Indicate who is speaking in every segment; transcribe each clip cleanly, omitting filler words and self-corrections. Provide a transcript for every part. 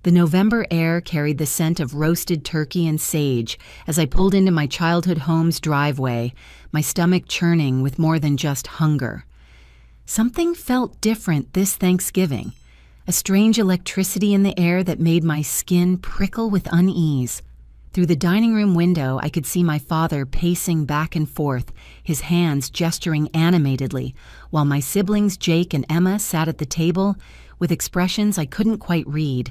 Speaker 1: The November air carried the scent of roasted turkey and sage as I pulled into my childhood home's driveway, my stomach churning with more than just hunger. Something felt different this Thanksgiving, a strange electricity in the air that made my skin prickle with unease. Through the dining room window, I could see my father pacing back and forth, his hands gesturing animatedly, while my siblings Jake and Emma sat at the table with expressions I couldn't quite read.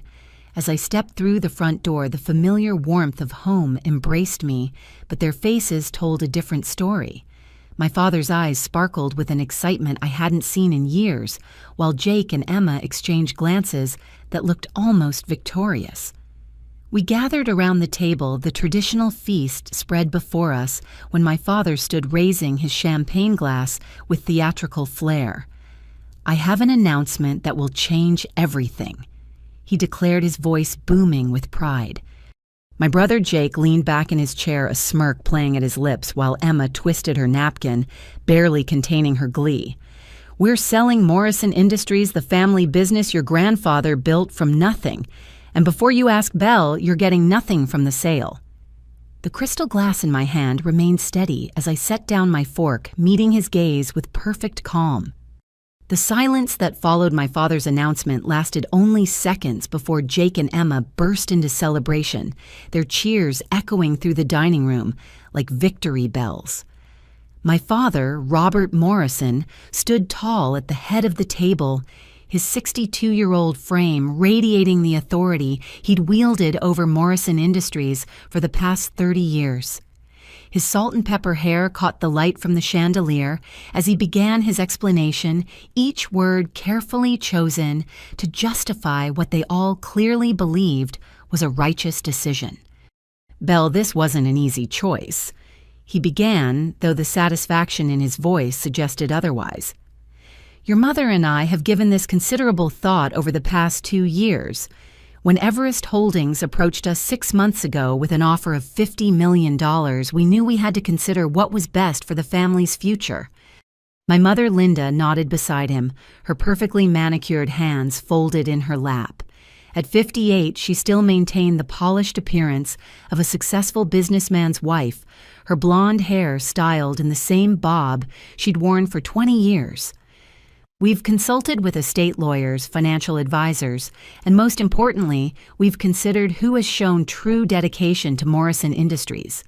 Speaker 1: As I stepped through the front door, the familiar warmth of home embraced me, but their faces told a different story. My father's eyes sparkled with an excitement I hadn't seen in years, while Jake and Emma exchanged glances that looked almost victorious. We gathered around the table, the traditional feast spread before us, when my father stood raising his champagne glass with theatrical flair. "I have an announcement that will change everything," he declared, his voice booming with pride. My brother Jake leaned back in his chair, a smirk playing at his lips, while Emma twisted her napkin, barely containing her glee. "We're selling Morrison Industries, the family business your grandfather built from nothing. And before you ask Belle, you're getting nothing from the sale." The crystal glass in my hand remained steady as I set down my fork, meeting his gaze with perfect calm. The silence that followed my father's announcement lasted only seconds before Jake and Emma burst into celebration, their cheers echoing through the dining room like victory bells. My father, Robert Morrison, stood tall at the head of the table, his 62-year-old frame radiating the authority he'd wielded over Morrison Industries for the past 30 years. His salt and pepper hair caught the light from the chandelier as he began his explanation, each word carefully chosen to justify what they all clearly believed was a righteous decision. "Belle, this wasn't an easy choice," he began, though the satisfaction in his voice suggested otherwise. "Your mother and I have given this considerable thought over the past 2 years. When Everest Holdings approached us 6 months ago with an offer of $50 million, we knew we had to consider what was best for the family's future." My mother, Linda, nodded beside him, her perfectly manicured hands folded in her lap. At 58, she still maintained the polished appearance of a successful businessman's wife, her blonde hair styled in the same bob she'd worn for 20 years. "We've consulted with estate lawyers, financial advisors, and most importantly, we've considered who has shown true dedication to Morrison Industries."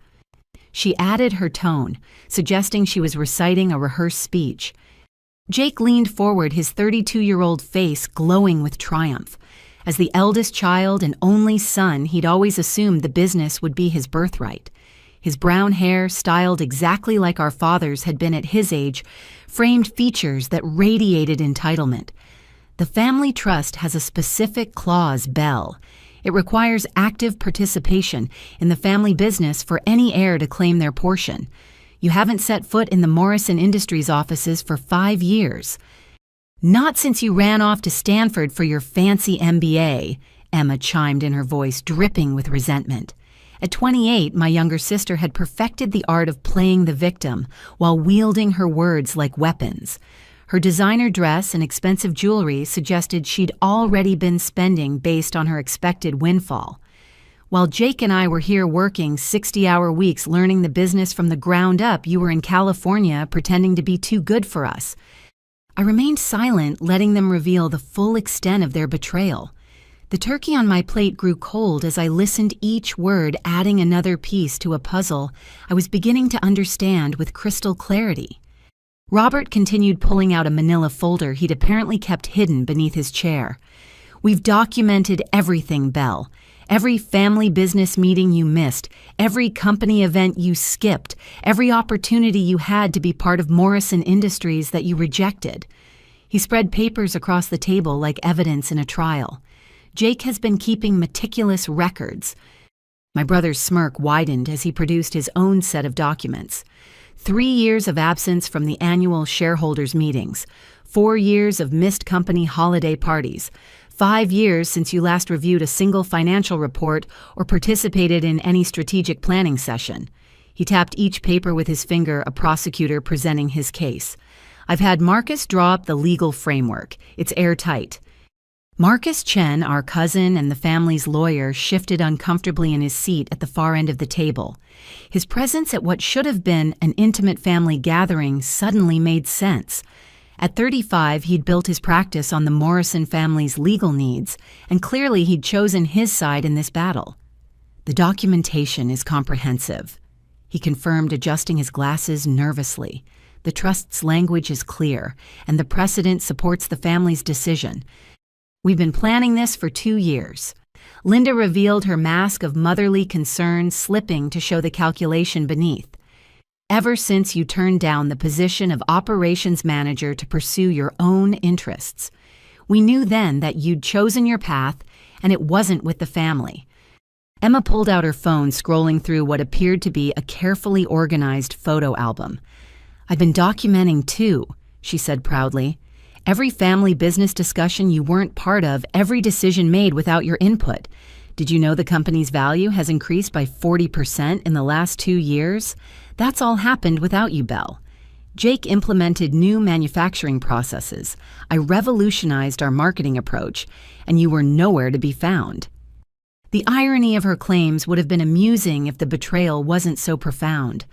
Speaker 1: She added her tone, suggesting she was reciting a rehearsed speech. Jake leaned forward, his 32-year-old face glowing with triumph. As the eldest child and only son, he'd always assumed the business would be his birthright. His brown hair, styled exactly like our father's had been at his age, framed features that radiated entitlement. "The family trust has a specific clause, Belle. It requires active participation in the family business for any heir to claim their portion. You haven't set foot in the Morrison Industries offices for 5 years. Not since you ran off to Stanford for your fancy MBA, Emma chimed in, her voice dripping with resentment. At 28, my younger sister had perfected the art of playing the victim while wielding her words like weapons. Her designer dress and expensive jewelry suggested she'd already been spending based on her expected windfall. While Jake and I were here working 60-hour weeks learning the business from the ground up, you were in California pretending to be too good for us. I remained silent, letting them reveal the full extent of their betrayal. The turkey on my plate grew cold as I listened, each word adding another piece to a puzzle I was beginning to understand with crystal clarity. Robert continued pulling out a manila folder he'd apparently kept hidden beneath his chair. "We've documented everything, Belle. Every family business meeting you missed, every company event you skipped, every opportunity you had to be part of Morrison Industries that you rejected." He spread papers across the table like evidence in a trial. "Jake has been keeping meticulous records." My brother's smirk widened as he produced his own set of documents. 3 years of absence from the annual shareholders' meetings, 4 years of missed company holiday parties, 5 years since you last reviewed a single financial report or participated in any strategic planning session. He tapped each paper with his finger, a prosecutor presenting his case. "I've had Marcus draw up the legal framework. It's airtight. Marcus Chen, our cousin and the family's lawyer, shifted uncomfortably in his seat at the far end of the table. His presence at what should have been an intimate family gathering suddenly made sense. At 35, he'd built his practice on the Morrison family's legal needs, and clearly he'd chosen his side in this battle. "The documentation is comprehensive," he confirmed, adjusting his glasses nervously. "The trust's language is clear, and the precedent supports the family's decision. We've been planning this for 2 years." Linda revealed her mask of motherly concern, slipping to show the calculation beneath. "Ever since you turned down the position of operations manager to pursue your own interests. We knew then that you'd chosen your path, and it wasn't with the family." Emma pulled out her phone, scrolling through what appeared to be a carefully organized photo album. "I've been documenting too," she said proudly. "Every family business discussion you weren't part of, every decision made without your input. Did you know the company's value has increased by 40% in the last 2 years? That's all happened without you, Belle. Jake implemented new manufacturing processes. I revolutionized our marketing approach, and you were nowhere to be found." The irony of her claims would have been amusing if the betrayal wasn't so profound.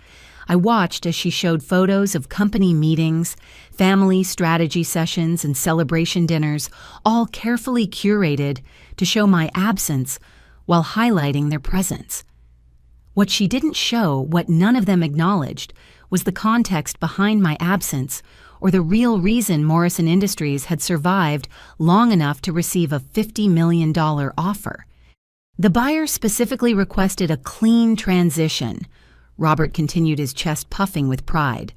Speaker 1: I watched as she showed photos of company meetings, family strategy sessions, and celebration dinners, all carefully curated to show my absence while highlighting their presence. What she didn't show, what none of them acknowledged, was the context behind my absence, or the real reason Morrison Industries had survived long enough to receive a $50 million offer. "The buyer specifically requested a clean transition." Robert continued, his chest puffing with pride.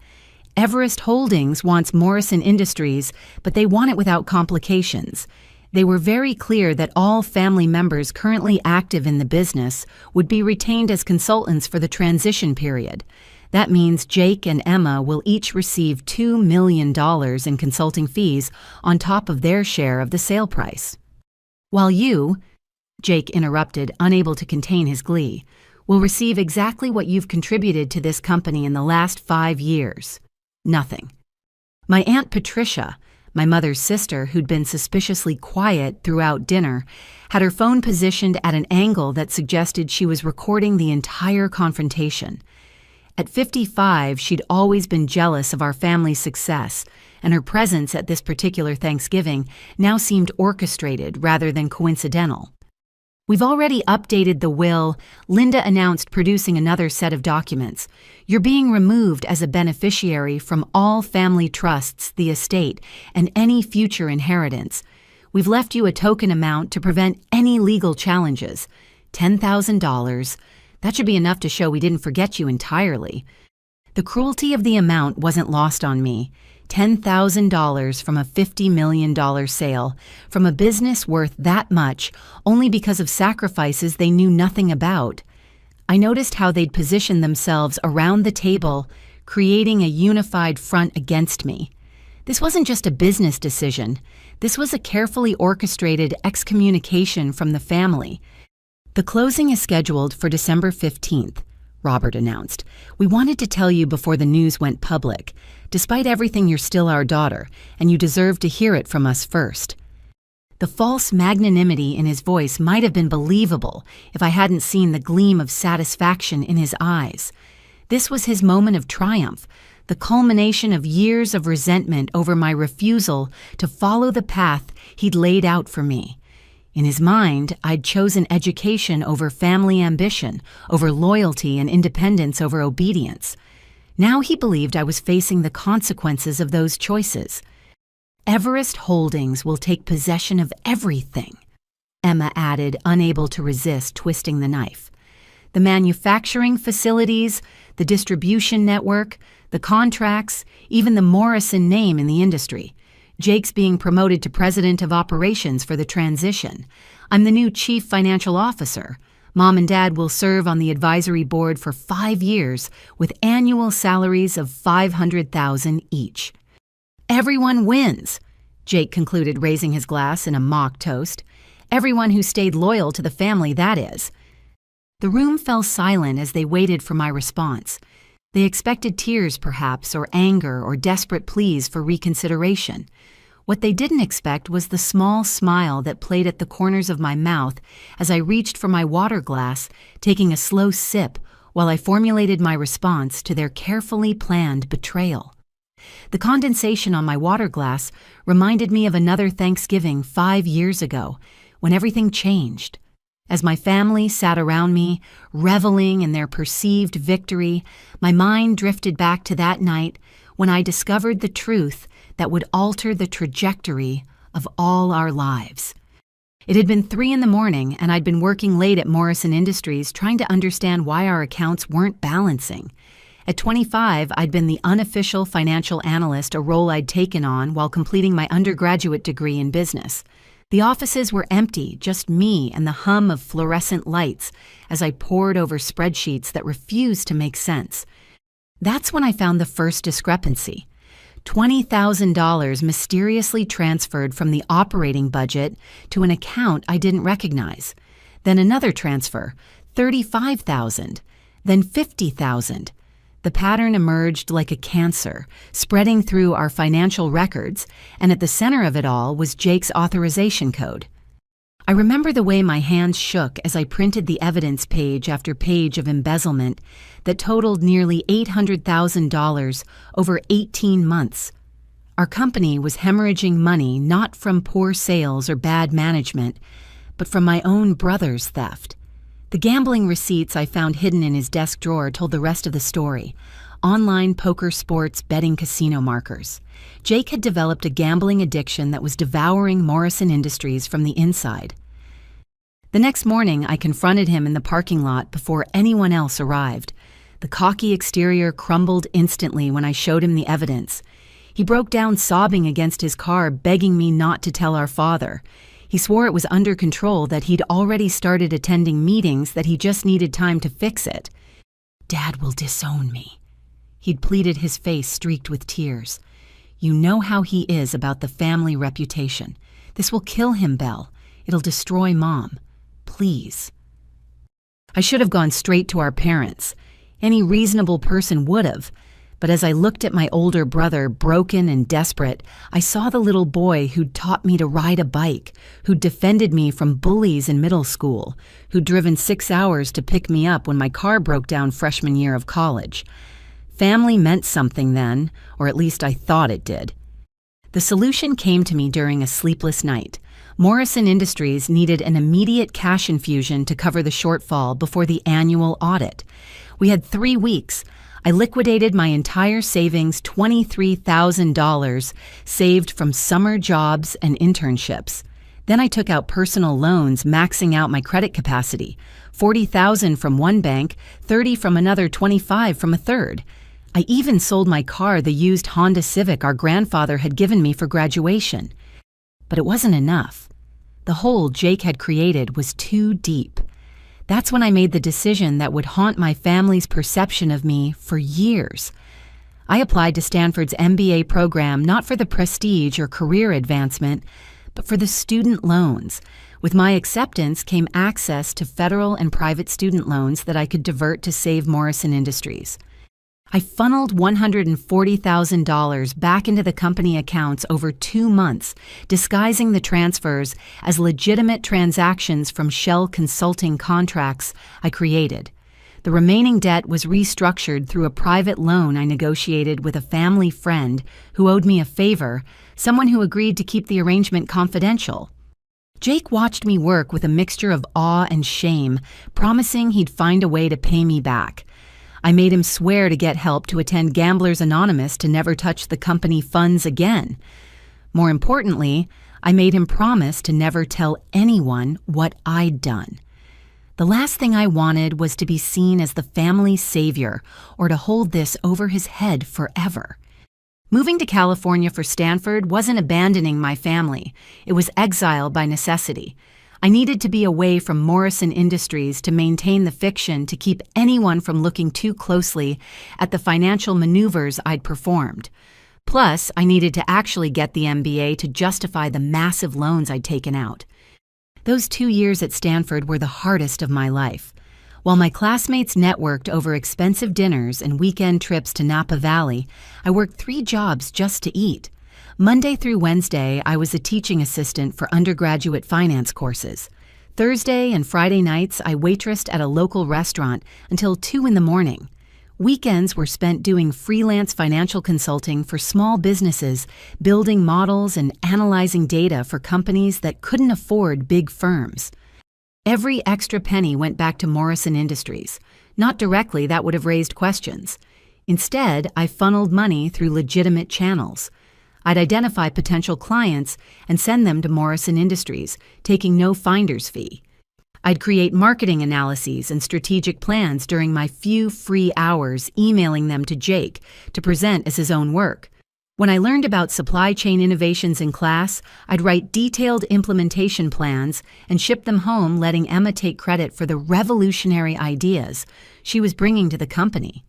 Speaker 1: "Everest Holdings wants Morrison Industries, but they want it without complications. They were very clear that all family members currently active in the business would be retained as consultants for the transition period. That means Jake and Emma will each receive $2 million in consulting fees on top of their share of the sale price. While you," Jake interrupted, unable to contain his glee, "will receive exactly what you've contributed to this company in the last 5 years. Nothing." My Aunt Patricia, my mother's sister who'd been suspiciously quiet throughout dinner, had her phone positioned at an angle that suggested she was recording the entire confrontation. At 55, she'd always been jealous of our family's success, and her presence at this particular Thanksgiving now seemed orchestrated rather than coincidental. "We've already updated the will," Linda announced, producing another set of documents. "You're being removed as a beneficiary from all family trusts, the estate, and any future inheritance. We've left you a token amount to prevent any legal challenges. $10,000. That should be enough to show we didn't forget you entirely." The cruelty of the amount wasn't lost on me. $10,000 from a $50 million sale, from a business worth that much, only because of sacrifices they knew nothing about. I noticed how they'd positioned themselves around the table, creating a unified front against me. This wasn't just a business decision. This was a carefully orchestrated excommunication from the family. "The closing is scheduled for December 15th. Robert announced. "We wanted to tell you before the news went public. Despite everything, you're still our daughter, and you deserve to hear it from us first." The false magnanimity in his voice might have been believable if I hadn't seen the gleam of satisfaction in his eyes. This was his moment of triumph, the culmination of years of resentment over my refusal to follow the path he'd laid out for me. In his mind, I'd chosen education over family ambition, over loyalty and independence over obedience. Now he believed I was facing the consequences of those choices. "Everest Holdings will take possession of everything," Emma added, unable to resist twisting the knife. "The manufacturing facilities, the distribution network, the contracts, even the Morrison name in the industry. Jake's being promoted to president of operations for the transition. I'm the new chief financial officer. Mom and Dad will serve on the advisory board for 5 years with annual salaries of $500,000 each. Everyone wins," Jake concluded, raising his glass in a mock toast. "Everyone who stayed loyal to the family, that is." The room fell silent as they waited for my response. They expected tears, perhaps, or anger, or desperate pleas for reconsideration. What they didn't expect was the small smile that played at the corners of my mouth as I reached for my water glass, taking a slow sip while I formulated my response to their carefully planned betrayal. The condensation on my water glass reminded me of another Thanksgiving 5 years ago, when everything changed. As my family sat around me, reveling in their perceived victory, my mind drifted back to that night when I discovered the truth that would alter the trajectory of all our lives. It had been 3 a.m, and I'd been working late at Morrison Industries trying to understand why our accounts weren't balancing. At 25, I'd been the unofficial financial analyst, a role I'd taken on while completing my undergraduate degree in business. The offices were empty, just me and the hum of fluorescent lights as I pored over spreadsheets that refused to make sense. That's when I found the first discrepancy. $20,000 mysteriously transferred from the operating budget to an account I didn't recognize. Then another transfer, $35,000, then $50,000. The pattern emerged like a cancer, spreading through our financial records, and at the center of it all was Jake's authorization code. I remember the way my hands shook as I printed the evidence page after page of embezzlement that totaled nearly $800,000 over 18 months. Our company was hemorrhaging money not from poor sales or bad management, but from my own brother's theft. The gambling receipts I found hidden in his desk drawer told the rest of the story. Online poker, sports, betting, casino markers. Jake had developed a gambling addiction that was devouring Morrison Industries from the inside. The next morning, I confronted him in the parking lot before anyone else arrived. The cocky exterior crumbled instantly when I showed him the evidence. He broke down sobbing against his car, begging me not to tell our father. He swore it was under control, that he'd already started attending meetings, that he just needed time to fix it. "Dad will disown me," he'd pleaded, his face streaked with tears. "You know how he is about the family reputation. This will kill him, Belle. It'll destroy Mom. Please." I should have gone straight to our parents. Any reasonable person would have. But as I looked at my older brother, broken and desperate, I saw the little boy who'd taught me to ride a bike, who'd defended me from bullies in middle school, who'd driven 6 hours to pick me up when my car broke down freshman year of college. Family meant something then, or at least I thought it did. The solution came to me during a sleepless night. Morrison Industries needed an immediate cash infusion to cover the shortfall before the annual audit. We had 3 weeks. I liquidated my entire savings, $23,000, saved from summer jobs and internships. Then I took out personal loans, maxing out my credit capacity. $40,000 from one bank, $30,000 from another, $25,000 from a third. I even sold my car, the used Honda Civic our grandfather had given me for graduation. But it wasn't enough. The hole Jake had created was too deep. That's when I made the decision that would haunt my family's perception of me for years. I applied to Stanford's MBA program not for the prestige or career advancement, but for the student loans. With my acceptance came access to federal and private student loans that I could divert to save Morrison Industries. I funneled $140,000 back into the company accounts over 2 months, disguising the transfers as legitimate transactions from shell consulting contracts I created. The remaining debt was restructured through a private loan I negotiated with a family friend who owed me a favor, someone who agreed to keep the arrangement confidential. Jake watched me work with a mixture of awe and shame, promising he'd find a way to pay me back. I made him swear to get help to attend Gamblers Anonymous to never touch the company funds again. More importantly, I made him promise to never tell anyone what I'd done. The last thing I wanted was to be seen as the family's savior or to hold this over his head forever. Moving to California for Stanford wasn't abandoning my family. It was exile by necessity. I needed to be away from Morrison Industries to maintain the fiction, to keep anyone from looking too closely at the financial maneuvers I'd performed. Plus, I needed to actually get the MBA to justify the massive loans I'd taken out. Those 2 years at Stanford were the hardest of my life. While my classmates networked over expensive dinners and weekend trips to Napa Valley, I worked 3 jobs just to eat. Monday through Wednesday, I was a teaching assistant for undergraduate finance courses. Thursday and Friday nights, I waitressed at a local restaurant until 2 in the morning. Weekends were spent doing freelance financial consulting for small businesses, building models and analyzing data for companies that couldn't afford big firms. Every extra penny went back to Morrison Industries. Not directly, that would have raised questions. Instead, I funneled money through legitimate channels. I'd identify potential clients and send them to Morrison Industries, taking no finder's fee. I'd create marketing analyses and strategic plans during my few free hours, emailing them to Jake to present as his own work. When I learned about supply chain innovations in class, I'd write detailed implementation plans and ship them home, letting Emma take credit for the revolutionary ideas she was bringing to the company.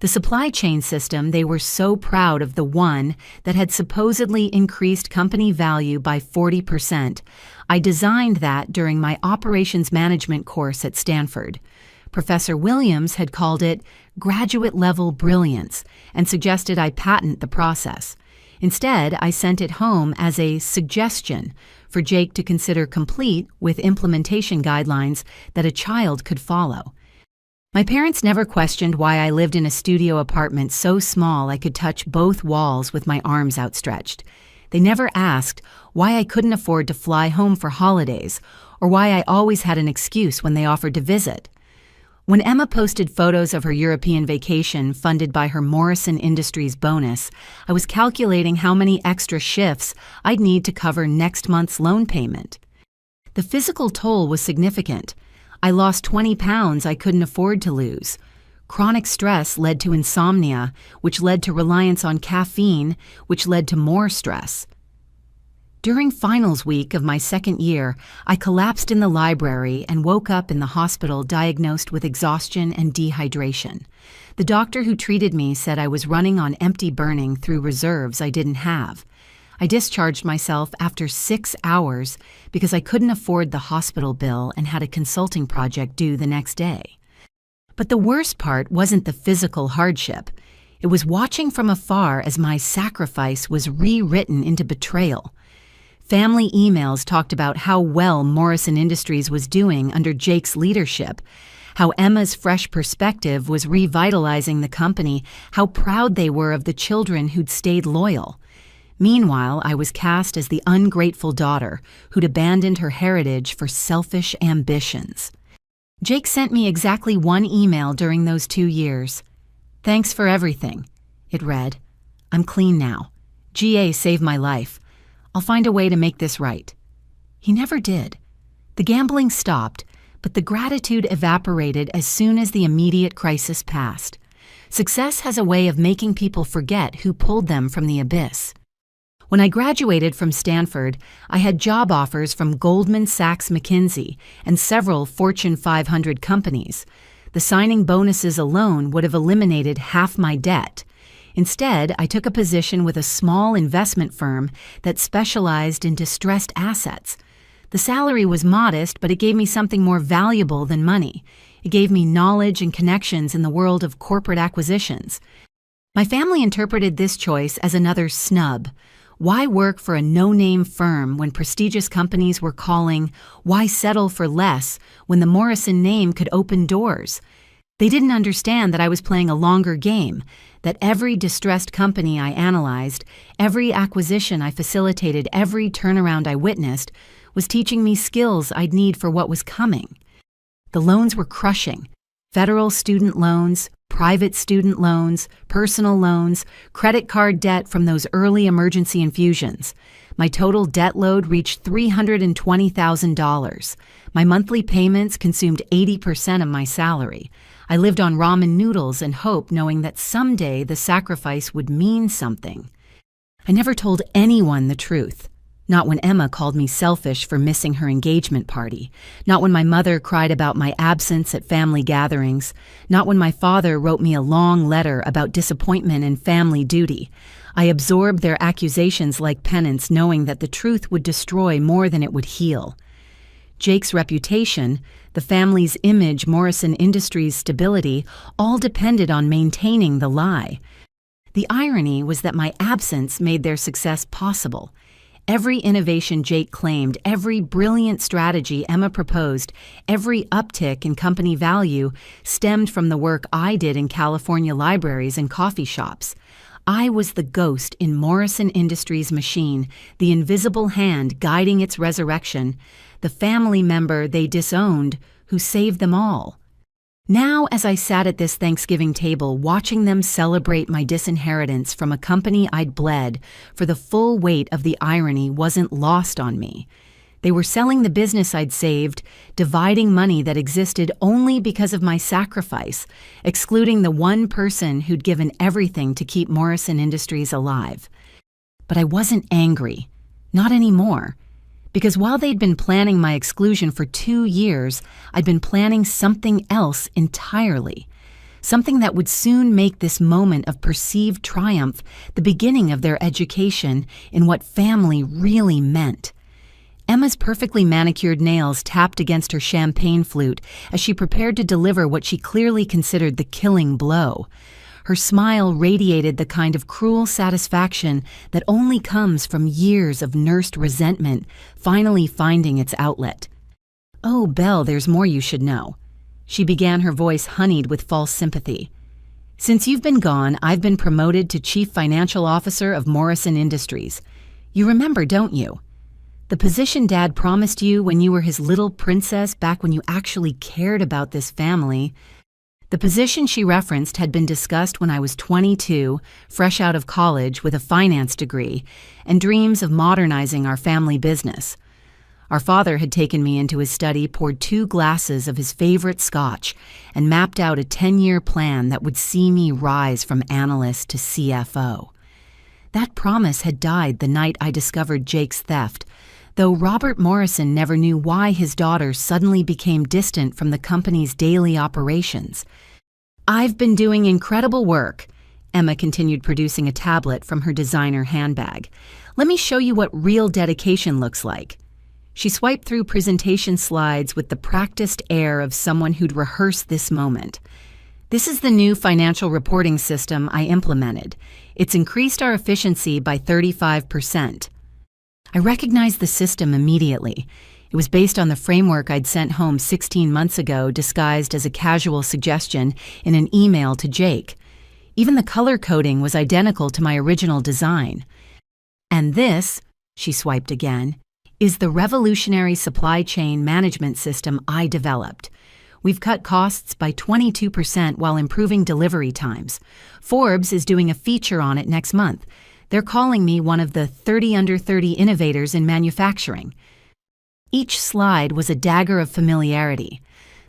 Speaker 1: The supply chain system, they were so proud of, the one that had supposedly increased company value by 40%. I designed that during my operations management course at Stanford. Professor Williams had called it graduate-level brilliance and suggested I patent the process. Instead, I sent it home as a suggestion for Jake to consider, complete with implementation guidelines that a child could follow. My parents never questioned why I lived in a studio apartment so small I could touch both walls with my arms outstretched. They never asked why I couldn't afford to fly home for holidays or why I always had an excuse when they offered to visit. When Emma posted photos of her European vacation funded by her Morrison Industries bonus, I was calculating how many extra shifts I'd need to cover next month's loan payment. The physical toll was significant. I lost 20 pounds I couldn't afford to lose. Chronic stress led to insomnia, which led to reliance on caffeine, which led to more stress. During finals week of my second year, I collapsed in the library and woke up in the hospital diagnosed with exhaustion and dehydration. The doctor who treated me said I was running on empty, burning through reserves I didn't have. I discharged myself after 6 hours because I couldn't afford the hospital bill and had a consulting project due the next day. But the worst part wasn't the physical hardship. It was watching from afar as my sacrifice was rewritten into betrayal. Family emails talked about how well Morrison Industries was doing under Jake's leadership, how Emma's fresh perspective was revitalizing the company, how proud they were of the children who'd stayed loyal. Meanwhile, I was cast as the ungrateful daughter who'd abandoned her heritage for selfish ambitions. Jake sent me exactly one email during those 2 years. "Thanks for everything," it read. "I'm clean now. GA saved my life. I'll find a way to make this right." He never did. The gambling stopped, but the gratitude evaporated as soon as the immediate crisis passed. Success has a way of making people forget who pulled them from the abyss. When I graduated from Stanford, I had job offers from Goldman Sachs, McKinsey, and several Fortune 500 companies. The signing bonuses alone would have eliminated half my debt. Instead, I took a position with a small investment firm that specialized in distressed assets. The salary was modest, but it gave me something more valuable than money. It gave me knowledge and connections in the world of corporate acquisitions. My family interpreted this choice as another snub. Why work for a no-name firm when prestigious companies were calling? Why settle for less when the Morrison name could open doors? They didn't understand that I was playing a longer game, that every distressed company I analyzed, every acquisition I facilitated, every turnaround I witnessed, was teaching me skills I'd need for what was coming. The loans were crushing. Federal student loans, private student loans, personal loans, credit card debt from those early emergency infusions. My total debt load reached $320,000. My monthly payments consumed 80% of my salary. I lived on ramen noodles and hope, knowing that someday the sacrifice would mean something. I never told anyone the truth. Not when Emma called me selfish for missing her engagement party. Not when my mother cried about my absence at family gatherings. Not when my father wrote me a long letter about disappointment and family duty. I absorbed their accusations like penance, knowing that the truth would destroy more than it would heal. Jake's reputation, the family's image, Morrison Industries' stability, all depended on maintaining the lie. The irony was that my absence made their success possible. Every innovation Jake claimed, every brilliant strategy Emma proposed, every uptick in company value stemmed from the work I did in California libraries and coffee shops. I was the ghost in Morrison Industries' machine, the invisible hand guiding its resurrection, the family member they disowned who saved them all. Now, as I sat at this Thanksgiving table watching them celebrate my disinheritance from a company I'd bled, for the full weight of the irony wasn't lost on me. They were selling the business I'd saved, dividing money that existed only because of my sacrifice, excluding the one person who'd given everything to keep Morrison Industries alive. But I wasn't angry. Not anymore. Because while they'd been planning my exclusion for 2 years, I'd been planning something else entirely. Something that would soon make this moment of perceived triumph the beginning of their education in what family really meant. Emma's perfectly manicured nails tapped against her champagne flute as she prepared to deliver what she clearly considered the killing blow. Her smile radiated the kind of cruel satisfaction that only comes from years of nursed resentment finally finding its outlet. "Oh, Belle, there's more you should know." She began, her voice honeyed with false sympathy. "Since you've been gone, I've been promoted to Chief Financial Officer of Morrison Industries. You remember, don't you? The position Dad promised you when you were his little princess back when you actually cared about this family." The position she referenced had been discussed when I was 22, fresh out of college with a finance degree, and dreams of modernizing our family business. Our father had taken me into his study, poured 2 glasses of his favorite scotch, and mapped out a 10-year plan that would see me rise from analyst to CFO. That promise had died the night I discovered Jake's theft, though Robert Morrison never knew why his daughter suddenly became distant from the company's daily operations. "I've been doing incredible work." Emma continued, producing a tablet from her designer handbag. "Let me show you what real dedication looks like." She swiped through presentation slides with the practiced air of someone who'd rehearsed this moment. "This is the new financial reporting system I implemented. It's increased our efficiency by 35%. I recognized the system immediately. It was based on the framework I'd sent home 16 months ago, disguised as a casual suggestion in an email to Jake. Even the color coding was identical to my original design. "And this," she swiped again, "is the revolutionary supply chain management system I developed. We've cut costs by 22% while improving delivery times. Forbes is doing a feature on it next month. They're calling me one of the 30 under 30 innovators in manufacturing." Each slide was a dagger of familiarity.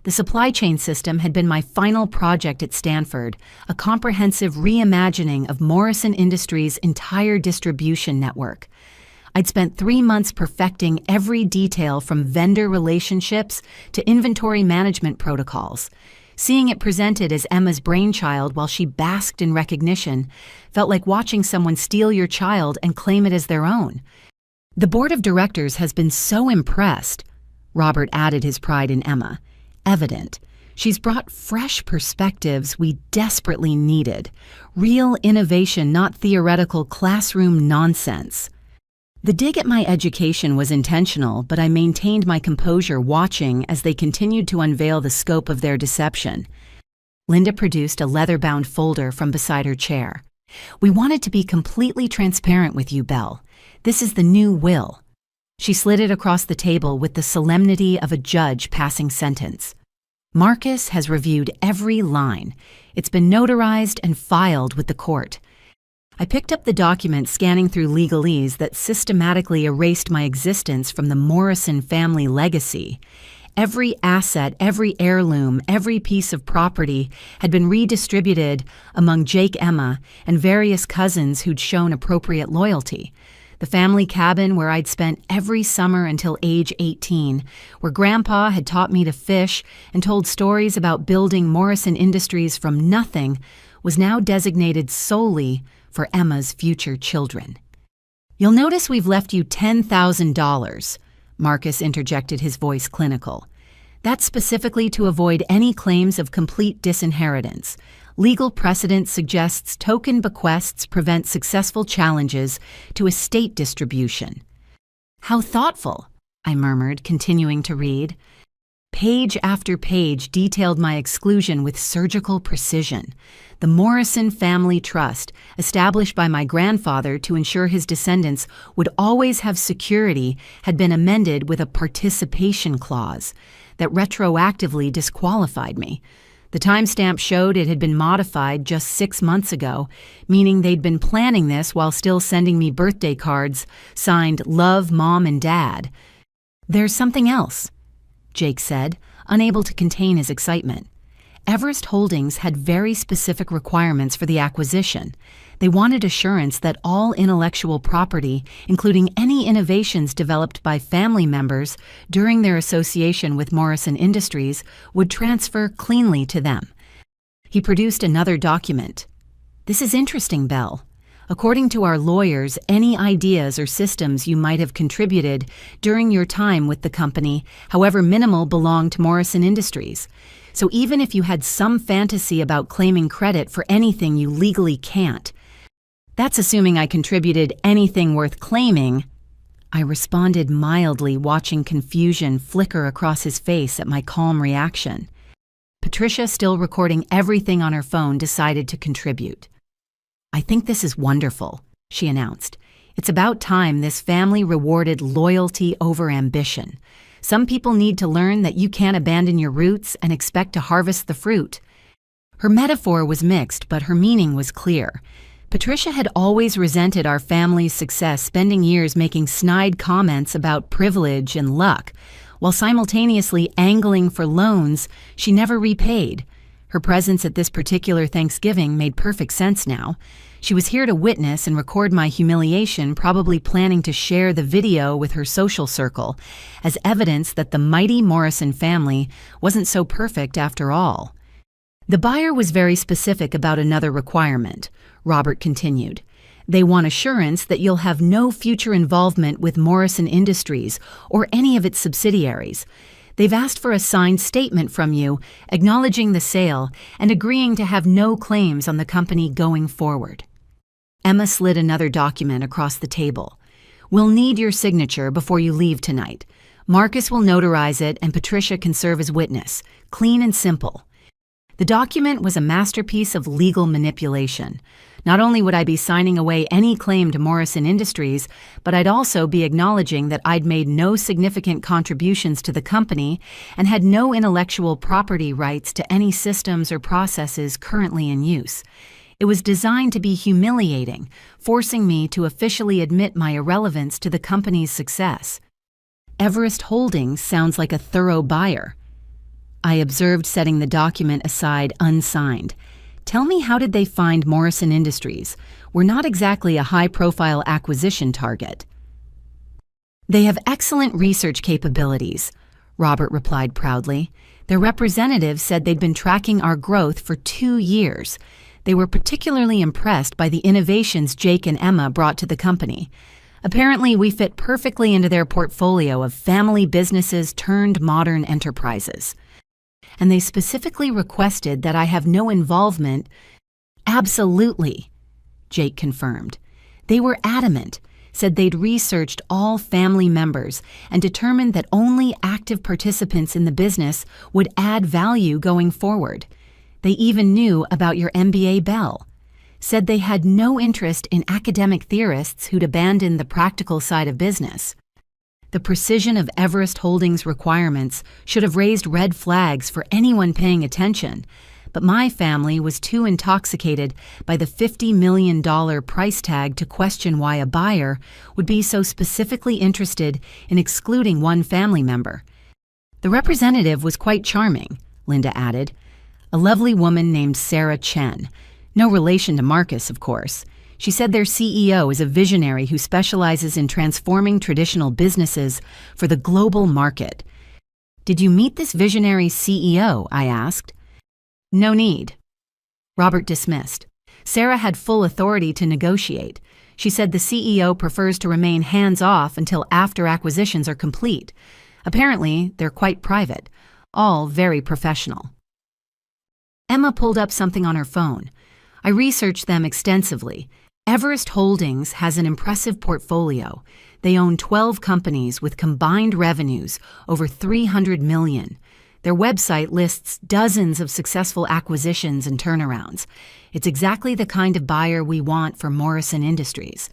Speaker 1: The supply chain system had been my final project at Stanford, a comprehensive reimagining of Morrison Industries' entire distribution network. I'd spent 3 months perfecting every detail from vendor relationships to inventory management protocols. Seeing it presented as Emma's brainchild while she basked in recognition felt like watching someone steal your child and claim it as their own. "The board of directors has been so impressed," Robert added, his pride in Emma. "Evident. She's brought fresh perspectives we desperately needed. Real innovation, not theoretical classroom nonsense." The dig at my education was intentional, but I maintained my composure watching as they continued to unveil the scope of their deception. Linda produced a leather-bound folder from beside her chair. "We wanted to be completely transparent with you, Belle. This is the new will." She slid it across the table with the solemnity of a judge passing sentence. "Marcus has reviewed every line. It's been notarized and filed with the court." I picked up the document, scanning through legalese that systematically erased my existence from the Morrison family legacy. Every asset, every heirloom, every piece of property had been redistributed among Jake, Emma, and various cousins who'd shown appropriate loyalty. The family cabin where I'd spent every summer until age 18, where Grandpa had taught me to fish and told stories about building Morrison Industries from nothing, was now designated solely for Emma's future children. "You'll notice we've left you $10,000, Marcus interjected, his voice clinical. "That's specifically to avoid any claims of complete disinheritance. Legal precedent suggests token bequests prevent successful challenges to estate distribution. How thoughtful, I murmured, continuing to read. Page after page detailed my exclusion with surgical precision. The Morrison Family Trust, established by my grandfather to ensure his descendants would always have security, had been amended with a participation clause that retroactively disqualified me. The timestamp showed it had been modified just 6 months ago, meaning they'd been planning this while still sending me birthday cards signed Love, Mom, and Dad. There's something else, Jake said, unable to contain his excitement. Everest Holdings had very specific requirements for the acquisition. They wanted assurance that all intellectual property, including any innovations developed by family members during their association with Morrison Industries, would transfer cleanly to them. He produced another document. This is interesting, Belle. According to our lawyers, any ideas or systems you might have contributed during your time with the company, however minimal, belong to Morrison Industries. So even if you had some fantasy about claiming credit for anything you legally can't. That's assuming I contributed anything worth claiming, I responded mildly, watching confusion flicker across his face at my calm reaction. Patricia, still recording everything on her phone, decided to contribute. I think this is wonderful, she announced. It's about time this family rewarded loyalty over ambition. Some people need to learn that you can't abandon your roots and expect to harvest the fruit. Her metaphor was mixed, but her meaning was clear. Patricia had always resented our family's success, spending years making snide comments about privilege and luck, while simultaneously angling for loans she never repaid. Her presence at this particular Thanksgiving made perfect sense now. She was here to witness and record my humiliation, probably planning to share the video with her social circle, as evidence that the mighty Morrison family wasn't so perfect after all. The buyer was very specific about another requirement, Robert continued. They want assurance that you'll have no future involvement with Morrison Industries or any of its subsidiaries. They've asked for a signed statement from you, acknowledging the sale and agreeing to have no claims on the company going forward. Emma slid another document across the table. We'll need your signature before you leave tonight. Marcus will notarize it and Patricia can serve as witness. Clean and simple. The document was a masterpiece of legal manipulation. Not only would I be signing away any claim to Morrison Industries, but I'd also be acknowledging that I'd made no significant contributions to the company and had no intellectual property rights to any systems or processes currently in use. It was designed to be humiliating, forcing me to officially admit my irrelevance to the company's success. Everest Holdings sounds like a thorough buyer. I observed, setting the document aside unsigned. Tell me, how did they find Morrison Industries? We're not exactly a high-profile acquisition target. They have excellent research capabilities, Robert replied proudly. Their representative said they'd been tracking our growth for 2 years. They were particularly impressed by the innovations Jake and Emma brought to the company. Apparently, we fit perfectly into their portfolio of family businesses turned modern enterprises. And they specifically requested that I have no involvement. Absolutely, Jake confirmed. They were adamant, said they'd researched all family members and determined that only active participants in the business would add value going forward. They even knew about your MBA, Belle. Said they had no interest in academic theorists who'd abandoned the practical side of business. The precision of Everest Holdings' requirements should have raised red flags for anyone paying attention, but my family was too intoxicated by the $50 million price tag to question why a buyer would be so specifically interested in excluding one family member. The representative was quite charming, Linda added. A lovely woman named Sarah Chen. No relation to Marcus, of course. She said their CEO is a visionary who specializes in transforming traditional businesses for the global market. Did you meet this visionary's CEO? I asked. No need. Robert dismissed. Sarah had full authority to negotiate. She said the CEO prefers to remain hands-off until after acquisitions are complete. Apparently, they're quite private, all very professional. Emma pulled up something on her phone. I researched them extensively. Everest Holdings has an impressive portfolio. They own 12 companies with combined revenues over $300 million. Their website lists dozens of successful acquisitions and turnarounds. It's exactly the kind of buyer we want for Morrison Industries.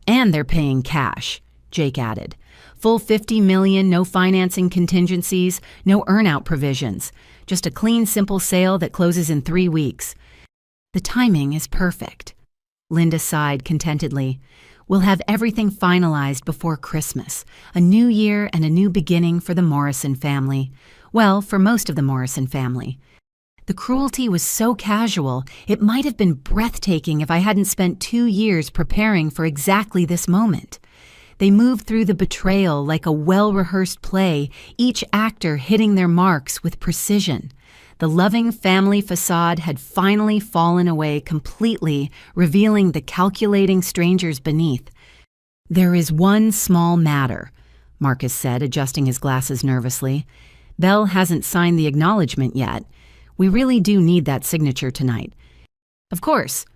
Speaker 1: And they're paying cash, Jake added. Full $50 million, no financing contingencies, no earn-out provisions. Just a clean, simple sale that closes in 3 weeks. The timing is perfect. Linda sighed contentedly. We'll have everything finalized before Christmas. A new year and a new beginning for the Morrison family. Well, for most of the Morrison family. The cruelty was so casual, it might have been breathtaking if I hadn't spent 2 years preparing for exactly this moment. They moved through the betrayal like a well-rehearsed play, each actor hitting their marks with precision. The loving family facade had finally fallen away completely, revealing the calculating strangers beneath. There is one small matter, Marcus said, adjusting his glasses nervously. Belle hasn't signed the acknowledgement yet. We really do need that signature tonight. Of course,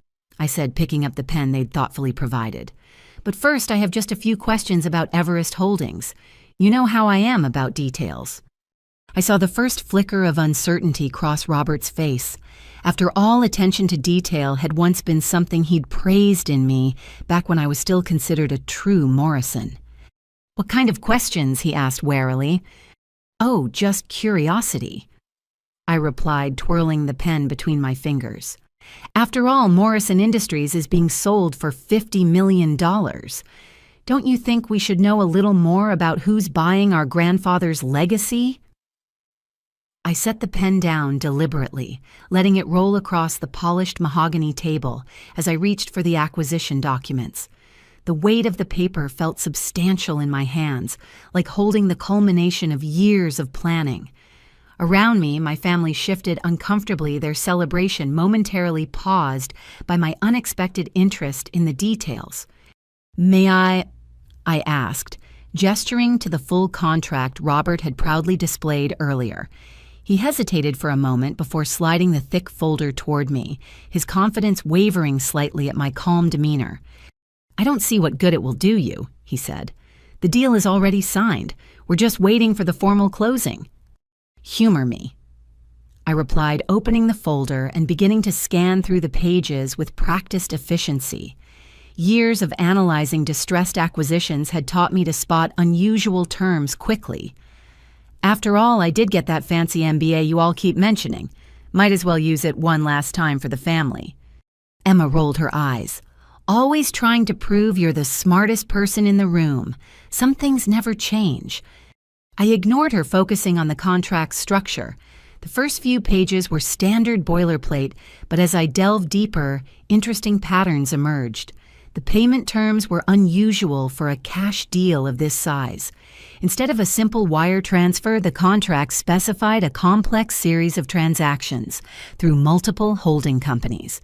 Speaker 1: I said, picking up the pen they'd thoughtfully provided. But first, I have just a few questions about Everest Holdings. You know how I am about details. I saw the first flicker of uncertainty cross Robert's face. After all, attention to detail had once been something he'd praised in me back when I was still considered a true Morrison. What kind of questions? He asked warily. Oh, just curiosity, I replied, twirling the pen between my fingers. After all, Morrison Industries is being sold for $50 million. Don't you think we should know a little more about who's buying our grandfather's legacy? I set the pen down deliberately, letting it roll across the polished mahogany table as I reached for the acquisition documents. The weight of the paper felt substantial in my hands, like holding the culmination of years of planning. Around me, my family shifted uncomfortably, their celebration momentarily paused by my unexpected interest in the details. May I asked, gesturing to the full contract Robert had proudly displayed earlier. He hesitated for a moment before sliding the thick folder toward me, his confidence wavering slightly at my calm demeanor. I don't see what good it will do you, he said. The deal is already signed. We're just waiting for the formal closing. Humor me, I replied, opening the folder and beginning to scan through the pages with practiced efficiency. Years of analyzing distressed acquisitions had taught me to spot unusual terms quickly. After all, I did get that fancy MBA you all keep mentioning. Might as well use it one last time for the family. Emma rolled her eyes. Always trying to prove you're the smartest person in the room. Some things never change. I ignored her, focusing on the contract's structure. The first few pages were standard boilerplate, but as I delved deeper, interesting patterns emerged. The payment terms were unusual for a cash deal of this size. Instead of a simple wire transfer, the contract specified a complex series of transactions through multiple holding companies.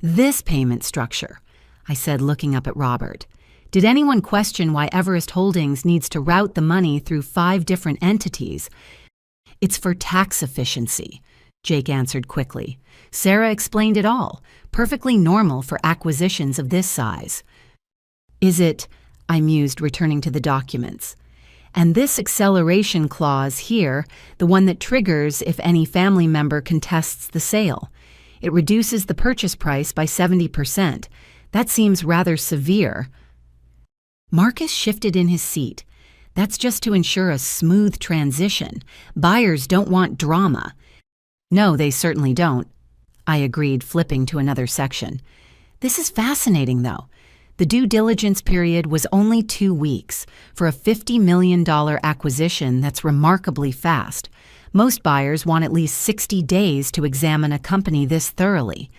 Speaker 1: This payment structure, I said, looking up at Robert. Did anyone question why Everest Holdings needs to route the money through 5 different entities? It's for tax efficiency, Jake answered quickly. Sarah explained it all. Perfectly normal for acquisitions of this size. Is it? I mused, returning to the documents. And this acceleration clause here, the one that triggers if any family member contests the sale. It reduces the purchase price by 70%. That seems rather severe. Marcus shifted in his seat. That's just to ensure a smooth transition. Buyers don't want drama. No, they certainly don't, I agreed, flipping to another section. This is fascinating, though. The due diligence period was only 2 weeks. For a $50 million acquisition, that's remarkably fast. Most buyers want at least 60 days to examine a company this thoroughly.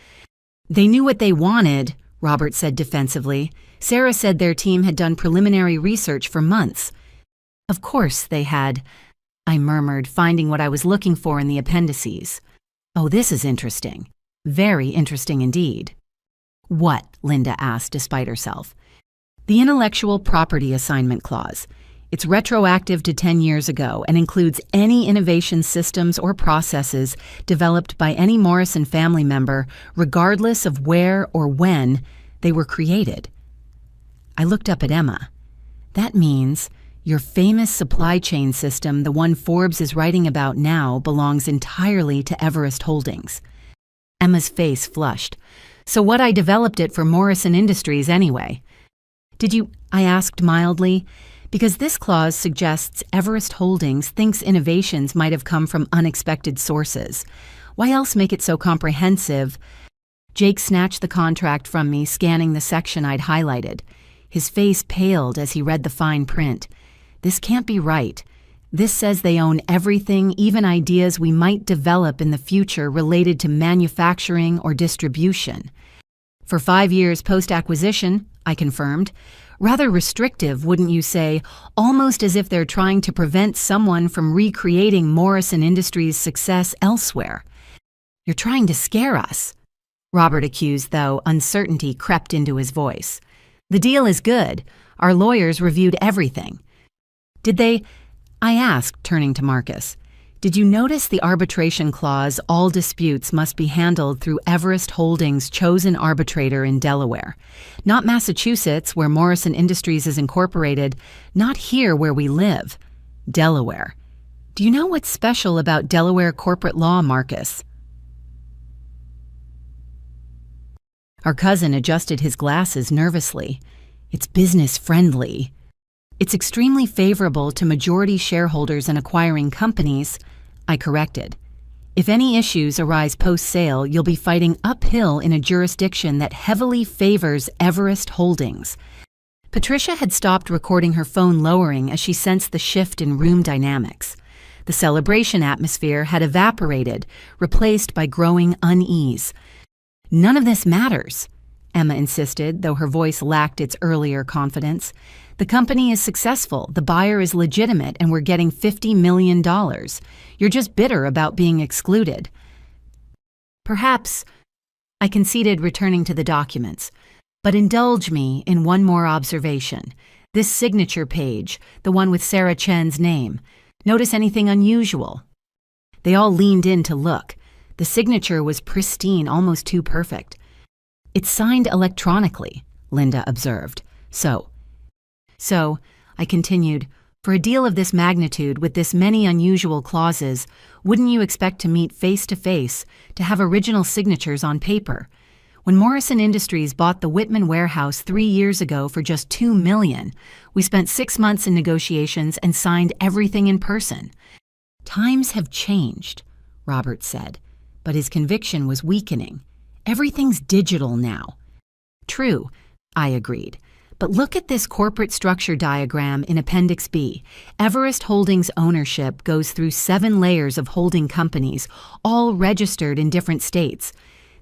Speaker 1: They knew what they wanted, Robert said defensively. Sarah said their team had done preliminary research for months. Of course they had, I murmured, finding what I was looking for in the appendices. Oh, this is interesting. Very interesting indeed. What? Linda asked despite herself. The intellectual property assignment clause. It's retroactive to 10 years ago and includes any innovation systems or processes developed by any Morrison family member, regardless of where or when they were created. I looked up at Emma. That means your famous supply chain system, the one Forbes is writing about now, belongs entirely to Everest Holdings. Emma's face flushed. So what, I developed it for Morrison Industries anyway. Did you? I asked mildly, because this clause suggests Everest Holdings thinks innovations might have come from unexpected sources. Why else make it so comprehensive? Jake snatched the contract from me, scanning the section I'd highlighted. His face paled as he read the fine print. This can't be right. This says they own everything, even ideas we might develop in the future related to manufacturing or distribution. For 5 years post-acquisition, I confirmed. Rather restrictive, wouldn't you say? Almost as if they're trying to prevent someone from recreating Morrison Industries' success elsewhere. You're trying to scare us, Robert accused, though uncertainty crept into his voice. The deal is good. Our lawyers reviewed everything. Did they? I asked, turning to Marcus. Did you notice the arbitration clause, all disputes must be handled through Everest Holdings' chosen arbitrator in Delaware? Not Massachusetts, where Morrison Industries is incorporated, not here where we live. Delaware. Do you know what's special about Delaware corporate law, Marcus? Our cousin adjusted his glasses nervously. It's business-friendly. It's extremely favorable to majority shareholders and acquiring companies, I corrected. If any issues arise post-sale, you'll be fighting uphill in a jurisdiction that heavily favors Everest Holdings. Patricia had stopped recording her phone, lowering as she sensed the shift in room dynamics. The celebration atmosphere had evaporated, replaced by growing unease. None of this matters, Emma insisted, though her voice lacked its earlier confidence. The company is successful, the buyer is legitimate, and we're getting $50 million. You're just bitter about being excluded. Perhaps, I conceded, returning to the documents. But indulge me in one more observation. This signature page, the one with Sarah Chen's name. Notice anything unusual? They all leaned in to look. The signature was pristine, almost too perfect. It's signed electronically, Linda observed. So, I continued, for a deal of this magnitude with this many unusual clauses, wouldn't you expect to meet face to face, to have original signatures on paper? When Morrison Industries bought the Whitman warehouse 3 years ago for just $2 million, we spent 6 months in negotiations and signed everything in person. Times have changed, Robert said, but his conviction was weakening. Everything's digital now. True, I agreed. But look at this corporate structure diagram in Appendix B. Everest Holdings ownership goes through 7 layers of holding companies, all registered in different states.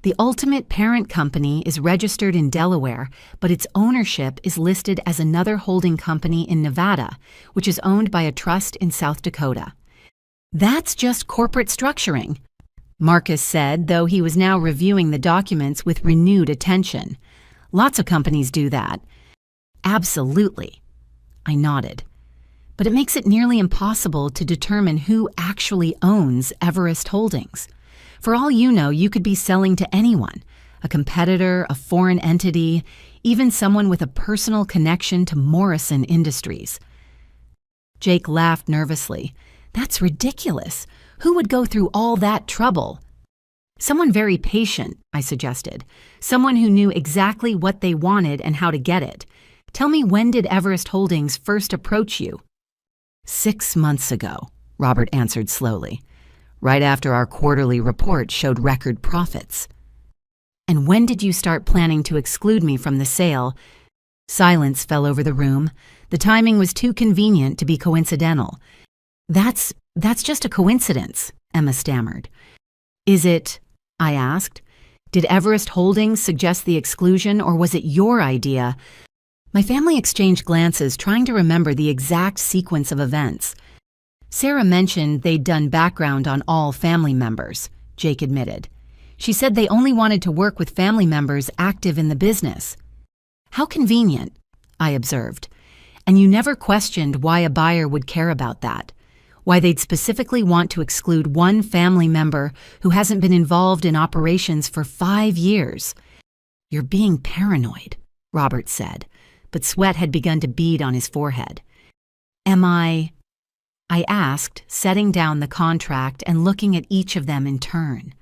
Speaker 1: The ultimate parent company is registered in Delaware, but its ownership is listed as another holding company in Nevada, which is owned by a trust in South Dakota. That's just corporate structuring, Marcus said, though he was now reviewing the documents with renewed attention. Lots of companies do that. Absolutely. I nodded. But it makes it nearly impossible to determine who actually owns Everest Holdings. For all you know, you could be selling to anyone, a competitor, a foreign entity, even someone with a personal connection to Morrison Industries. Jake laughed nervously. That's ridiculous. Who would go through all that trouble? Someone very patient, I suggested. Someone who knew exactly what they wanted and how to get it. Tell me, when did Everest Holdings first approach you? 6 months ago, Robert answered slowly. Right after our quarterly report showed record profits. And when did you start planning to exclude me from the sale? Silence fell over the room. The timing was too convenient to be coincidental. That's just a coincidence, Emma stammered. Is it? I asked. Did Everest Holdings suggest the exclusion, or was it your idea? My family exchanged glances, trying to remember the exact sequence of events. Sarah mentioned they'd done background on all family members, Jake admitted. She said they only wanted to work with family members active in the business. How convenient, I observed. And you never questioned why a buyer would care about that, why they'd specifically want to exclude one family member who hasn't been involved in operations for 5 years. "You're being paranoid," Robert said, but sweat had begun to bead on his forehead. "Am I?" I asked, setting down the contract and looking at each of them in turn.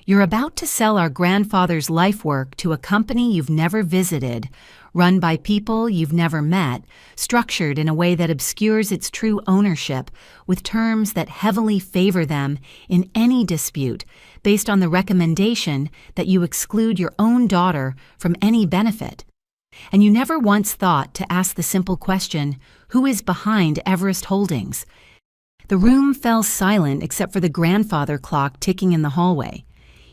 Speaker 1: "You're about to sell our grandfather's life work to a company you've never visited, run by people you've never met, structured in a way that obscures its true ownership, with terms that heavily favor them in any dispute, based on the recommendation that you exclude your own daughter from any benefit. And you never once thought to ask the simple question, who is behind Everest Holdings?" The room fell silent except for the grandfather clock ticking in the hallway.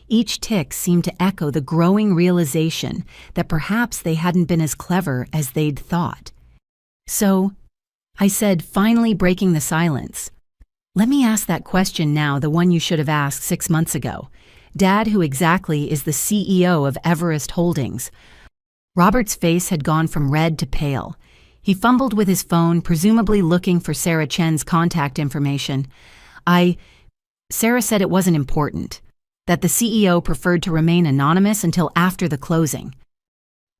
Speaker 1: Each tick seemed to echo the growing realization that perhaps they hadn't been as clever as they'd thought. "So," I said, finally breaking the silence, "let me ask that question now, the one you should have asked 6 months ago. Dad, who exactly is the CEO of Everest Holdings?" Robert's face had gone from red to pale. He fumbled with his phone, presumably looking for Sarah Chen's contact information. Sarah said it wasn't important, that the CEO preferred to remain anonymous until after the closing."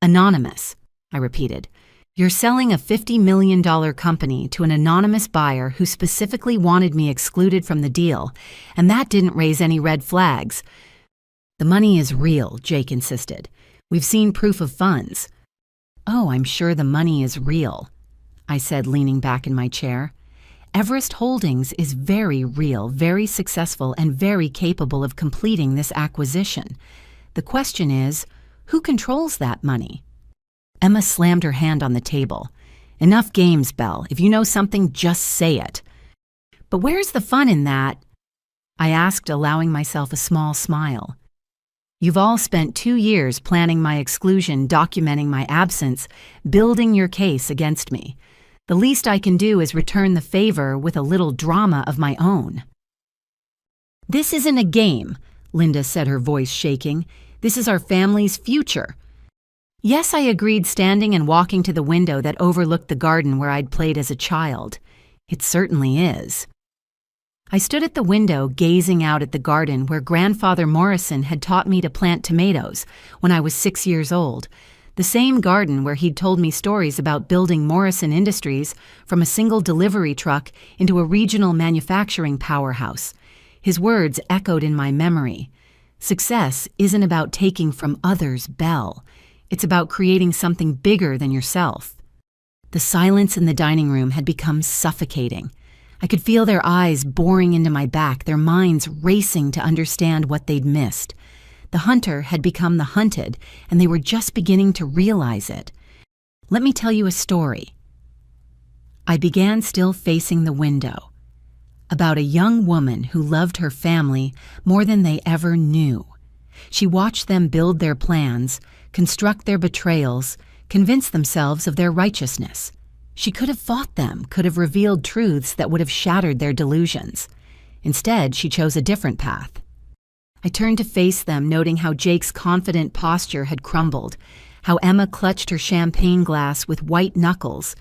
Speaker 1: "Anonymous," I repeated. "You're selling a $50 million company to an anonymous buyer who specifically wanted me excluded from the deal, and that didn't raise any red flags." "The money is real," Jake insisted. "We've seen proof of funds." "Oh, I'm sure the money is real," I said, leaning back in my chair. "Everest Holdings is very real, very successful, and very capable of completing this acquisition. The question is, who controls that money?" Emma slammed her hand on the table. "Enough games, Belle. If you know something, just say it." "But where's the fun in that?" I asked, allowing myself a small smile. "You've all spent 2 years planning my exclusion, documenting my absence, building your case against me. The least I can do is return the favor with a little drama of my own." "This isn't a game," Linda said, her voice shaking. "This is our family's future." "Yes," I agreed, standing and walking to the window that overlooked the garden where I'd played as a child. "It certainly is." I stood at the window, gazing out at the garden where Grandfather Morrison had taught me to plant tomatoes when I was 6 years old, the same garden where he'd told me stories about building Morrison Industries from a single delivery truck into a regional manufacturing powerhouse. His words echoed in my memory. "Success isn't about taking from others, Belle. It's about creating something bigger than yourself." The silence in the dining room had become suffocating. I could feel their eyes boring into my back, their minds racing to understand what they'd missed. The hunter had become the hunted, and they were just beginning to realize it. "Let me tell you a story." I began, still facing the window, about a young woman who loved her family more than they ever knew. She watched them build their plans, construct their betrayals, convince themselves of their righteousness. She could have fought them, could have revealed truths that would have shattered their delusions. Instead, she chose a different path. I turned to face them, noting how Jake's confident posture had crumbled, how Emma clutched her champagne glass with white knuckles,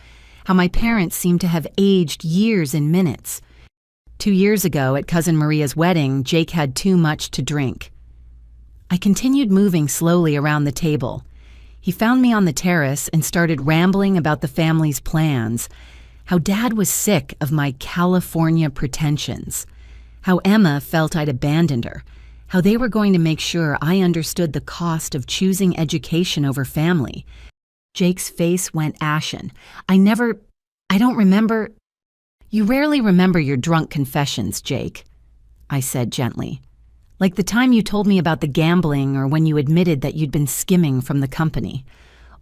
Speaker 1: how my parents seemed to have aged years in minutes. 2 years ago, at Cousin Maria's wedding, Jake had too much to drink. I continued moving slowly around the table. He found me on the terrace and started rambling about the family's plans, how Dad was sick of my California pretensions, how Emma felt I'd abandoned her, how they were going to make sure I understood the cost of choosing education over family. Jake's face went ashen. I don't remember. "You rarely remember your drunk confessions, Jake," I said gently. "Like the time you told me about the gambling or when you admitted that you'd been skimming from the company.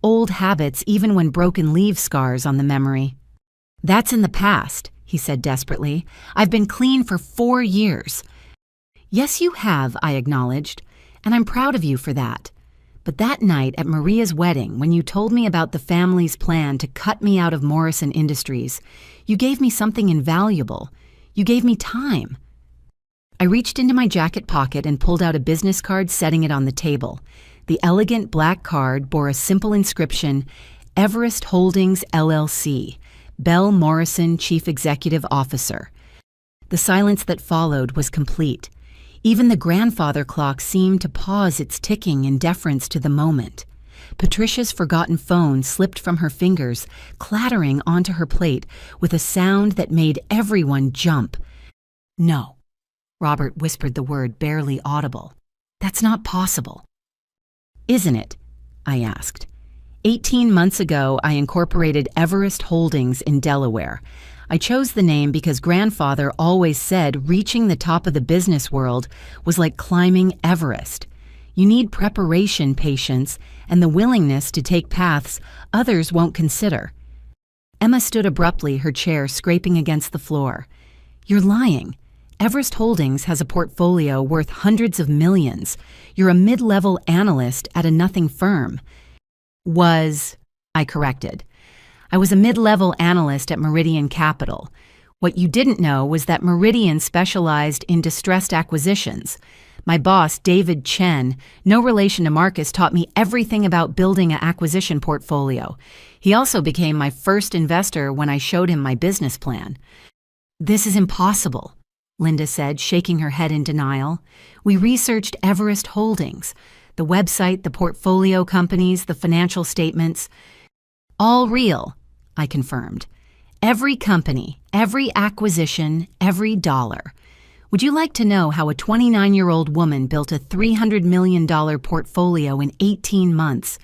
Speaker 1: Old habits, even when broken, leave scars on the memory." "That's in the past," he said desperately. "I've been clean for 4 years." "Yes, you have," I acknowledged, "and I'm proud of you for that. But that night at Maria's wedding, when you told me about the family's plan to cut me out of Morrison Industries, you gave me something invaluable. You gave me time." I reached into my jacket pocket and pulled out a business card, setting it on the table. The elegant black card bore a simple inscription, "Everest Holdings, LLC," Belle Morrison, Chief Executive Officer. The silence that followed was complete. Even the grandfather clock seemed to pause its ticking in deference to the moment. Patricia's forgotten phone slipped from her fingers, clattering onto her plate with a sound that made everyone jump. "No," Robert whispered the word, barely audible. "That's not possible." "Isn't it?" I asked. 18 months ago, I incorporated Everest Holdings in Delaware. I chose the name because grandfather always said reaching the top of the business world was like climbing Everest. You need preparation, patience, and the willingness to take paths others won't consider. Emma stood abruptly, her chair scraping against the floor. "You're lying. Everest Holdings has a portfolio worth hundreds of millions. You're a mid-level analyst at a nothing firm." I corrected. "I was a mid-level analyst at Meridian Capital. What you didn't know was that Meridian specialized in distressed acquisitions. My boss, David Chen, no relation to Marcus, taught me everything about building an acquisition portfolio. He also became my first investor when I showed him my business plan." "This is impossible," Linda said, shaking her head in denial. "We researched Everest Holdings, the website, the portfolio companies, the financial statements. All real," I confirmed. "Every company, every acquisition, every dollar. Would you like to know how a 29-year-old woman built a $300 million portfolio in 18 months?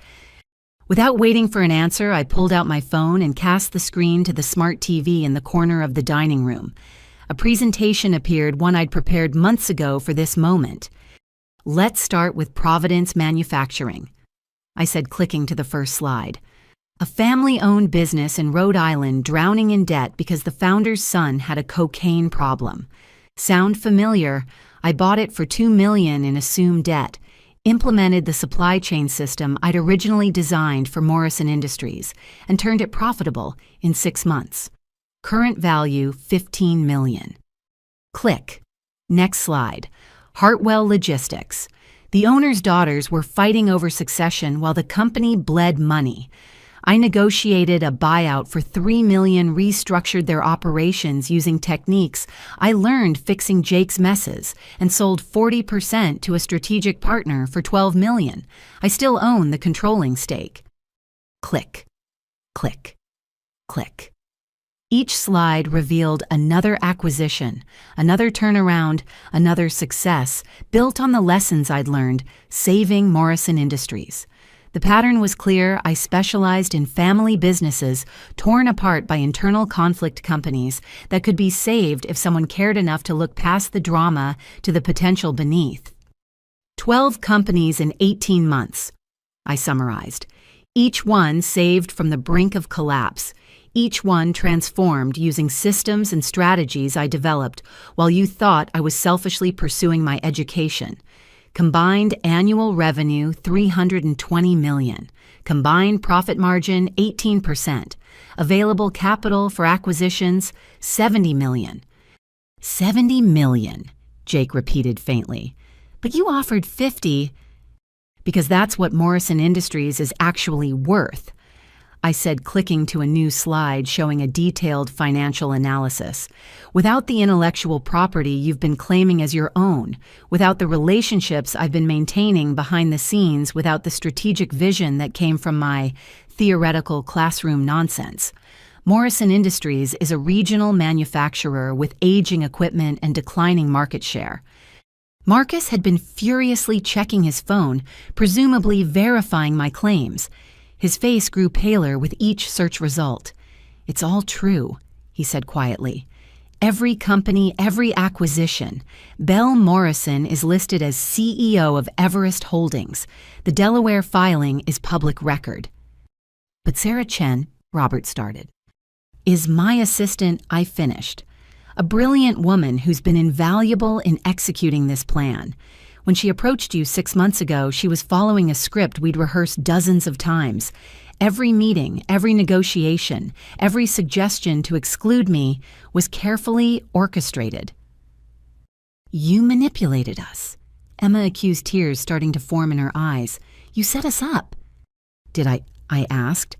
Speaker 1: Without waiting for an answer, I pulled out my phone and cast the screen to the smart TV in the corner of the dining room. A presentation appeared, one I'd prepared months ago for this moment. "Let's start with Providence Manufacturing," I said, clicking to the first slide. "A family-owned business in Rhode Island drowning in debt because the founder's son had a cocaine problem. Sound familiar? I bought it for $2 million in assumed debt, implemented the supply chain system I'd originally designed for Morrison Industries, and turned it profitable in 6 months. Current value, $15 million. Click. Next slide. Hartwell Logistics. The owner's daughters were fighting over succession while the company bled money. I negotiated a buyout for $3 million, restructured their operations using techniques I learned fixing Jake's messes, and sold 40% to a strategic partner for $12 million. I still own the controlling stake." Click, click, click. Each slide revealed another acquisition, another turnaround, another success, built on the lessons I'd learned, saving Morrison Industries. The pattern was clear. I specialized in family businesses torn apart by internal conflict companies that could be saved if someone cared enough to look past the drama to the potential beneath. 12 companies in 18 months, I summarized. Each one saved from the brink of collapse. Each one transformed using systems and strategies I developed while you thought I was selfishly pursuing my education. Combined annual revenue, $320 million. Combined profit margin, 18%. Available capital for acquisitions, $70 million. $70 million, Jake repeated faintly. "But you offered 50. "Because that's what Morrison Industries is actually worth," I said, clicking to a new slide showing a detailed financial analysis. "Without the intellectual property you've been claiming as your own, without the relationships I've been maintaining behind the scenes, without the strategic vision that came from my theoretical classroom nonsense, Morrison Industries is a regional manufacturer with aging equipment and declining market share." Marcus had been furiously checking his phone, presumably verifying my claims. His face grew paler with each search result. "It's all true," he said quietly. "Every company, every acquisition. Belle Morrison is listed as CEO of Everest Holdings. The Delaware filing is public record." "But Sarah Chen," Robert started. "Is my assistant," I finished. "A brilliant woman who's been invaluable in executing this plan. When she approached you 6 months ago, she was following a script we'd rehearsed dozens of times. Every meeting, every negotiation, every suggestion to exclude me was carefully orchestrated." "You manipulated us," Emma accused, tears starting to form in her eyes. "You set us up." "Did I asked.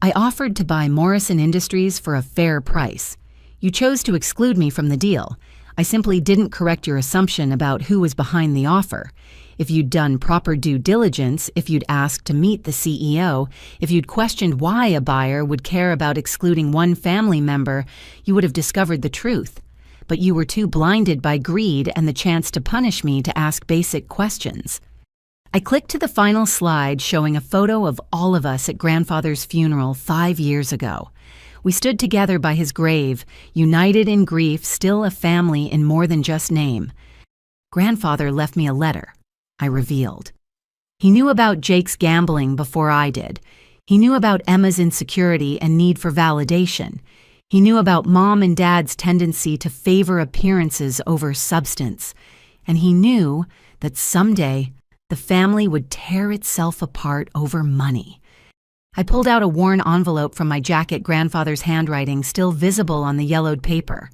Speaker 1: I offered to buy Morrison Industries for a fair price. You chose to exclude me from the deal. I simply didn't correct your assumption about who was behind the offer. If you'd done proper due diligence, if you'd asked to meet the CEO, if you'd questioned why a buyer would care about excluding one family member, you would have discovered the truth. But you were too blinded by greed and the chance to punish me to ask basic questions. I clicked to the final slide showing a photo of all of us at Grandfather's funeral 5 years ago. We stood together by his grave, united in grief, still a family in more than just name. Grandfather left me a letter, I revealed. He knew about Jake's gambling before I did. He knew about Emma's insecurity and need for validation. He knew about Mom and Dad's tendency to favor appearances over substance. And he knew that someday the family would tear itself apart over money. I pulled out a worn envelope from my jacket, Grandfather's handwriting still visible on the yellowed paper.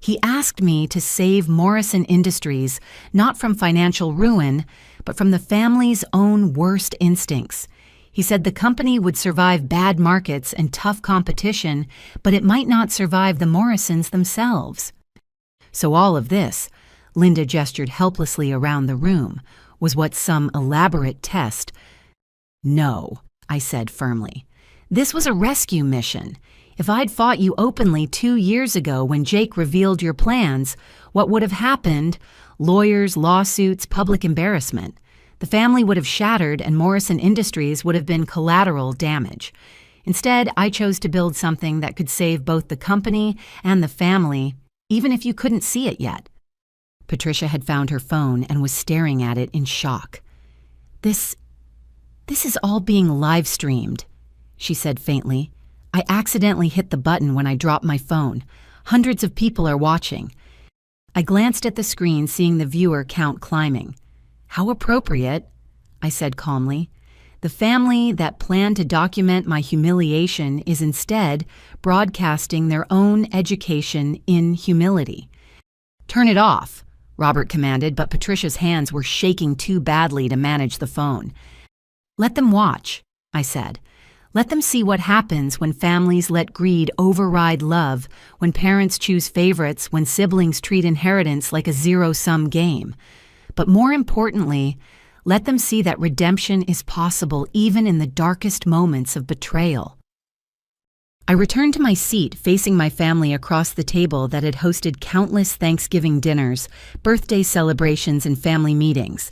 Speaker 1: He asked me to save Morrison Industries not from financial ruin, but from the family's own worst instincts. He said the company would survive bad markets and tough competition, but it might not survive the Morrisons themselves. So all of this, Linda gestured helplessly around the room, was what some elaborate test? No, I said firmly. This was a rescue mission. If I'd fought you openly 2 years ago when Jake revealed your plans, what would have happened? Lawyers, lawsuits, public embarrassment. The family would have shattered and Morrison Industries would have been collateral damage. Instead, I chose to build something that could save both the company and the family, even if you couldn't see it yet. Patricia had found her phone and was staring at it in shock. This is all being live-streamed, she said faintly. I accidentally hit the button when I dropped my phone. Hundreds of people are watching. I glanced at the screen, seeing the viewer count climbing. How appropriate, I said calmly. The family that planned to document my humiliation is instead broadcasting their own education in humility. Turn it off, Robert commanded, but Patricia's hands were shaking too badly to manage the phone. Let them watch, I said. Let them see what happens when families let greed override love, when parents choose favorites, when siblings treat inheritance like a zero-sum game. But more importantly, let them see that redemption is possible even in the darkest moments of betrayal. I returned to my seat, facing my family across the table that had hosted countless Thanksgiving dinners, birthday celebrations, and family meetings.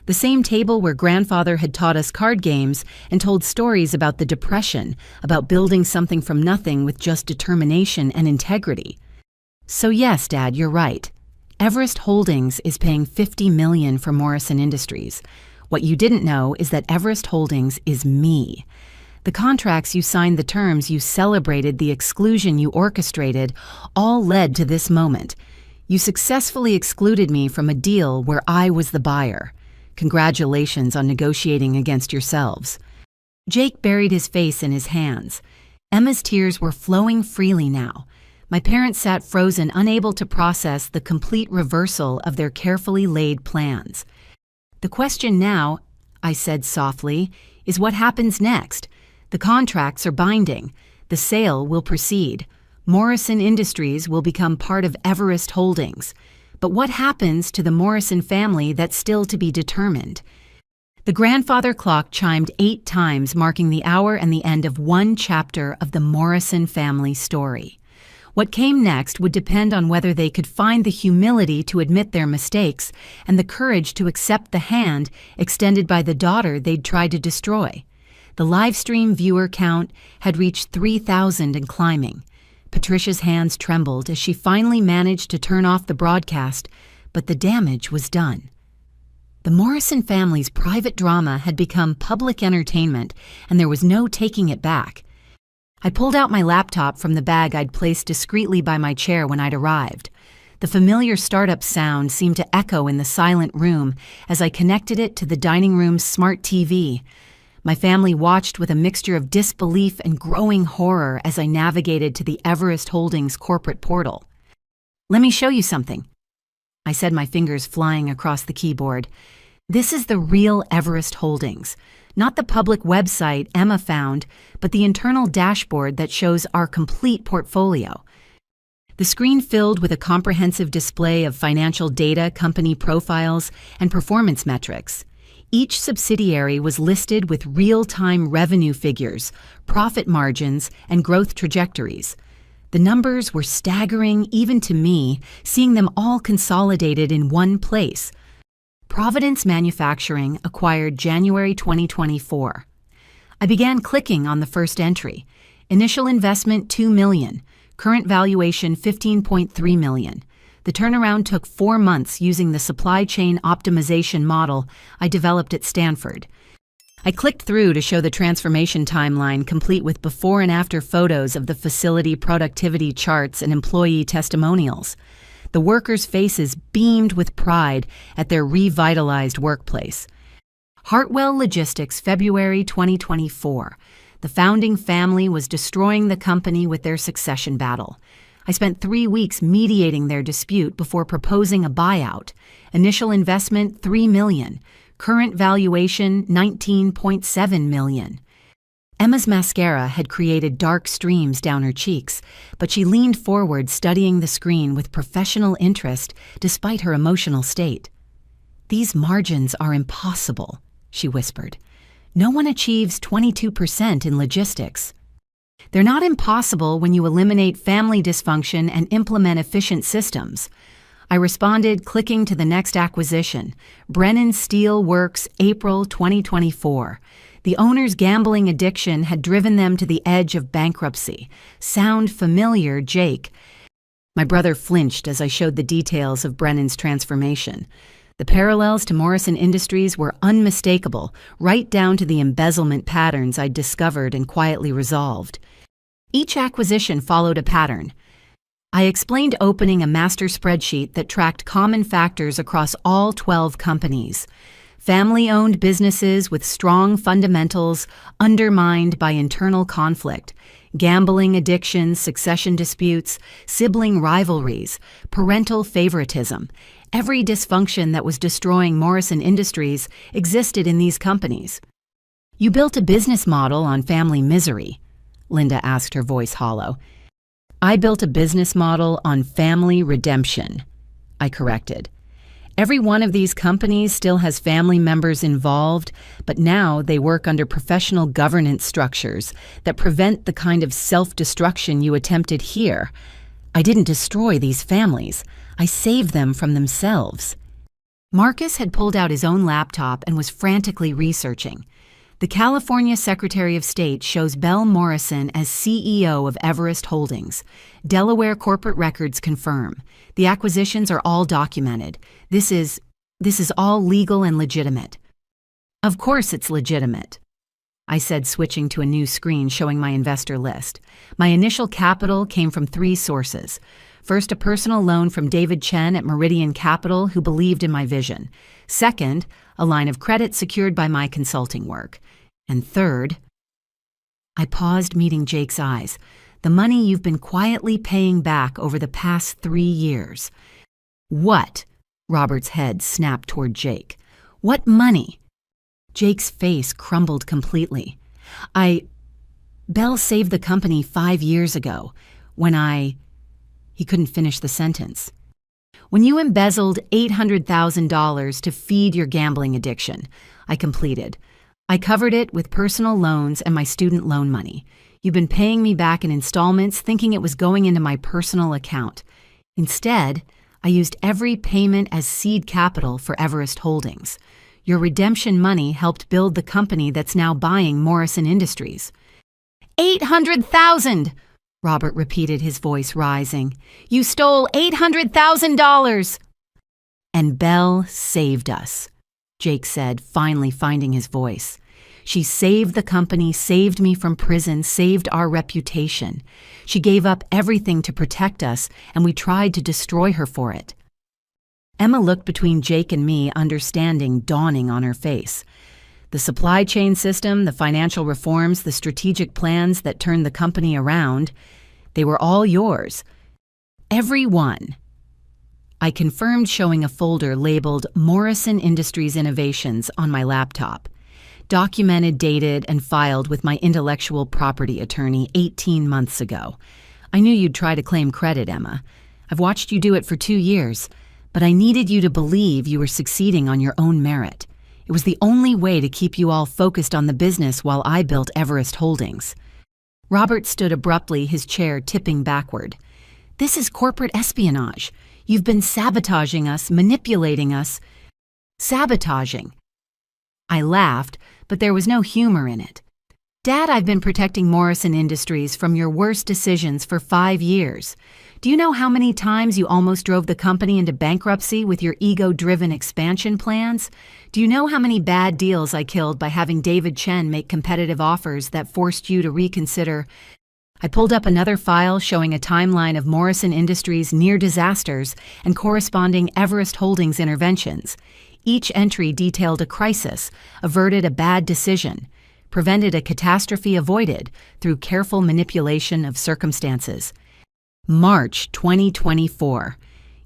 Speaker 1: The same table where Grandfather had taught us card games and told stories about the Depression, about building something from nothing with just determination and integrity. So yes, Dad, you're right. Everest Holdings is paying $50 million for Morrison Industries. What you didn't know is that Everest Holdings is me. The contracts you signed, the terms you celebrated, the exclusion you orchestrated, all led to this moment. You successfully excluded me from a deal where I was the buyer. Congratulations on negotiating against yourselves. Jake buried his face in his hands. Emma's tears were flowing freely now. My parents sat frozen, unable to process the complete reversal of their carefully laid plans. The question now, I said softly, is what happens next? The contracts are binding. The sale will proceed. Morrison Industries will become part of Everest Holdings. But what happens to the Morrison family that's still to be determined? The grandfather clock chimed 8 times, marking the hour and the end of one chapter of the Morrison family story. What came next would depend on whether they could find the humility to admit their mistakes and the courage to accept the hand extended by the daughter they'd tried to destroy. The livestream viewer count had reached 3,000 and climbing. Patricia's hands trembled as she finally managed to turn off the broadcast, but the damage was done. The Morrison family's private drama had become public entertainment, and there was no taking it back. I pulled out my laptop from the bag I'd placed discreetly by my chair when I'd arrived. The familiar startup sound seemed to echo in the silent room as I connected it to the dining room's smart TV. My family watched with a mixture of disbelief and growing horror as I navigated to the Everest Holdings corporate portal. Let me show you something, I said, my fingers flying across the keyboard. This is the real Everest Holdings, not the public website Emma found, but the internal dashboard that shows our complete portfolio. The screen filled with a comprehensive display of financial data, company profiles, and performance metrics. Each subsidiary was listed with real-time revenue figures, profit margins, and growth trajectories. The numbers were staggering even to me, seeing them all consolidated in one place. Providence Manufacturing acquired January 2024. I began clicking on the first entry. Initial investment $2 million, current valuation $15.3 million. The turnaround took 4 months using the supply chain optimization model I developed at Stanford. I clicked through to show the transformation timeline complete with before and after photos of the facility productivity charts and employee testimonials. The workers' faces beamed with pride at their revitalized workplace. Hartwell Logistics, February 2024. The founding family was destroying the company with their succession battle. I spent 3 weeks mediating their dispute before proposing a buyout. Initial investment $3 million. Current valuation $19.7 million. Emma's mascara had created dark streams down her cheeks, but she leaned forward studying the screen with professional interest despite her emotional state. "These margins are impossible," she whispered. "No one achieves 22% in logistics." "They're not impossible when you eliminate family dysfunction and implement efficient systems." I responded, clicking to the next acquisition, Brennan Steel Works, April 2024. The owner's gambling addiction had driven them to the edge of bankruptcy. "Sound familiar, Jake?" My brother flinched as I showed the details of Brennan's transformation. The parallels to Morrison Industries were unmistakable, right down to the embezzlement patterns I'd discovered and quietly resolved. Each acquisition followed a pattern. I explained opening a master spreadsheet that tracked common factors across all 12 companies. Family-owned businesses with strong fundamentals undermined by internal conflict, gambling addictions, succession disputes, sibling rivalries, parental favoritism. Every dysfunction that was destroying Morrison Industries existed in these companies. "You built a business model on family misery," Linda asked, her voice hollow. "I built a business model on family redemption," I corrected. "Every one of these companies still has family members involved, but now they work under professional governance structures that prevent the kind of self-destruction you attempted here. I didn't destroy these families. I saved them from themselves." Marcus had pulled out his own laptop and was frantically researching. The California Secretary of State shows Bell Morrison as CEO of Everest Holdings. Delaware corporate records confirm. The acquisitions are all documented. This is all legal and legitimate. "Of course it's legitimate," I said, switching to a new screen showing my investor list. My initial capital came from 3 sources. First, a personal loan from David Chen at Meridian Capital, who believed in my vision. Second, a line of credit secured by my consulting work. And third, I paused, meeting Jake's eyes. "The money you've been quietly paying back over the past 3 years. "What?" Robert's head snapped toward Jake. "What money?" Jake's face crumbled completely. Bell saved the company 5 years ago, when He couldn't finish the sentence. "When you embezzled $800,000 to feed your gambling addiction," I completed. "I covered it with personal loans and my student loan money. You've been paying me back in installments, thinking it was going into my personal account. Instead, I used every payment as seed capital for Everest Holdings. Your redemption money helped build the company that's now buying Morrison Industries." "$800,000!" Robert repeated, his voice rising. "You stole $800,000! "And Bell saved us," Jake said, finally finding his voice. "She saved the company, saved me from prison, saved our reputation. She gave up everything to protect us, and we tried to destroy her for it." Emma looked between Jake and me, understanding dawning on her face. "The supply chain system, the financial reforms, the strategic plans that turned the company around, they were all yours. Every one." I confirmed, showing a folder labeled Morrison Industries Innovations on my laptop. Documented, dated, and filed with my intellectual property attorney 18 months ago. I knew you'd try to claim credit, Emma. I've watched you do it for 2 years, but I needed you to believe you were succeeding on your own merit. It was the only way to keep you all focused on the business while I built Everest Holdings. Robert stood abruptly, his chair tipping backward. This is corporate espionage. You've been sabotaging us, manipulating us. Sabotaging. I laughed, but there was no humor in it. Dad, I've been protecting Morrison Industries from your worst decisions for 5 years. Do you know how many times you almost drove the company into bankruptcy with your ego-driven expansion plans? Do you know how many bad deals I killed by having David Chen make competitive offers that forced you to reconsider? I pulled up another file showing a timeline of Morrison Industries' near disasters and corresponding Everest Holdings interventions. Each entry detailed a crisis, averted a bad decision, prevented a catastrophe avoided through careful manipulation of circumstances. March 2024.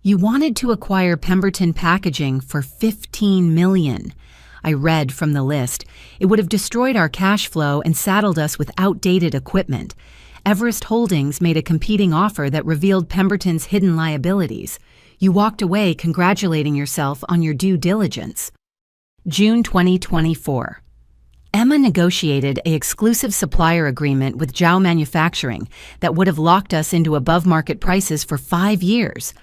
Speaker 1: You wanted to acquire Pemberton Packaging for $15 million. I read from the list. It would have destroyed our cash flow and saddled us with outdated equipment. Everest Holdings made a competing offer that revealed Pemberton's hidden liabilities. You walked away congratulating yourself on your due diligence. June 2024. Emma negotiated an exclusive supplier agreement with Zhao Manufacturing that would have locked us into above-market prices for 5 years.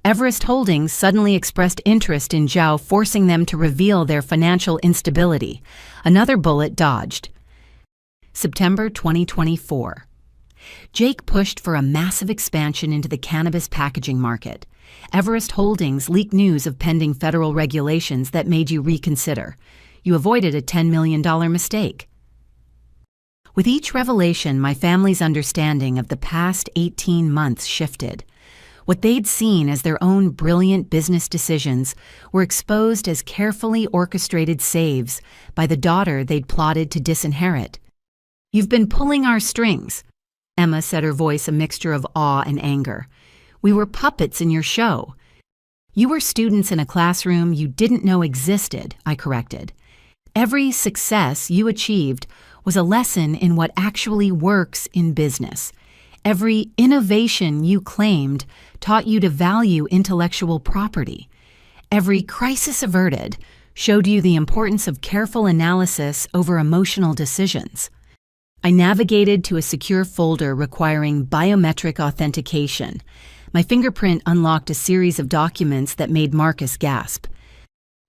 Speaker 1: Everest Holdings suddenly expressed interest in Zhao, forcing them to reveal their financial instability. Another bullet dodged. September 2024. Jake pushed for a massive expansion into the cannabis packaging market. Everest Holdings leaked news of pending federal regulations that made you reconsider. You avoided a $10 million mistake. With each revelation, my family's understanding of the past 18 months shifted. What they'd seen as their own brilliant business decisions were exposed as carefully orchestrated saves by the daughter they'd plotted to disinherit. You've been pulling our strings, Emma said, her voice a mixture of awe and anger. We were puppets in your show. You were students in a classroom you didn't know existed, I corrected. Every success you achieved was a lesson in what actually works in business. Every innovation you claimed taught you to value intellectual property. Every crisis averted showed you the importance of careful analysis over emotional decisions. I navigated to a secure folder requiring biometric authentication. My fingerprint unlocked a series of documents that made Marcus gasp.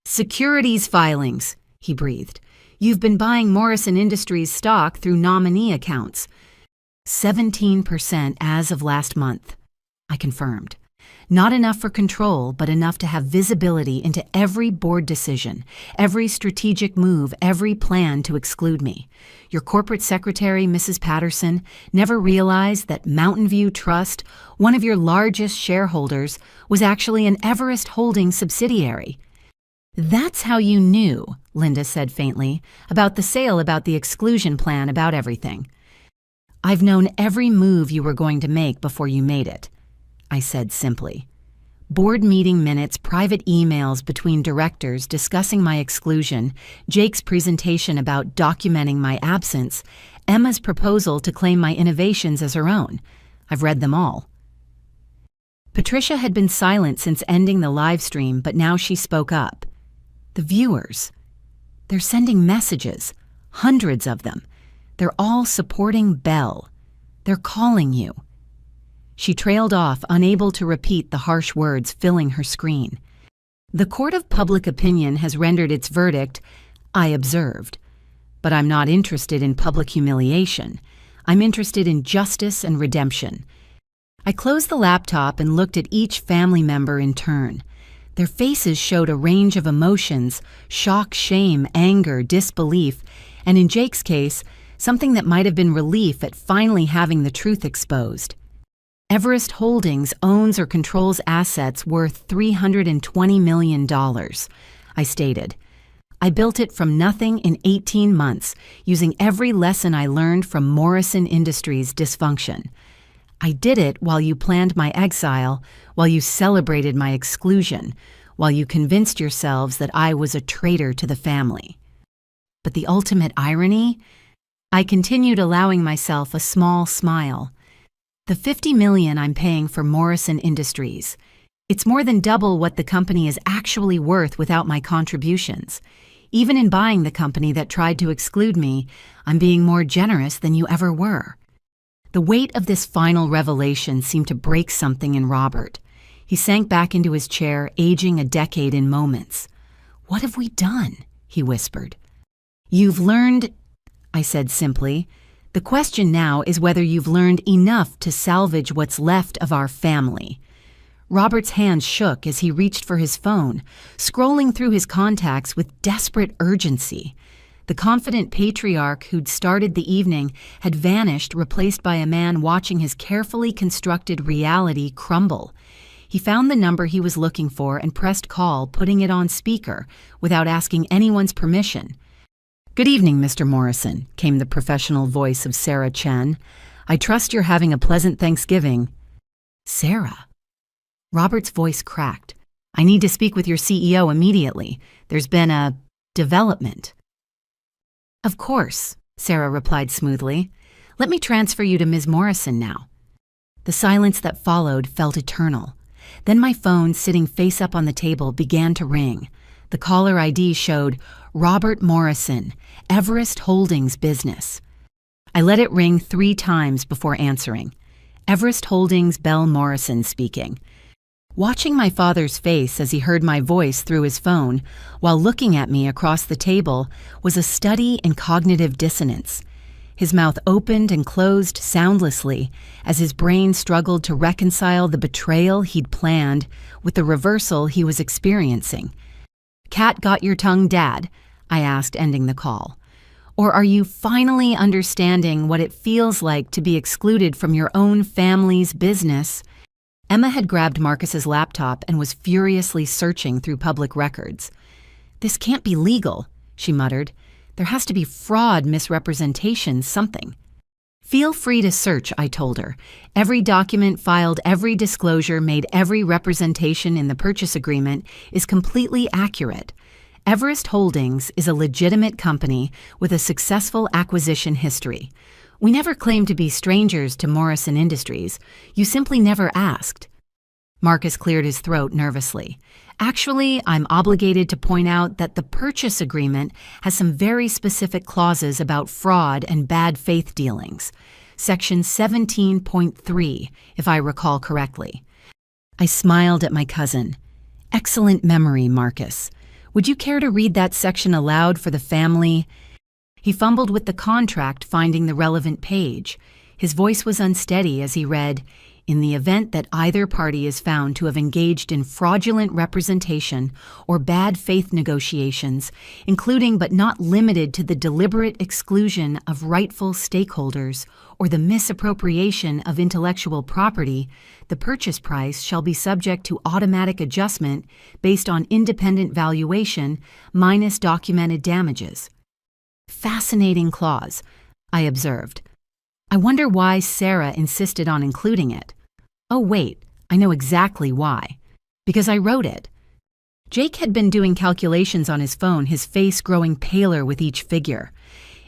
Speaker 1: Securities filings, he breathed. You've been buying Morrison Industries stock through nominee accounts. 17% as of last month, I confirmed. Not enough for control, but enough to have visibility into every board decision, every strategic move, every plan to exclude me. Your corporate secretary, Mrs. Patterson, never realized that Mountain View Trust, one of your largest shareholders, was actually an Everest Holdings subsidiary. That's how you knew, Linda said faintly, about the sale, about the exclusion plan, about everything. I've known every move you were going to make before you made it, I said simply. Board meeting minutes, private emails between directors discussing my exclusion, Jake's presentation about documenting my absence, Emma's proposal to claim my innovations as her own. I've read them all. Patricia had been silent since ending the live stream, but now she spoke up. The viewers. They're sending messages, hundreds of them. They're all supporting Belle. They're calling you. She trailed off, unable to repeat the harsh words filling her screen. The court of public opinion has rendered its verdict, I observed. But I'm not interested in public humiliation. I'm interested in justice and redemption. I closed the laptop and looked at each family member in turn. Their faces showed a range of emotions: shock, shame, anger, disbelief, and in Jake's case, something that might have been relief at finally having the truth exposed. Everest Holdings owns or controls assets worth $320 million, I stated. I built it from nothing in 18 months, using every lesson I learned from Morrison Industries' dysfunction. I did it while you planned my exile, while you celebrated my exclusion, while you convinced yourselves that I was a traitor to the family. But the ultimate irony? I continued allowing myself a small smile. The $50 million I'm paying for Morrison Industries. It's more than double what the company is actually worth without my contributions. Even in buying the company that tried to exclude me, I'm being more generous than you ever were. The weight of this final revelation seemed to break something in Robert. He sank back into his chair, aging a decade in moments. "What have we done?" he whispered. "You've learned," I said simply. "The question now is whether you've learned enough to salvage what's left of our family." Robert's hands shook as he reached for his phone, scrolling through his contacts with desperate urgency. The confident patriarch who'd started the evening had vanished, replaced by a man watching his carefully constructed reality crumble. He found the number he was looking for and pressed call, putting it on speaker, without asking anyone's permission. "Good evening, Mr. Morrison," came the professional voice of Sarah Chen. "I trust you're having a pleasant Thanksgiving." "Sarah?" Robert's voice cracked. "I need to speak with your CEO immediately. There's been a development." "Of course," Sarah replied smoothly. "Let me transfer you to Ms. Morrison now." The silence that followed felt eternal. Then my phone, sitting face up on the table, began to ring. The caller ID showed Robert Morrison, Everest Holdings Business. I let it ring 3 times before answering. Everest Holdings, Bell Morrison speaking. Watching my father's face as he heard my voice through his phone, while looking at me across the table, was a study in cognitive dissonance. His mouth opened and closed soundlessly as his brain struggled to reconcile the betrayal he'd planned with the reversal he was experiencing. "Cat got your tongue, Dad?" I asked, ending the call. "Or are you finally understanding what it feels like to be excluded from your own family's business?" Emma had grabbed Marcus's laptop and was furiously searching through public records. "This can't be legal," she muttered. "There has to be fraud, misrepresentation, something." "Feel free to search," I told her. "Every document filed, every disclosure made, every representation in the purchase agreement is completely accurate. Everest Holdings is a legitimate company with a successful acquisition history. We never claimed to be strangers to Morrison Industries. You simply never asked." Marcus cleared his throat nervously. "Actually, I'm obligated to point out that the purchase agreement has some very specific clauses about fraud and bad faith dealings. Section 17.3, if I recall correctly." I smiled at my cousin. "Excellent memory, Marcus. Would you care to read that section aloud for the family?" He fumbled with the contract, finding the relevant page. His voice was unsteady as he read, "In the event that either party is found to have engaged in fraudulent representation or bad faith negotiations, including but not limited to the deliberate exclusion of rightful stakeholders or the misappropriation of intellectual property, the purchase price shall be subject to automatic adjustment based on independent valuation minus documented damages." Fascinating clause, I observed. I wonder why Sarah insisted on including it. Oh wait, I know exactly why. Because I wrote it. Jake had been doing calculations on his phone, his face growing paler with each figure.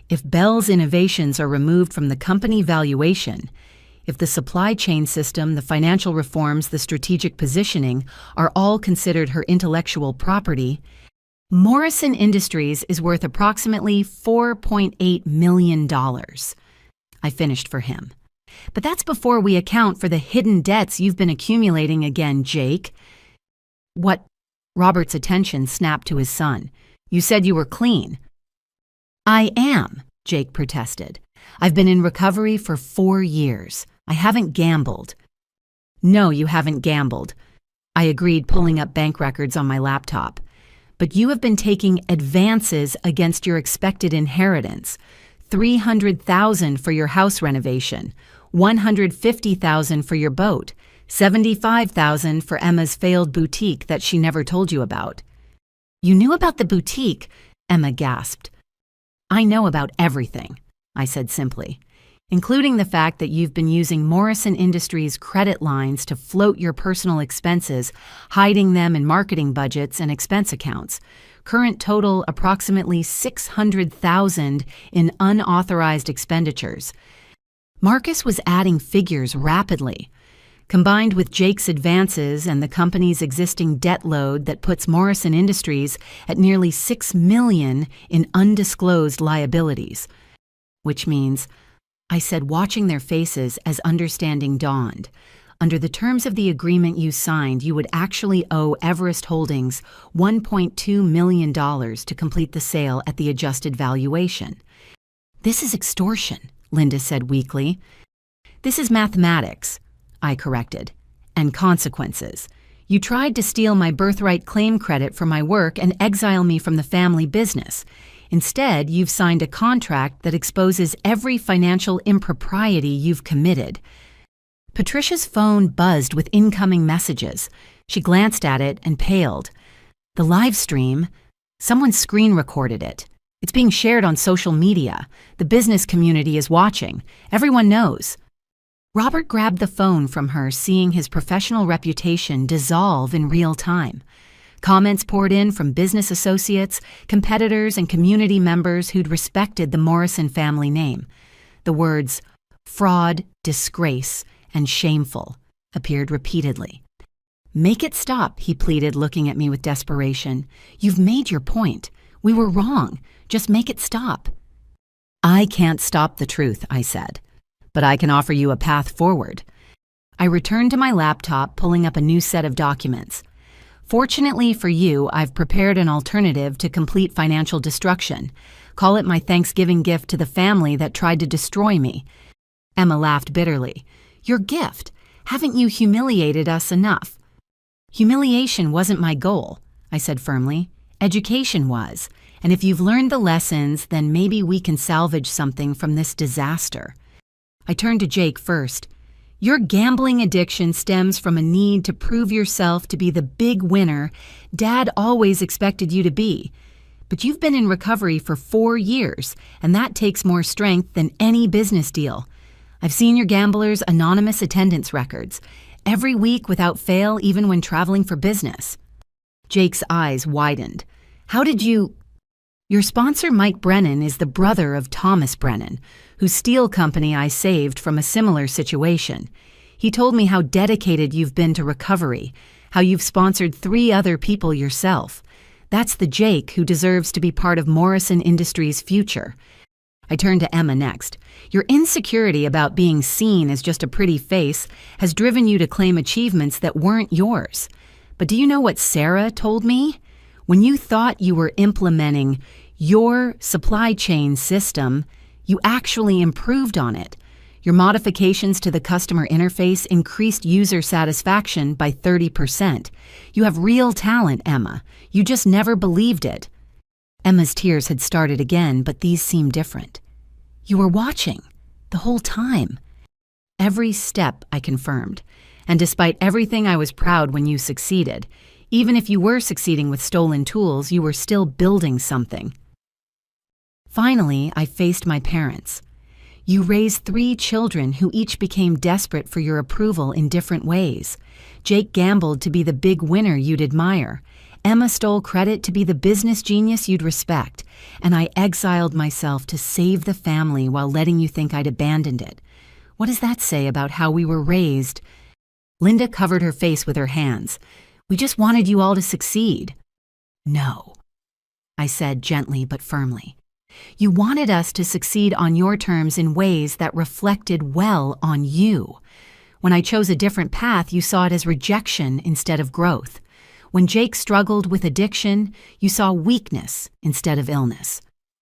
Speaker 1: If Bell's innovations are removed from the company valuation, if the supply chain system, the financial reforms, the strategic positioning are all considered her intellectual property, Morrison Industries is worth approximately $4.8 million. I finished for him. But that's before we account for the hidden debts you've been accumulating again, Jake. What? Robert's attention snapped to his son. "You said you were clean." "I am," Jake protested. "I've been in recovery for 4 years. I haven't gambled." "No, you haven't gambled," I agreed, pulling up bank records on my laptop. "But you have been taking advances against your expected inheritance. $300,000 for your house renovation, $150,000 for your boat, $75,000 for Emma's failed boutique that she never told you about." "You knew about the boutique?" Emma gasped. "I know about everything," I said simply. including the fact that you've been using Morrison Industries credit lines to float your personal expenses, hiding them in marketing budgets and expense accounts. Current total approximately $600,000 in unauthorized expenditures. Marcus was adding figures rapidly. Combined with Jake's advances and the company's existing debt load that puts Morrison Industries at nearly $6 million in undisclosed liabilities. Which means, I said, watching their faces as understanding dawned. Under the terms of the agreement you signed, you would actually owe Everest Holdings $1.2 million to complete the sale at the adjusted valuation. This is extortion, Linda said weakly. This is mathematics, I corrected, and consequences. You tried to steal my birthright claim credit for my work and exile me from the family business. Instead, you've signed a contract that exposes every financial impropriety you've committed. Patricia's phone buzzed with incoming messages. She glanced at it and paled. The live stream? Someone screen recorded it. It's being shared on social media. The business community is watching. Everyone knows. Robert grabbed the phone from her, seeing his professional reputation dissolve in real time. Comments poured in from business associates, competitors, and community members who'd respected the Morrison family name. The words fraud, disgrace, and shameful appeared repeatedly. Make it stop, he pleaded, looking at me with desperation. You've made your point. We were wrong. Just make it stop. I can't stop the truth, I said, but I can offer you a path forward. I returned to my laptop, pulling up a new set of documents. Fortunately for you, I've prepared an alternative to complete financial destruction. Call it my Thanksgiving gift to the family that tried to destroy me. Emma laughed bitterly. Your gift? Haven't you humiliated us enough? Humiliation wasn't my goal, I said firmly. Education was. And if you've learned the lessons, then maybe we can salvage something from this disaster. I turned to Jake first. Your gambling addiction stems from a need to prove yourself to be the big winner Dad always expected you to be. But you've been in recovery for 4 years, and that takes more strength than any business deal. I've seen your gamblers' anonymous attendance records, every week without fail, even when traveling for business. Jake's eyes widened. How did you... Your sponsor, Mike Brennan, is the brother of Thomas Brennan, whose steel company I saved from a similar situation. He told me how dedicated you've been to recovery, how you've sponsored 3 other people yourself. That's the Jake who deserves to be part of Morrison Industries' future. I turned to Emma next. Your insecurity about being seen as just a pretty face has driven you to claim achievements that weren't yours. But do you know what Sarah told me? When you thought you were implementing your supply chain system, you actually improved on it. Your modifications to the customer interface increased user satisfaction by 30%. You have real talent, Emma. You just never believed it. Emma's tears had started again, but these seemed different. You were watching, the whole time. Every step, I confirmed. And despite everything, I was proud when you succeeded. Even if you were succeeding with stolen tools, you were still building something. Finally, I faced my parents. You raised 3 children who each became desperate for your approval in different ways. Jake gambled to be the big winner you'd admire. Emma stole credit to be the business genius you'd respect. And I exiled myself to save the family while letting you think I'd abandoned it. What does that say about how we were raised? Linda covered her face with her hands. We just wanted you all to succeed. No, I said gently but firmly. You wanted us to succeed on your terms in ways that reflected well on you. When I chose a different path, you saw it as rejection instead of growth. When Jake struggled with addiction, you saw weakness instead of illness.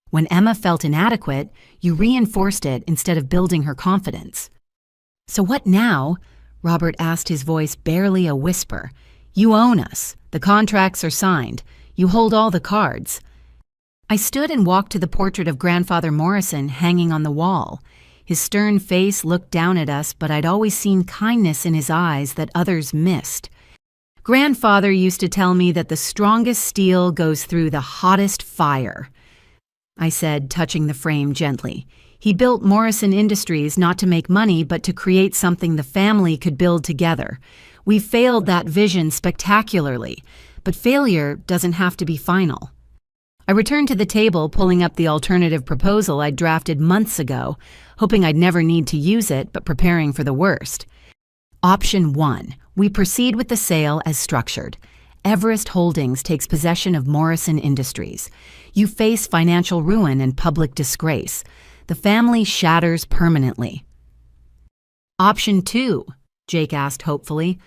Speaker 1: When Emma felt inadequate, you reinforced it instead of building her confidence. So what now? Robert asked, his voice barely a whisper. You own us. The contracts are signed. You hold all the cards. I stood and walked to the portrait of Grandfather Morrison hanging on the wall. His stern face looked down at us, but I'd always seen kindness in his eyes that others missed. Grandfather used to tell me that the strongest steel goes through the hottest fire, I said, touching the frame gently. He built Morrison Industries not to make money but to create something the family could build together. We failed that vision spectacularly, but failure doesn't have to be final. I returned to the table, pulling up the alternative proposal I'd drafted months ago, hoping I'd never need to use it, but preparing for the worst. Option 1. We proceed with the sale as structured. Everest Holdings takes possession of Morrison Industries. You face financial ruin and public disgrace. The family shatters permanently. Option 2, Jake asked hopefully.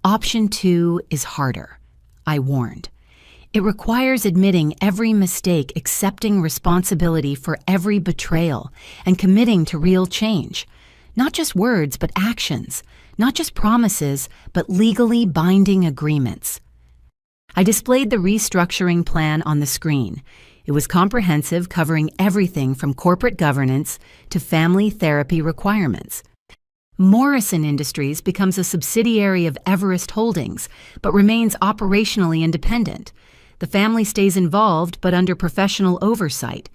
Speaker 1: Option 2 is harder, I warned. It requires admitting every mistake, accepting responsibility for every betrayal, and committing to real change. Not just words, but actions. Not just promises, but legally binding agreements. I displayed the restructuring plan on the screen. It was comprehensive, covering everything from corporate governance to family therapy requirements. Morrison Industries becomes a subsidiary of Everest Holdings, but remains operationally independent. The family stays involved, but under professional oversight.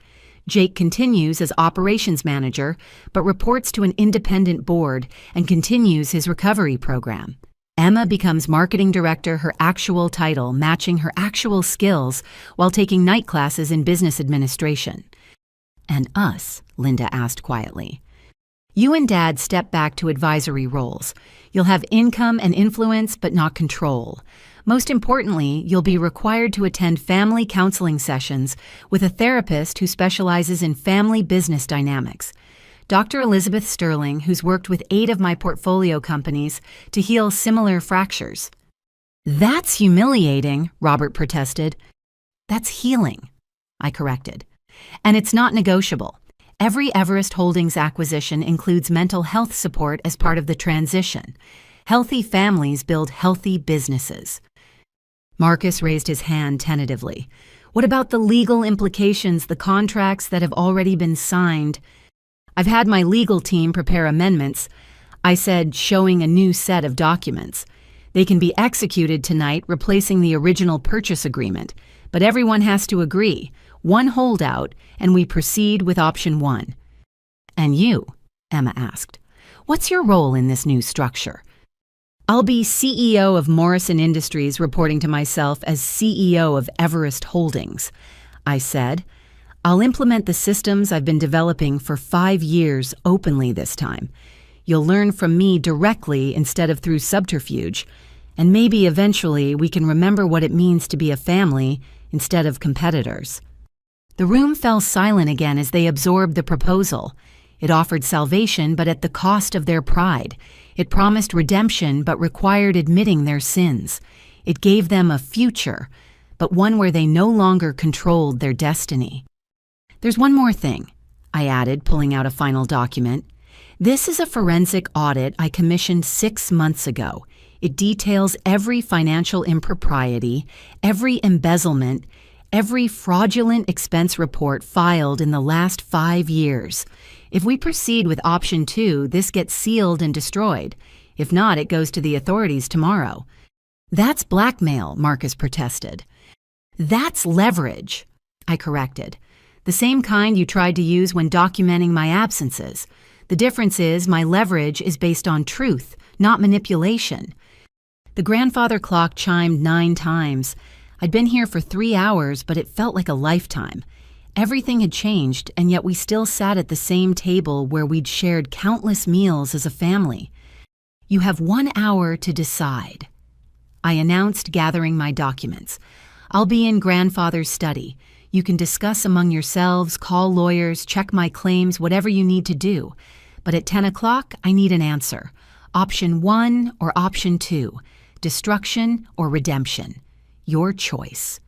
Speaker 1: Jake continues as operations manager, but reports to an independent board and continues his recovery program. Emma becomes marketing director, her actual title matching her actual skills, while taking night classes in business administration. And us? Linda asked quietly. You and Dad step back to advisory roles. You'll have income and influence, but not control. Most importantly, you'll be required to attend family counseling sessions with a therapist who specializes in family business dynamics. Dr. Elizabeth Sterling, who's worked with 8 of my portfolio companies to heal similar fractures. That's humiliating, Robert protested. That's healing, I corrected. And it's not negotiable. Every Everest Holdings acquisition includes mental health support as part of the transition. Healthy families build healthy businesses. Marcus raised his hand tentatively. What about the legal implications, the contracts that have already been signed? I've had my legal team prepare amendments, I said, showing a new set of documents. They can be executed tonight, replacing the original purchase agreement, but everyone has to agree. One holdout, and we proceed with option 1. And you? Emma asked. What's your role in this new structure? I'll be CEO of Morrison Industries, reporting to myself as CEO of Everest Holdings, I said. I'll implement the systems I've been developing for 5 years openly this time. You'll learn from me directly instead of through subterfuge, and maybe eventually we can remember what it means to be a family instead of competitors. The room fell silent again as they absorbed the proposal. It offered salvation, but at the cost of their pride. It promised redemption, but required admitting their sins. It gave them a future, but one where they no longer controlled their destiny. There's one more thing, I added, pulling out a final document. This is a forensic audit I commissioned 6 months ago. It details every financial impropriety, every embezzlement, every fraudulent expense report filed in the last 5 years. If we proceed with option 2, this gets sealed and destroyed. If not, it goes to the authorities tomorrow. That's blackmail, Marcus protested. That's leverage, I corrected. The same kind you tried to use when documenting my absences. The difference is my leverage is based on truth, not manipulation. The grandfather clock chimed 9 times. I'd been here for 3 hours, but it felt like a lifetime. Everything had changed, and yet we still sat at the same table where we'd shared countless meals as a family. You have 1 hour to decide, I announced, gathering my documents. I'll be in grandfather's study. You can discuss among yourselves, call lawyers, check my claims, whatever you need to do. But at 10 o'clock, I need an answer. Option 1 or option 2, destruction or redemption. Your choice.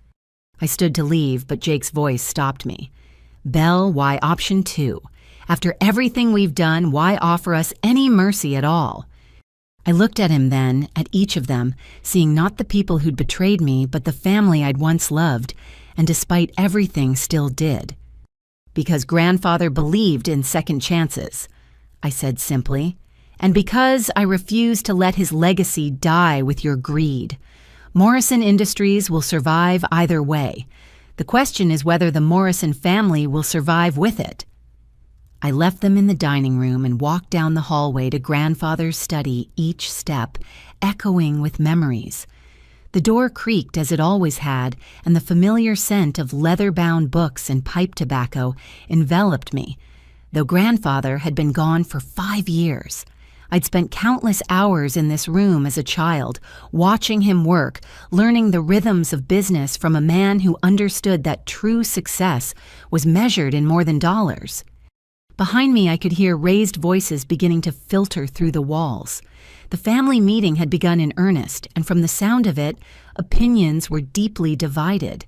Speaker 1: I stood to leave, but Jake's voice stopped me. Belle, why option 2? After everything we've done, why offer us any mercy at all? I looked at him then, at each of them, seeing not the people who'd betrayed me, but the family I'd once loved, and despite everything still did. Because grandfather believed in second chances, I said simply, and because I refuse to let his legacy die with your greed. Morrison Industries will survive either way. The question is whether the Morrison family will survive with it. I left them in the dining room and walked down the hallway to grandfather's study, each step echoing with memories. The door creaked as it always had, and the familiar scent of leather-bound books and pipe tobacco enveloped me, though grandfather had been gone for 5 years. I'd spent countless hours in this room as a child, watching him work, learning the rhythms of business from a man who understood that true success was measured in more than dollars. Behind me, I could hear raised voices beginning to filter through the walls. The family meeting had begun in earnest, and from the sound of it, opinions were deeply divided.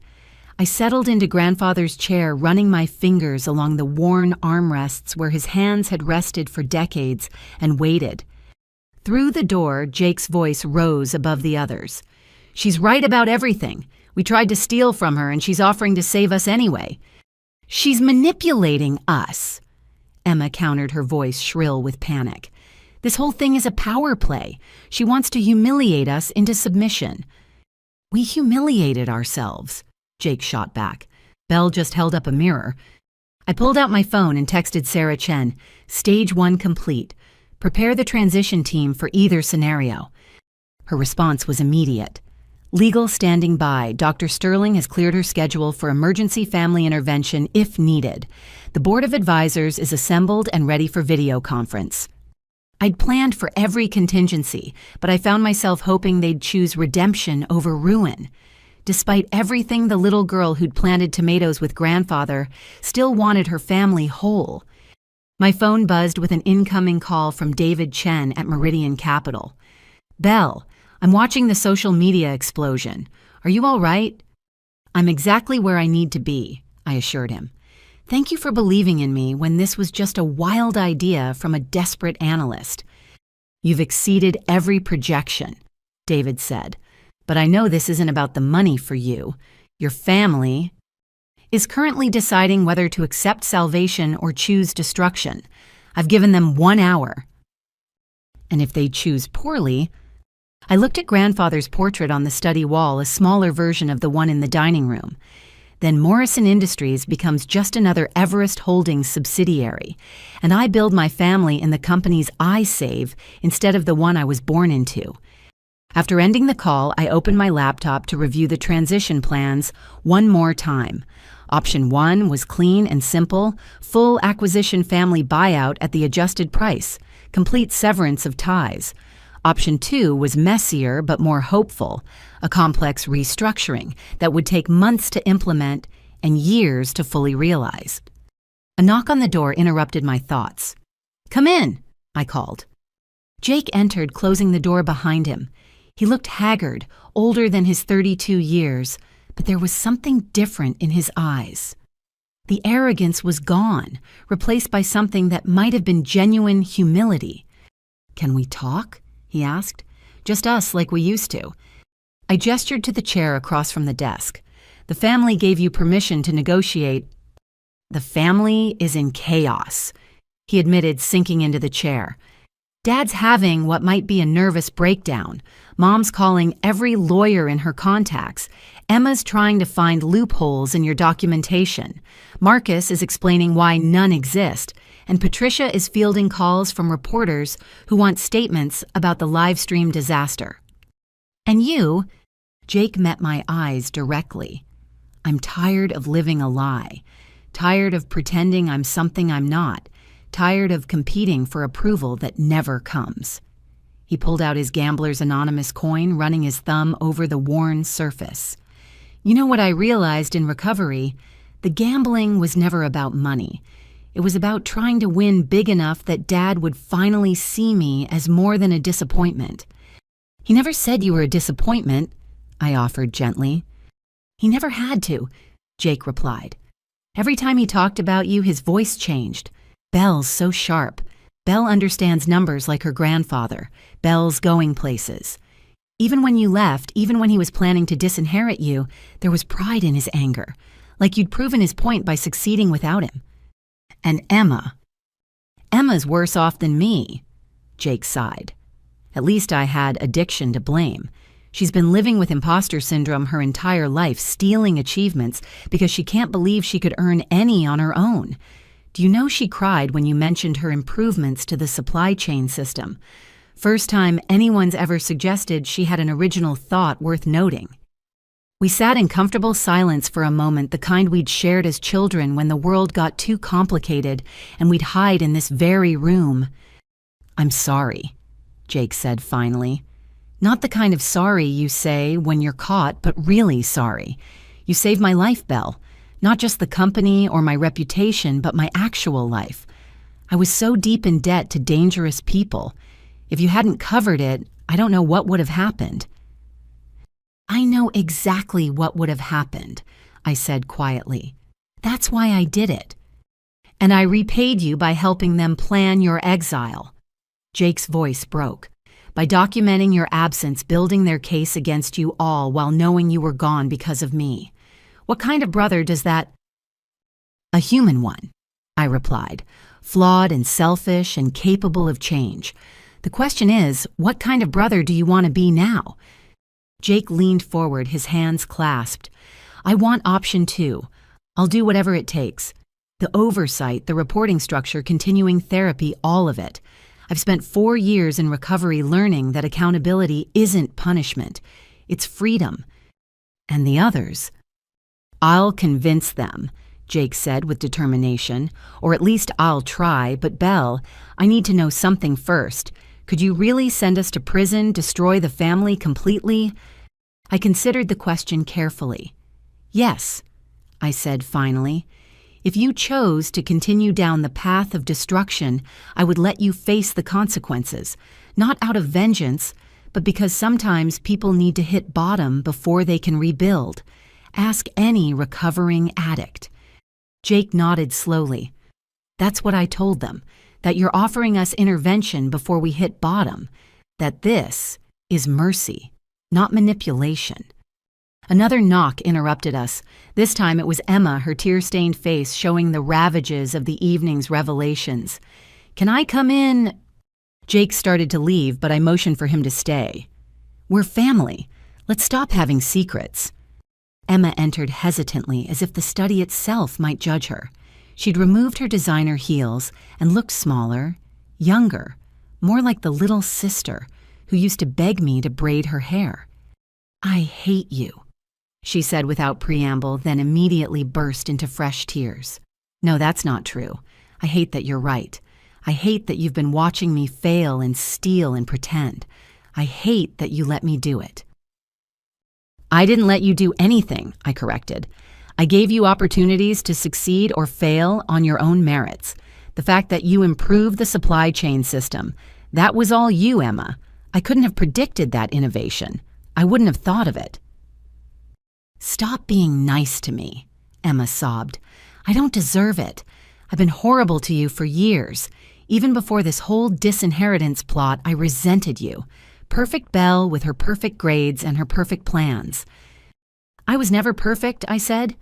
Speaker 1: I settled into grandfather's chair, running my fingers along the worn armrests where his hands had rested for decades, and waited. Through the door, Jake's voice rose above the others. "She's right about everything. We tried to steal from her, and she's offering to save us anyway." "She's manipulating us," Emma countered, her voice shrill with panic. "This whole thing is a power play. She wants to humiliate us into submission." "We humiliated ourselves," Jake shot back. Belle just held up a mirror. I pulled out my phone and texted Sarah Chen, "Stage 1 complete. Prepare the transition team for either scenario." Her response was immediate. "Legal standing by. Dr. Sterling has cleared her schedule for emergency family intervention if needed. The board of advisors is assembled and ready for video conference." I'd planned for every contingency, but I found myself hoping they'd choose redemption over ruin. Despite everything, the little girl who'd planted tomatoes with grandfather still wanted her family whole. My phone buzzed with an incoming call from David Chen at Meridian Capital. "Belle, I'm watching the social media explosion. Are you all right?" "I'm exactly where I need to be," I assured him. "Thank you for believing in me when this was just a wild idea from a desperate analyst." "You've exceeded every projection," David said. "But I know this isn't about the money for you. Your family is currently deciding whether to accept salvation or choose destruction. I've given them 1 hour. And if they choose poorly..." I looked at grandfather's portrait on the study wall, a smaller version of the one in the dining room. "Then Morrison Industries becomes just another Everest Holdings subsidiary, and I build my family in the companies I save instead of the one I was born into." After ending the call, I opened my laptop to review the transition plans one more time. Option 1 was clean and simple, full acquisition family buyout at the adjusted price, complete severance of ties. Option 2 was messier but more hopeful, a complex restructuring that would take months to implement and years to fully realize. A knock on the door interrupted my thoughts. "Come in," I called. Jake entered, closing the door behind him. He looked haggard, older than his 32 years, but there was something different in his eyes. The arrogance was gone, replaced by something that might have been genuine humility. "Can we talk?" he asked. "Just us like we used to." I gestured to the chair across from the desk. "The family gave you permission to negotiate." "The family is in chaos," he admitted, sinking into the chair. "Dad's having what might be a nervous breakdown. Mom's calling every lawyer in her contacts. Emma's trying to find loopholes in your documentation. Marcus is explaining why none exist. And Patricia is fielding calls from reporters who want statements about the live stream disaster. And you," Jake met my eyes directly. "I'm tired of living a lie. Tired of pretending I'm something I'm not. Tired of competing for approval that never comes." He pulled out his Gambler's Anonymous coin, running his thumb over the worn surface. "You know what I realized in recovery? The gambling was never about money. It was about trying to win big enough that Dad would finally see me as more than a disappointment." "He never said you were a disappointment," I offered gently. "He never had to," Jake replied. "Every time he talked about you, his voice changed. Belle's so sharp. Belle understands numbers like her grandfather. Belle's going places. Even when you left, even when he was planning to disinherit you, there was pride in his anger, like you'd proven his point by succeeding without him. And Emma's worse off than me," Jake sighed. "At least I had addiction to blame. She's been living with imposter syndrome her entire life, stealing achievements because she can't believe she could earn any on her own. Do you know she cried when you mentioned her improvements to the supply chain system? First time anyone's ever suggested she had an original thought worth noting. We sat in comfortable silence for a moment, the kind we'd shared as children when the world got too complicated and we'd hide in this very room. "I'm sorry," Jake said finally. "Not the kind of sorry you say when you're caught, but really sorry. You saved my life, Belle. Not just the company or my reputation, but my actual life. I was so deep in debt to dangerous people. If you hadn't covered it, I don't know what would have happened." "I know exactly what would have happened," I said quietly. "That's why I did it. And I repaid you by helping them plan your exile." Jake's voice broke. "By documenting your absence, building their case against you all while knowing you were gone because of me. What kind of brother does that—" "A human one," I replied, "flawed and selfish and capable of change. The question is, what kind of brother do you want to be now?" Jake leaned forward, his hands clasped. "I want option 2. I'll do whatever it takes. The oversight, the reporting structure, continuing therapy, all of it. I've spent 4 years in recovery learning that accountability isn't punishment. It's freedom. And the others—" "I'll convince them," Jake said with determination. "Or at least I'll try. But Belle, I need to know something first. Could you really send us to prison, destroy the family completely?" I considered the question carefully. "Yes," I said finally. "If you chose to continue down the path of destruction, I would let you face the consequences, not out of vengeance, but because sometimes people need to hit bottom before they can rebuild. Ask any recovering addict." Jake nodded slowly. "That's what I told them, that you're offering us intervention before we hit bottom, that this is mercy, not manipulation." Another knock interrupted us. This time it was Emma, her tear-stained face showing the ravages of the evening's revelations. "Can I come in?" Jake started to leave, but I motioned for him to stay. "We're family. Let's stop having secrets." Emma entered hesitantly, as if the study itself might judge her. She'd removed her designer heels and looked smaller, younger, more like the little sister who used to beg me to braid her hair. "I hate you," she said without preamble, then immediately burst into fresh tears. "No, that's not true. I hate that you're right. I hate that you've been watching me fail and steal and pretend. I hate that you let me do it." "I didn't let you do anything," I corrected. "I gave you opportunities to succeed or fail on your own merits. The fact that you improved the supply chain system, that was all you, Emma. I couldn't have predicted that innovation. I wouldn't have thought of it." "Stop being nice to me," Emma sobbed. "I don't deserve it. I've been horrible to you for years. Even before this whole disinheritance plot, I resented you. Perfect Belle with her perfect grades and her perfect plans." "I was never perfect," I said.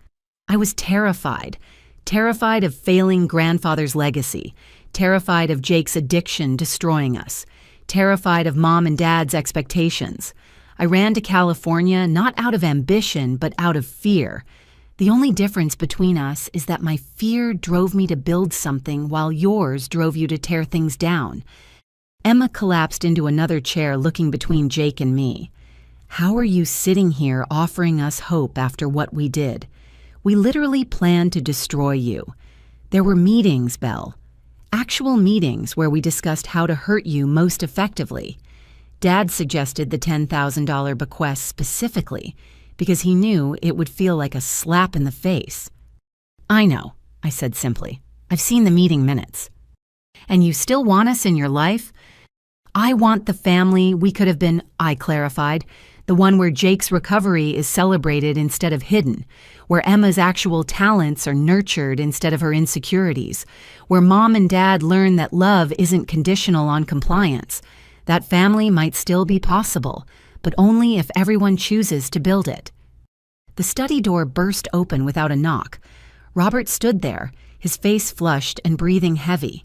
Speaker 1: "I was terrified. Terrified of failing grandfather's legacy. Terrified of Jake's addiction destroying us. Terrified of Mom and Dad's expectations. I ran to California not out of ambition, but out of fear. The only difference between us is that my fear drove me to build something while yours drove you to tear things down." Emma collapsed into another chair, looking between Jake and me. "How are you sitting here offering us hope after what we did? We literally planned to destroy you. There were meetings, Belle. Actual meetings where we discussed how to hurt you most effectively. Dad suggested the $10,000 bequest specifically because he knew it would feel like a slap in the face." "I know," I said simply. "I've seen the meeting minutes." "And you still want us in your life?" "I want the family we could have been," I clarified. "The one where Jake's recovery is celebrated instead of hidden, where Emma's actual talents are nurtured instead of her insecurities, where Mom and Dad learn that love isn't conditional on compliance. That family might still be possible, but only if everyone chooses to build it." The study door burst open without a knock. Robert stood there, his face flushed and breathing heavy.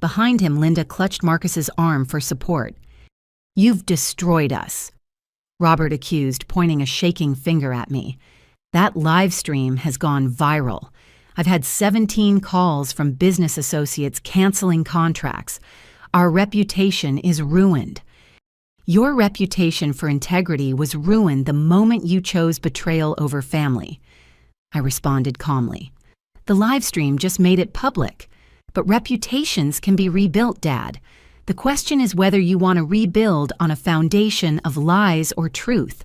Speaker 1: Behind him, Linda clutched Marcus's arm for support. "You've destroyed us," Robert accused, pointing a shaking finger at me. "That live stream has gone viral. I've had 17 calls from business associates canceling contracts. Our reputation is ruined. Your reputation for integrity was ruined the moment you chose betrayal over family. I responded calmly. The live stream just made it public. But reputations can be rebuilt, Dad. The question is whether you want to rebuild on a foundation of lies or truth.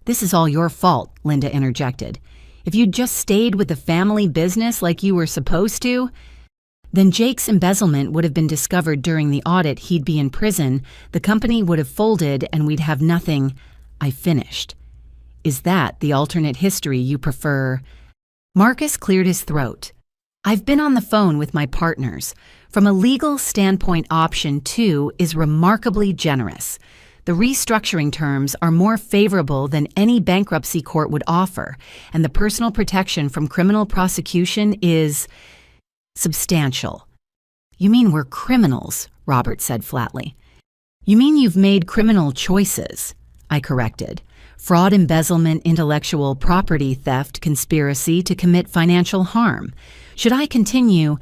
Speaker 1: This is all your fault, Linda interjected. If you'd just stayed with the family business like you were supposed to, then Jake's embezzlement would have been discovered during the audit. He'd be in prison, the company would have folded, and we'd have nothing. I finished. Is that the alternate history you prefer? Marcus cleared his throat. I've been on the phone with my partners. From a legal standpoint, option 2 is remarkably generous. The restructuring terms are more favorable than any bankruptcy court would offer, and the personal protection from criminal prosecution is substantial. You mean we're criminals, Robert said flatly. You mean you've made criminal choices, I corrected. Fraud, embezzlement, intellectual property theft, conspiracy to commit financial harm. Should I continue?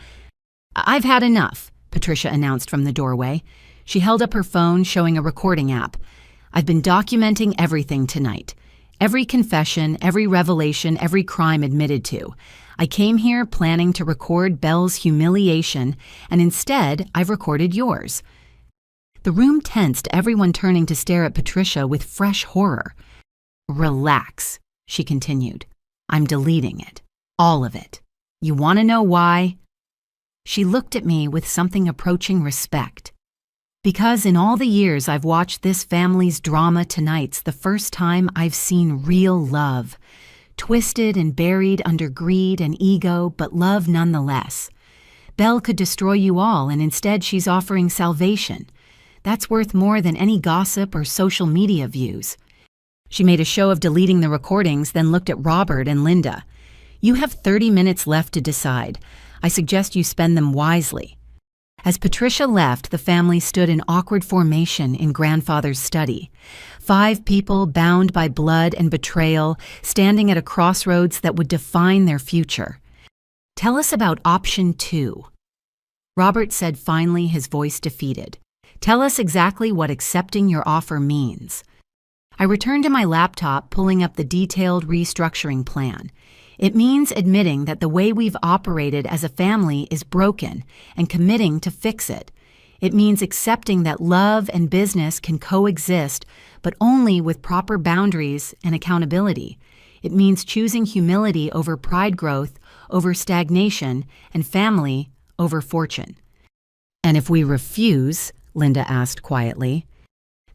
Speaker 1: I've had enough, Patricia announced from the doorway. She held up her phone, showing a recording app. I've been documenting everything tonight. Every confession, every revelation, every crime admitted to. I came here planning to record Belle's humiliation, and instead, I've recorded yours. The room tensed, everyone turning to stare at Patricia with fresh horror. Relax, she continued. I'm deleting it. All of it. You want to know why? She looked at me with something approaching respect. Because in all the years I've watched this family's drama, tonight's the first time I've seen real love. Twisted and buried under greed and ego, but love nonetheless. Belle could destroy you all, and instead she's offering salvation. That's worth more than any gossip or social media views. She made a show of deleting the recordings, then looked at Robert and Linda. You have 30 minutes left to decide. I suggest you spend them wisely. As Patricia left, the family stood in awkward formation in grandfather's study. 5 people bound by blood and betrayal, standing at a crossroads that would define their future. Tell us about option 2. Robert said finally, his voice defeated. Tell us exactly what accepting your offer means. I returned to my laptop, pulling up the detailed restructuring plan. It means admitting that the way we've operated as a family is broken and committing to fix it. It means accepting that love and business can coexist, but only with proper boundaries and accountability. It means choosing humility over pride, growth over stagnation, and family over fortune. And if we refuse, Linda asked quietly,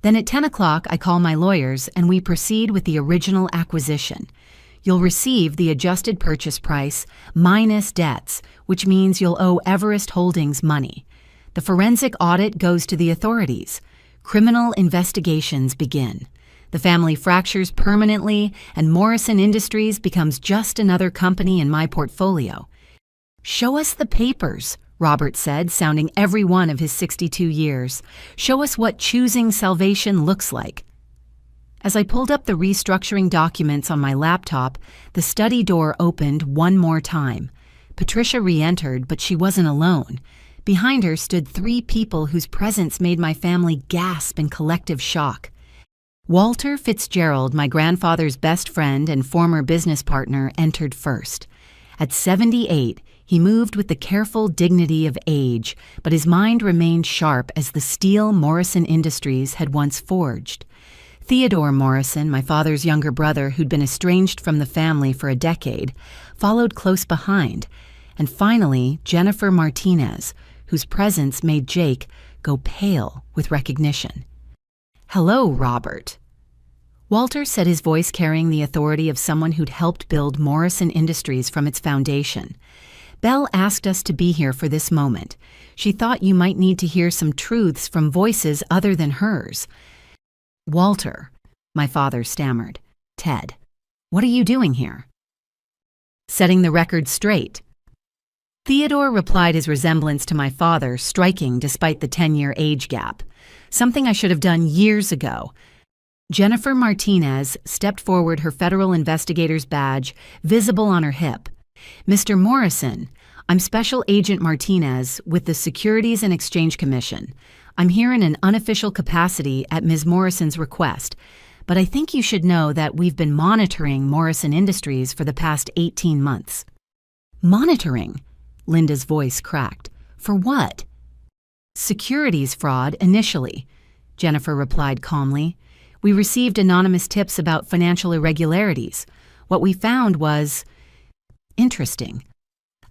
Speaker 1: then at 10 o'clock I call my lawyers and we proceed with the original acquisition. You'll receive the adjusted purchase price minus debts, which means you'll owe Everest Holdings money. The forensic audit goes to the authorities. Criminal investigations begin. The family fractures permanently, and Morrison Industries becomes just another company in my portfolio. Show us the papers, Robert said, sounding every one of his 62 years. Show us what choosing salvation looks like. As I pulled up the restructuring documents on my laptop, the study door opened one more time. Patricia re-entered, but she wasn't alone. Behind her stood 3 people whose presence made my family gasp in collective shock. Walter Fitzgerald, my grandfather's best friend and former business partner, entered first. At 78, he moved with the careful dignity of age, but his mind remained sharp as the steel Morrison Industries had once forged. Theodore Morrison, my father's younger brother who'd been estranged from the family for a decade, followed close behind, and finally Jennifer Martinez, whose presence made Jake go pale with recognition. Hello, Robert. Walter said, his voice carrying the authority of someone who'd helped build Morrison Industries from its foundation. Belle asked us to be here for this moment. She thought you might need to hear some truths from voices other than hers. Walter, my father stammered. Ted, what are you doing here? Setting the record straight. Theodore replied, his resemblance to my father striking despite the 10-year age gap. Something I should have done years ago. Jennifer Martinez stepped forward, her federal investigator's badge visible on her hip. Mr. Morrison, I'm Special Agent Martinez with the Securities and Exchange Commission. I'm here in an unofficial capacity at Ms. Morrison's request, but I think you should know that we've been monitoring Morrison Industries for the past 18 months. Monitoring? Linda's voice cracked. For what? Securities fraud, initially, Jennifer replied calmly. We received anonymous tips about financial irregularities. What we found was interesting.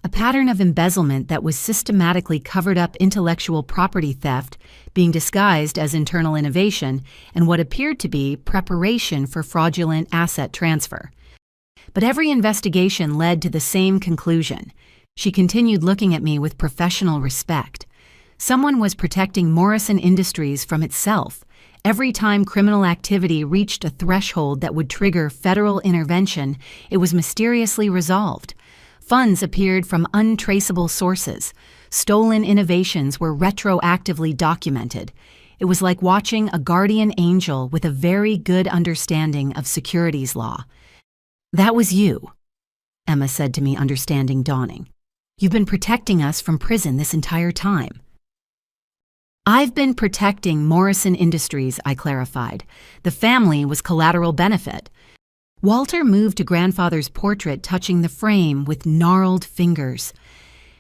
Speaker 1: A pattern of embezzlement that was systematically covered up intellectual property theft, being disguised as internal innovation, and what appeared to be preparation for fraudulent asset transfer. But every investigation led to the same conclusion. She continued looking at me with professional respect. Someone was protecting Morrison Industries from itself. Every time criminal activity reached a threshold that would trigger federal intervention, it was mysteriously resolved. Funds appeared from untraceable sources. Stolen innovations were retroactively documented. It was like watching a guardian angel with a very good understanding of securities law. That was you, Emma said to me, understanding dawning. You've been protecting us from prison this entire time. I've been protecting Morrison Industries, I clarified. The family was collateral benefit. Walter moved to grandfather's portrait, touching the frame with gnarled fingers.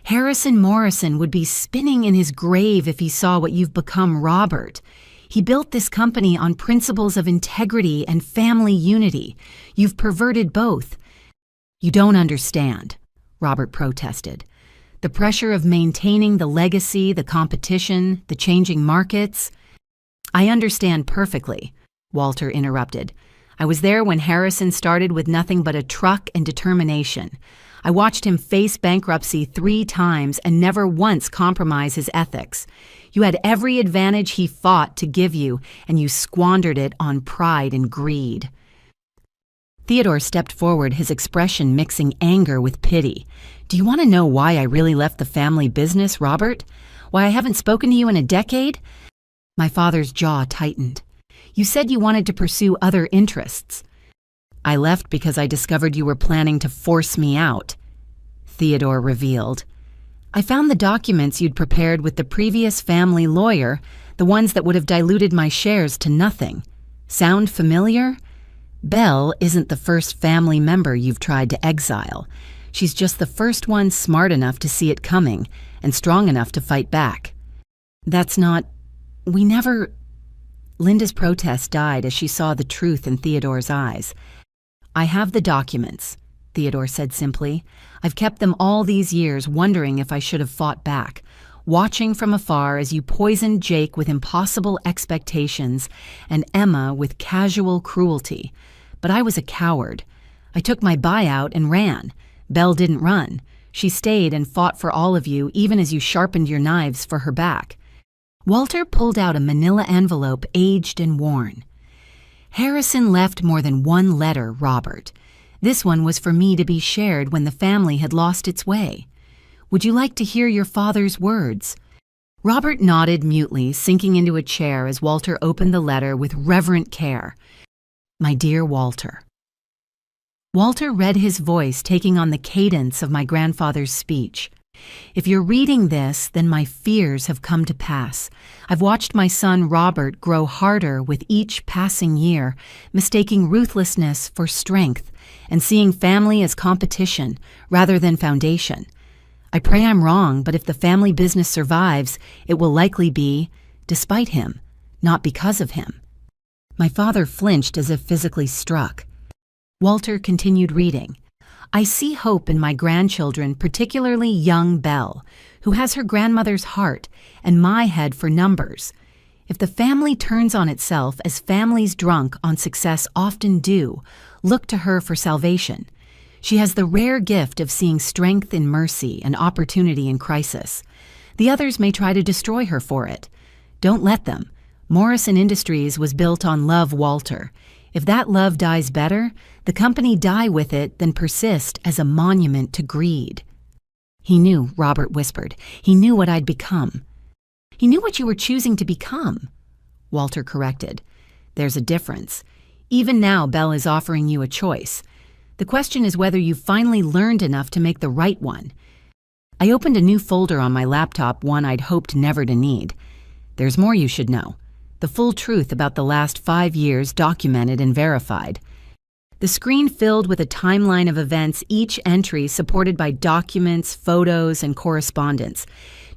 Speaker 1: Harrison Morrison would be spinning in his grave if he saw what you've become, Robert. He built this company on principles of integrity and family unity. You've perverted both. You don't understand, Robert protested. The pressure of maintaining the legacy, the competition, the changing markets. I understand perfectly, Walter interrupted. I was there when Harrison started with nothing but a truck and determination. I watched him face bankruptcy 3 times and never once compromise his ethics. You had every advantage he fought to give you, and you squandered it on pride and greed. Theodore stepped forward, his expression mixing anger with pity. Do you want to know why I really left the family business, Robert? Why I haven't spoken to you in a decade? My father's jaw tightened. You said you wanted to pursue other interests. I left because I discovered you were planning to force me out, Theodore revealed. I found the documents you'd prepared with the previous family lawyer, the ones that would have diluted my shares to nothing. Sound familiar? Belle isn't the first family member you've tried to exile. She's just the first one smart enough to see it coming and strong enough to fight back. That's not... We never... Linda's protest died as she saw the truth in Theodore's eyes. I have the documents, Theodore said simply. I've kept them all these years, wondering if I should have fought back, watching from afar as you poisoned Jake with impossible expectations and Emma with casual cruelty. But I was a coward. I took my buyout and ran. Belle didn't run. She stayed and fought for all of you, even as you sharpened your knives for her back. Walter pulled out a manila envelope, aged and worn. Harrison left more than one letter, Robert. This one was for me to be shared when the family had lost its way. Would you like to hear your father's words? Robert nodded mutely, sinking into a chair as Walter opened the letter with reverent care. My dear Walter. Walter read his voice, taking on the cadence of my grandfather's speech. If you're reading this, then my fears have come to pass. I've watched my son Robert grow harder with each passing year, mistaking ruthlessness for strength and seeing family as competition rather than foundation. I pray I'm wrong, but if the family business survives, it will likely be despite him, not because of him. My father flinched as if physically struck. Walter continued reading. I see hope in my grandchildren, particularly young Belle, who has her grandmother's heart and my head for numbers. If the family turns on itself, as families drunk on success often do, look to her for salvation. She has the rare gift of seeing strength in mercy and opportunity in crisis. The others may try to destroy her for it. Don't let them. Morrison Industries was built on love, Walter. If that love dies better, the company die with it than persist as a monument to greed. He knew, Robert whispered. He knew what I'd become. He knew what you were choosing to become, Walter corrected. There's a difference. Even now, Belle is offering you a choice. The question is whether you've finally learned enough to make the right one. I opened a new folder on my laptop, one I'd hoped never to need. There's more you should know. The full truth about the last 5 years, documented and verified. The screen filled with a timeline of events, each entry supported by documents, photos, and correspondence.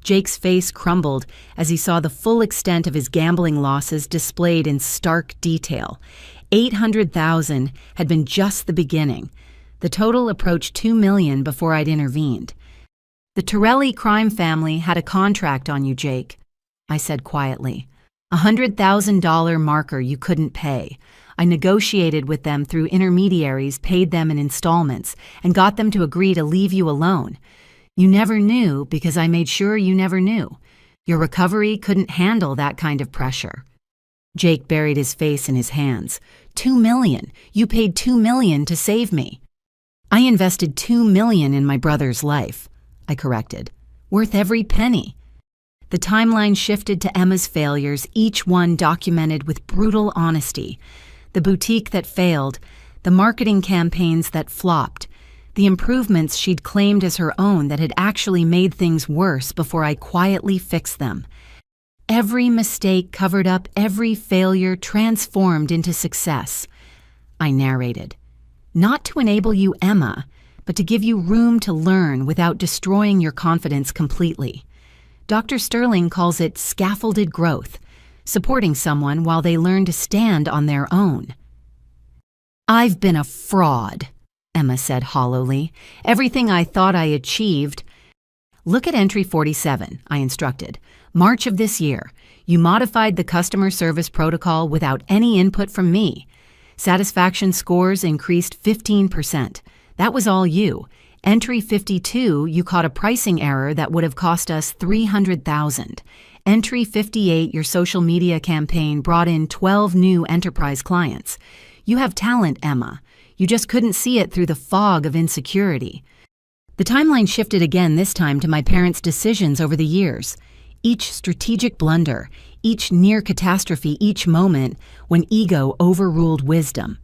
Speaker 1: Jake's face crumbled as he saw the full extent of his gambling losses displayed in stark detail. $800,000 had been just the beginning. The total approached $2 million before I'd intervened. "The Torelli crime family had a contract on you, Jake," I said quietly. $100,000 marker you couldn't pay. I negotiated with them through intermediaries, paid them in installments, and got them to agree to leave you alone. You never knew because I made sure you never knew. Your recovery couldn't handle that kind of pressure. Jake buried his face in his hands. $2 million. You paid $2 million to save me. I invested $2 million in my brother's life, I corrected. Worth every penny. The timeline shifted to Emma's failures, each one documented with brutal honesty. The boutique that failed, the marketing campaigns that flopped, the improvements she'd claimed as her own that had actually made things worse before I quietly fixed them. Every mistake covered up, every failure transformed into success. I narrated. Not to enable you, Emma, but to give you room to learn without destroying your confidence completely. Dr. Sterling calls it scaffolded growth, supporting someone while they learn to stand on their own. "I've been a fraud," Emma said hollowly. "Everything I thought I achieved—" "Look at entry 47, I instructed. March of this year. You modified the customer service protocol without any input from me. Satisfaction scores increased 15%. That was all you. Entry 52, you caught a pricing error that would have cost us $300,000. Entry 58, your social media campaign brought in 12 new enterprise clients. You have talent, Emma. You just couldn't see it through the fog of insecurity." The timeline shifted again, this time to my parents' decisions over the years. Each strategic blunder, each near catastrophe, each moment when ego overruled wisdom.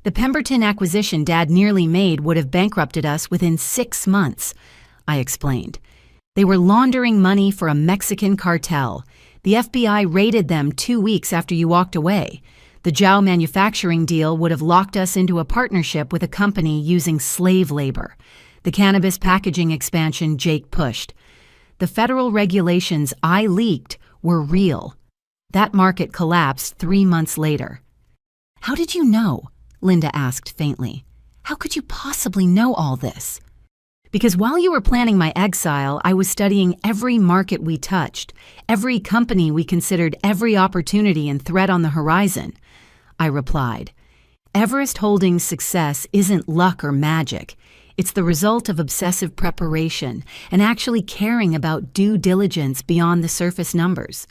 Speaker 1: The Pemberton acquisition Dad nearly made would have bankrupted us within 6 months, I explained. They were laundering money for a Mexican cartel. The FBI raided them 2 weeks after you walked away. The Jow manufacturing deal would have locked us into a partnership with a company using slave labor. The cannabis packaging expansion Jake pushed. The federal regulations I leaked were real. That market collapsed 3 months later. "How did you know?" Linda asked faintly. "How could you possibly know all this?" "Because while you were planning my exile, I was studying every market we touched, every company we considered, every opportunity and threat on the horizon," I replied. "Everest Holdings' success isn't luck or magic. It's the result of obsessive preparation and actually caring about due diligence beyond the surface numbers."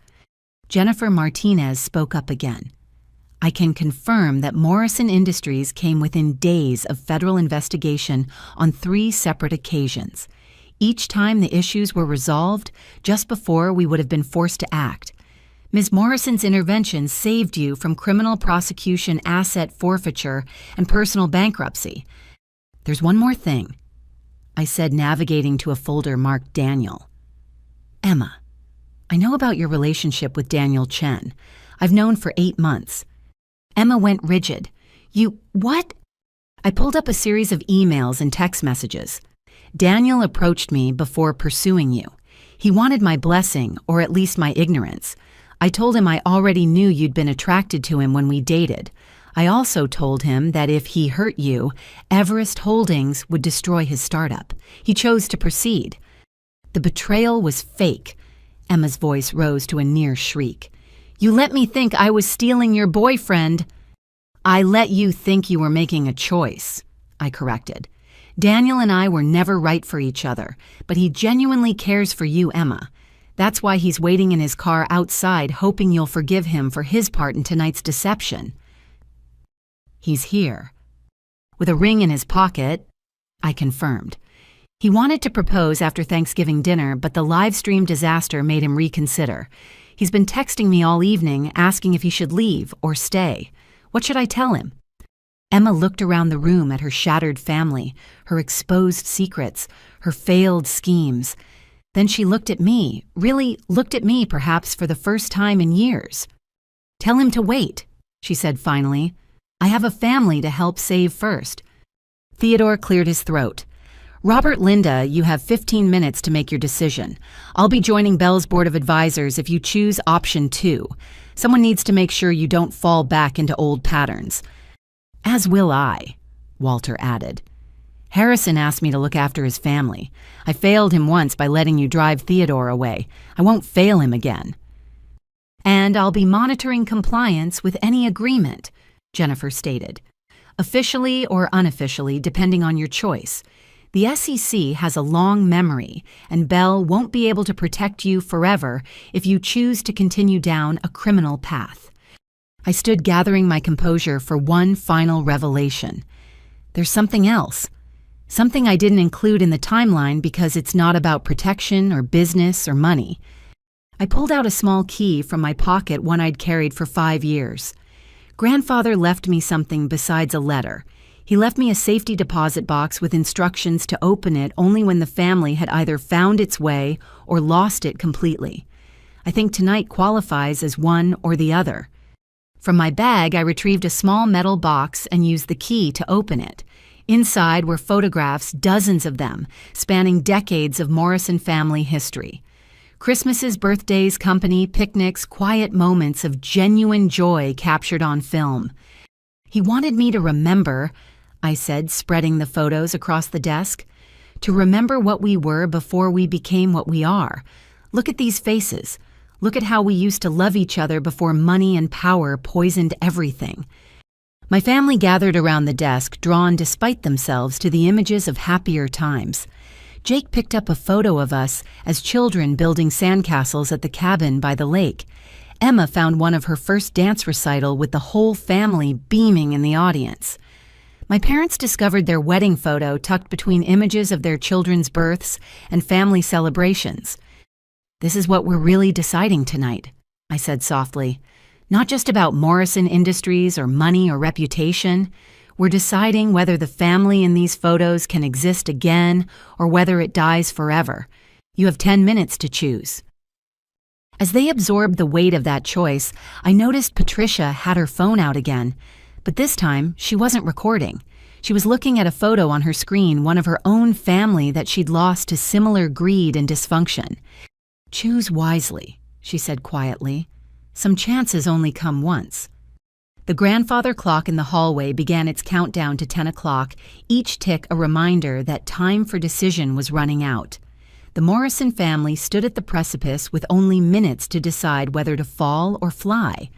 Speaker 1: Jennifer Martinez spoke up again. "I can confirm that Morrison Industries came within days of federal investigation on 3 separate occasions. Each time the issues were resolved just before we would have been forced to act. Ms. Morrison's intervention saved you from criminal prosecution, asset forfeiture, and personal bankruptcy. There's one more thing," I said, navigating to a folder marked Daniel. "Emma, I know about your relationship with Daniel Chen. I've known for 8 months. Emma went rigid. "You, what?" I pulled up a series of emails and text messages. "Daniel approached me before pursuing you. He wanted my blessing, or at least my ignorance. I told him I already knew you'd been attracted to him when we dated. I also told him that if he hurt you, Everest Holdings would destroy his startup. He chose to proceed. The betrayal was fake." Emma's voice rose to a near shriek. "You let me think I was stealing your boyfriend." "I let you think you were making a choice," I corrected. "Daniel and I were never right for each other, but he genuinely cares for you, Emma. That's why he's waiting in his car outside, hoping you'll forgive him for his part in tonight's deception." "He's here." "With a ring in his pocket," I confirmed. "He wanted to propose after Thanksgiving dinner, but the live stream disaster made him reconsider. He's been texting me all evening, asking if he should leave or stay. What should I tell him?" Emma looked around the room at her shattered family, her exposed secrets, her failed schemes. Then she looked at me, really looked at me perhaps for the first time in years. "Tell him to wait," she said finally. "I have a family to help save first." Theodore cleared his throat. "Robert, Linda, you have 15 minutes to make your decision. I'll be joining Bell's Board of Advisors if you choose option 2. Someone needs to make sure you don't fall back into old patterns." "As will I," Walter added. "Harrison asked me to look after his family. I failed him once by letting you drive Theodore away. I won't fail him again." "And I'll be monitoring compliance with any agreement," Jennifer stated. "Officially or unofficially, depending on your choice. The SEC has a long memory, and Bell won't be able to protect you forever if you choose to continue down a criminal path." I stood gathering my composure for one final revelation. There's something else. Something I didn't include in the timeline because it's not about protection or business or money. I pulled out a small key from my pocket, one I'd carried for 5 years. Grandfather left me something besides a letter. He left me a safety deposit box with instructions to open it only when the family had either found its way or lost it completely. I think tonight qualifies as one or the other. From my bag, I retrieved a small metal box and used the key to open it. Inside were photographs, dozens of them, spanning decades of Morrison family history. Christmases, birthdays, company, picnics, quiet moments of genuine joy captured on film. "He wanted me to remember," I said, spreading the photos across the desk, "to remember what we were before we became what we are. Look at these faces. Look at how we used to love each other before money and power poisoned everything." My family gathered around the desk, drawn despite themselves to the images of happier times. Jake picked up a photo of us as children building sandcastles at the cabin by the lake. Emma found one of her first dance recital with the whole family beaming in the audience. My parents discovered their wedding photo tucked between images of their children's births and family celebrations. "This is what we're really deciding tonight," I said softly. "Not just about Morrison Industries or money or reputation. We're deciding whether the family in these photos can exist again or whether it dies forever. You have 10 minutes to choose." As they absorbed the weight of that choice, I noticed Patricia had her phone out again. But this time, she wasn't recording. She was looking at a photo on her screen, one of her own family that she'd lost to similar greed and dysfunction. "Choose wisely," she said quietly. "Some chances only come once." The grandfather clock in the hallway began its countdown to 10 o'clock, each tick a reminder that time for decision was running out. The Morrison family stood at the precipice with only minutes to decide whether to fall or fly.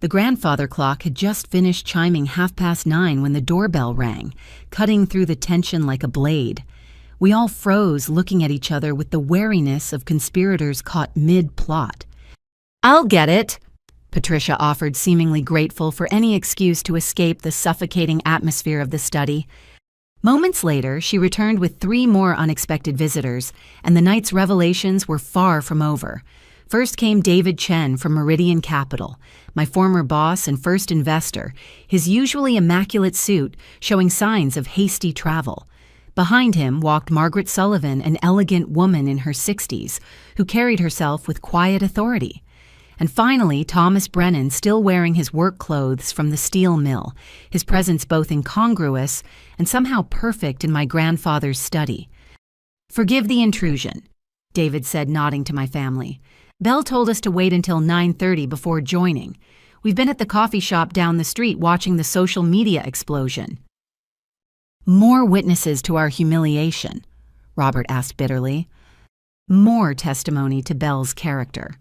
Speaker 1: The grandfather clock had just finished chiming 9:30 when the doorbell rang, cutting through the tension like a blade. We all froze, looking at each other with the wariness of conspirators caught mid-plot. "I'll get it," Patricia offered, seemingly grateful for any excuse to escape the suffocating atmosphere of the study. Moments later, she returned with 3 more unexpected visitors, and the night's revelations were far from over. First came David Chen from Meridian Capital, my former boss and first investor, his usually immaculate suit showing signs of hasty travel. Behind him walked Margaret Sullivan, an elegant woman in her 60s, who carried herself with quiet authority. And finally, Thomas Brennan, still wearing his work clothes from the steel mill, his presence both incongruous and somehow perfect in my grandfather's study. "Forgive the intrusion," David said, nodding to my family. "Bell told us to wait until 9:30 before joining. We've been at the coffee shop down the street watching the social media explosion." "More witnesses to our humiliation?" Robert asked bitterly. "More testimony to Bell's character."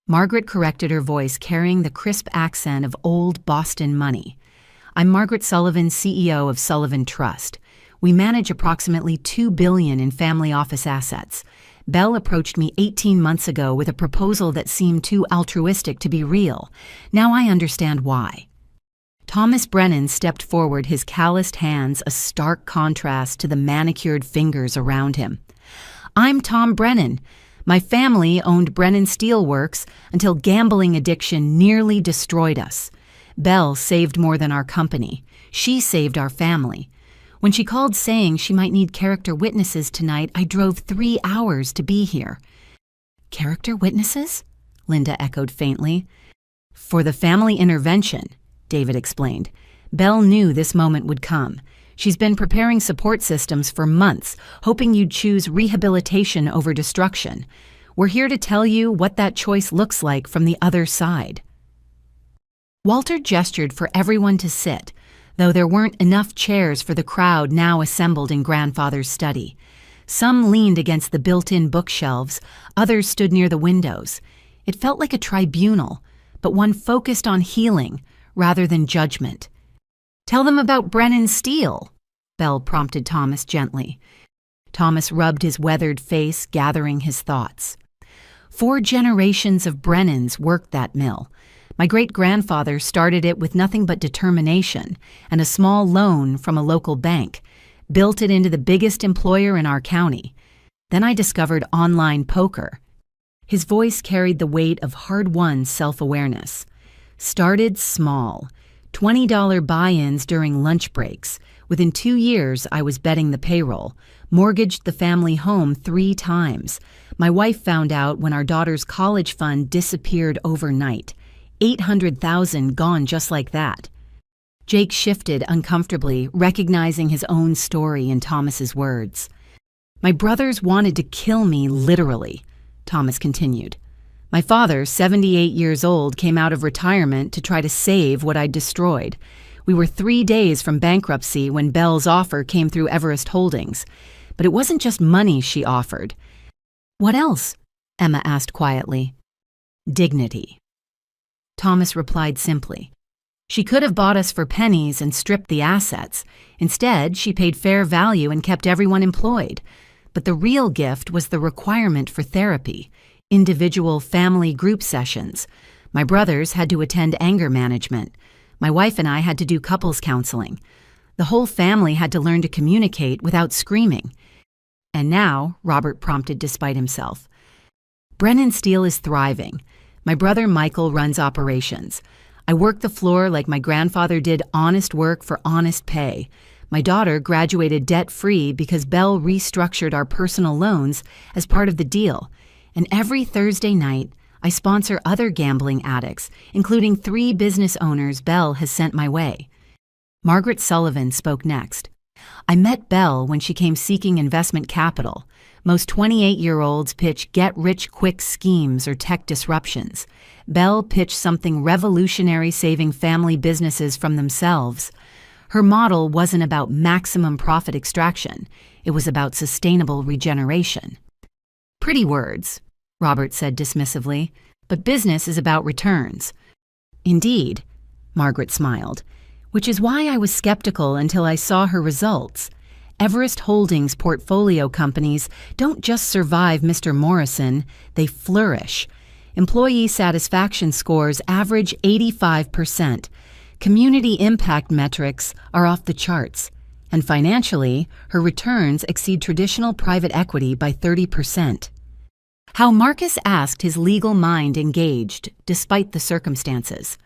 Speaker 1: Margaret corrected her voice, carrying the crisp accent of old Boston money. "I'm Margaret Sullivan, CEO of Sullivan Trust. We manage approximately $2 billion in family office assets. Bell approached me 18 months ago with a proposal that seemed too altruistic to be real. Now I understand why." Thomas Brennan stepped forward, his calloused hands a stark contrast to the manicured fingers around him. "I'm Tom Brennan. My family owned Brennan Steelworks until gambling addiction nearly destroyed us. Belle saved more than our company. She saved our family. When she called saying she might need character witnesses tonight, I drove 3 hours to be here." "Character witnesses?" Linda echoed faintly. "For the family intervention," David explained. "Belle knew this moment would come. She's been preparing support systems for months, hoping you'd choose rehabilitation over destruction. We're here to tell you what that choice looks like from the other side." Walter gestured for everyone to sit, though there weren't enough chairs for the crowd now assembled in Grandfather's study. Some leaned against the built-in bookshelves, others stood near the windows. It felt like a tribunal, but one focused on healing rather than judgment. "Tell them about Brennan Steele," Belle prompted Thomas gently. Thomas rubbed his weathered face, gathering his thoughts. 4 generations of Brennans worked that mill. My great-grandfather started it with nothing but determination and a small loan from a local bank, built it into the biggest employer in our county. Then I discovered online poker. His voice carried the weight of hard-won self-awareness. Started small, $20 buy-ins during lunch breaks. Within 2 years, I was betting the payroll, mortgaged the family home 3 times. My wife found out when our daughter's college fund disappeared overnight. $800,000 gone just like that. Jake shifted uncomfortably, recognizing his own story in Thomas's words. "My brothers wanted to kill me literally," Thomas continued. "My father, 78 years old, came out of retirement to try to save what I'd destroyed. We were 3 days from bankruptcy when Belle's offer came through Everest Holdings. But it wasn't just money she offered." "What else?" Emma asked quietly. "Dignity." Thomas replied simply. "She could have bought us for pennies and stripped the assets. Instead, she paid fair value and kept everyone employed. But the real gift was the requirement for therapy, individual family group sessions. My brothers had to attend anger management. My wife and I had to do couples counseling. The whole family had to learn to communicate without screaming." "And now," Robert prompted despite himself, "Brennan Steele is thriving. My brother Michael runs operations. I work the floor like my grandfather did honest work for honest pay. My daughter graduated debt-free because Belle restructured our personal loans as part of the deal. And every Thursday night, I sponsor other gambling addicts, including 3 business owners Belle has sent my way." Margaret Sullivan spoke next. "I met Belle when she came seeking investment capital. Most 28-year-olds pitch get-rich-quick schemes or tech disruptions. Belle pitched something revolutionary, saving family businesses from themselves. Her model wasn't about maximum profit extraction. It was about sustainable regeneration." "Pretty words," Robert said dismissively, "but business is about returns." "Indeed," Margaret smiled, "which is why I was skeptical until I saw her results. Everest Holdings portfolio companies don't just survive Mr. Morrison, they flourish. Employee satisfaction scores average 85%. Community impact metrics are off the charts. And financially, her returns exceed traditional private equity by 30%. How Marcus asked his legal mind engaged, despite the circumstances.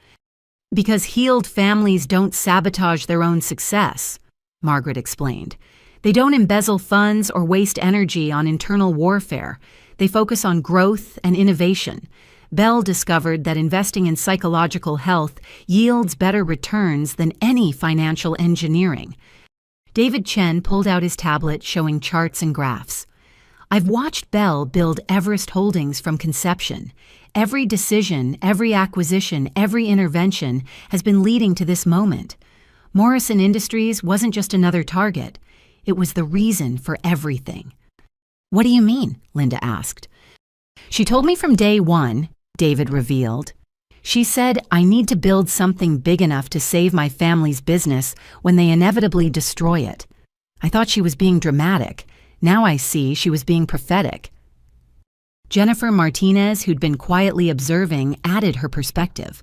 Speaker 1: "Because healed families don't sabotage their own success," Margaret explained. "They don't embezzle funds or waste energy on internal warfare. They focus on growth and innovation. Belle discovered that investing in psychological health yields better returns than any financial engineering." David Chen pulled out his tablet showing charts and graphs. "I've watched Belle build Everest Holdings from conception. Every decision, every acquisition, every intervention has been leading to this moment. Morrison Industries wasn't just another target. It was the reason for everything." "What do you mean?" Linda asked. "She told me from day one," David revealed. "She said, I need to build something big enough to save my family's business when they inevitably destroy it. I thought she was being dramatic. Now I see she was being prophetic." Jennifer Martinez, who'd been quietly observing, added her perspective.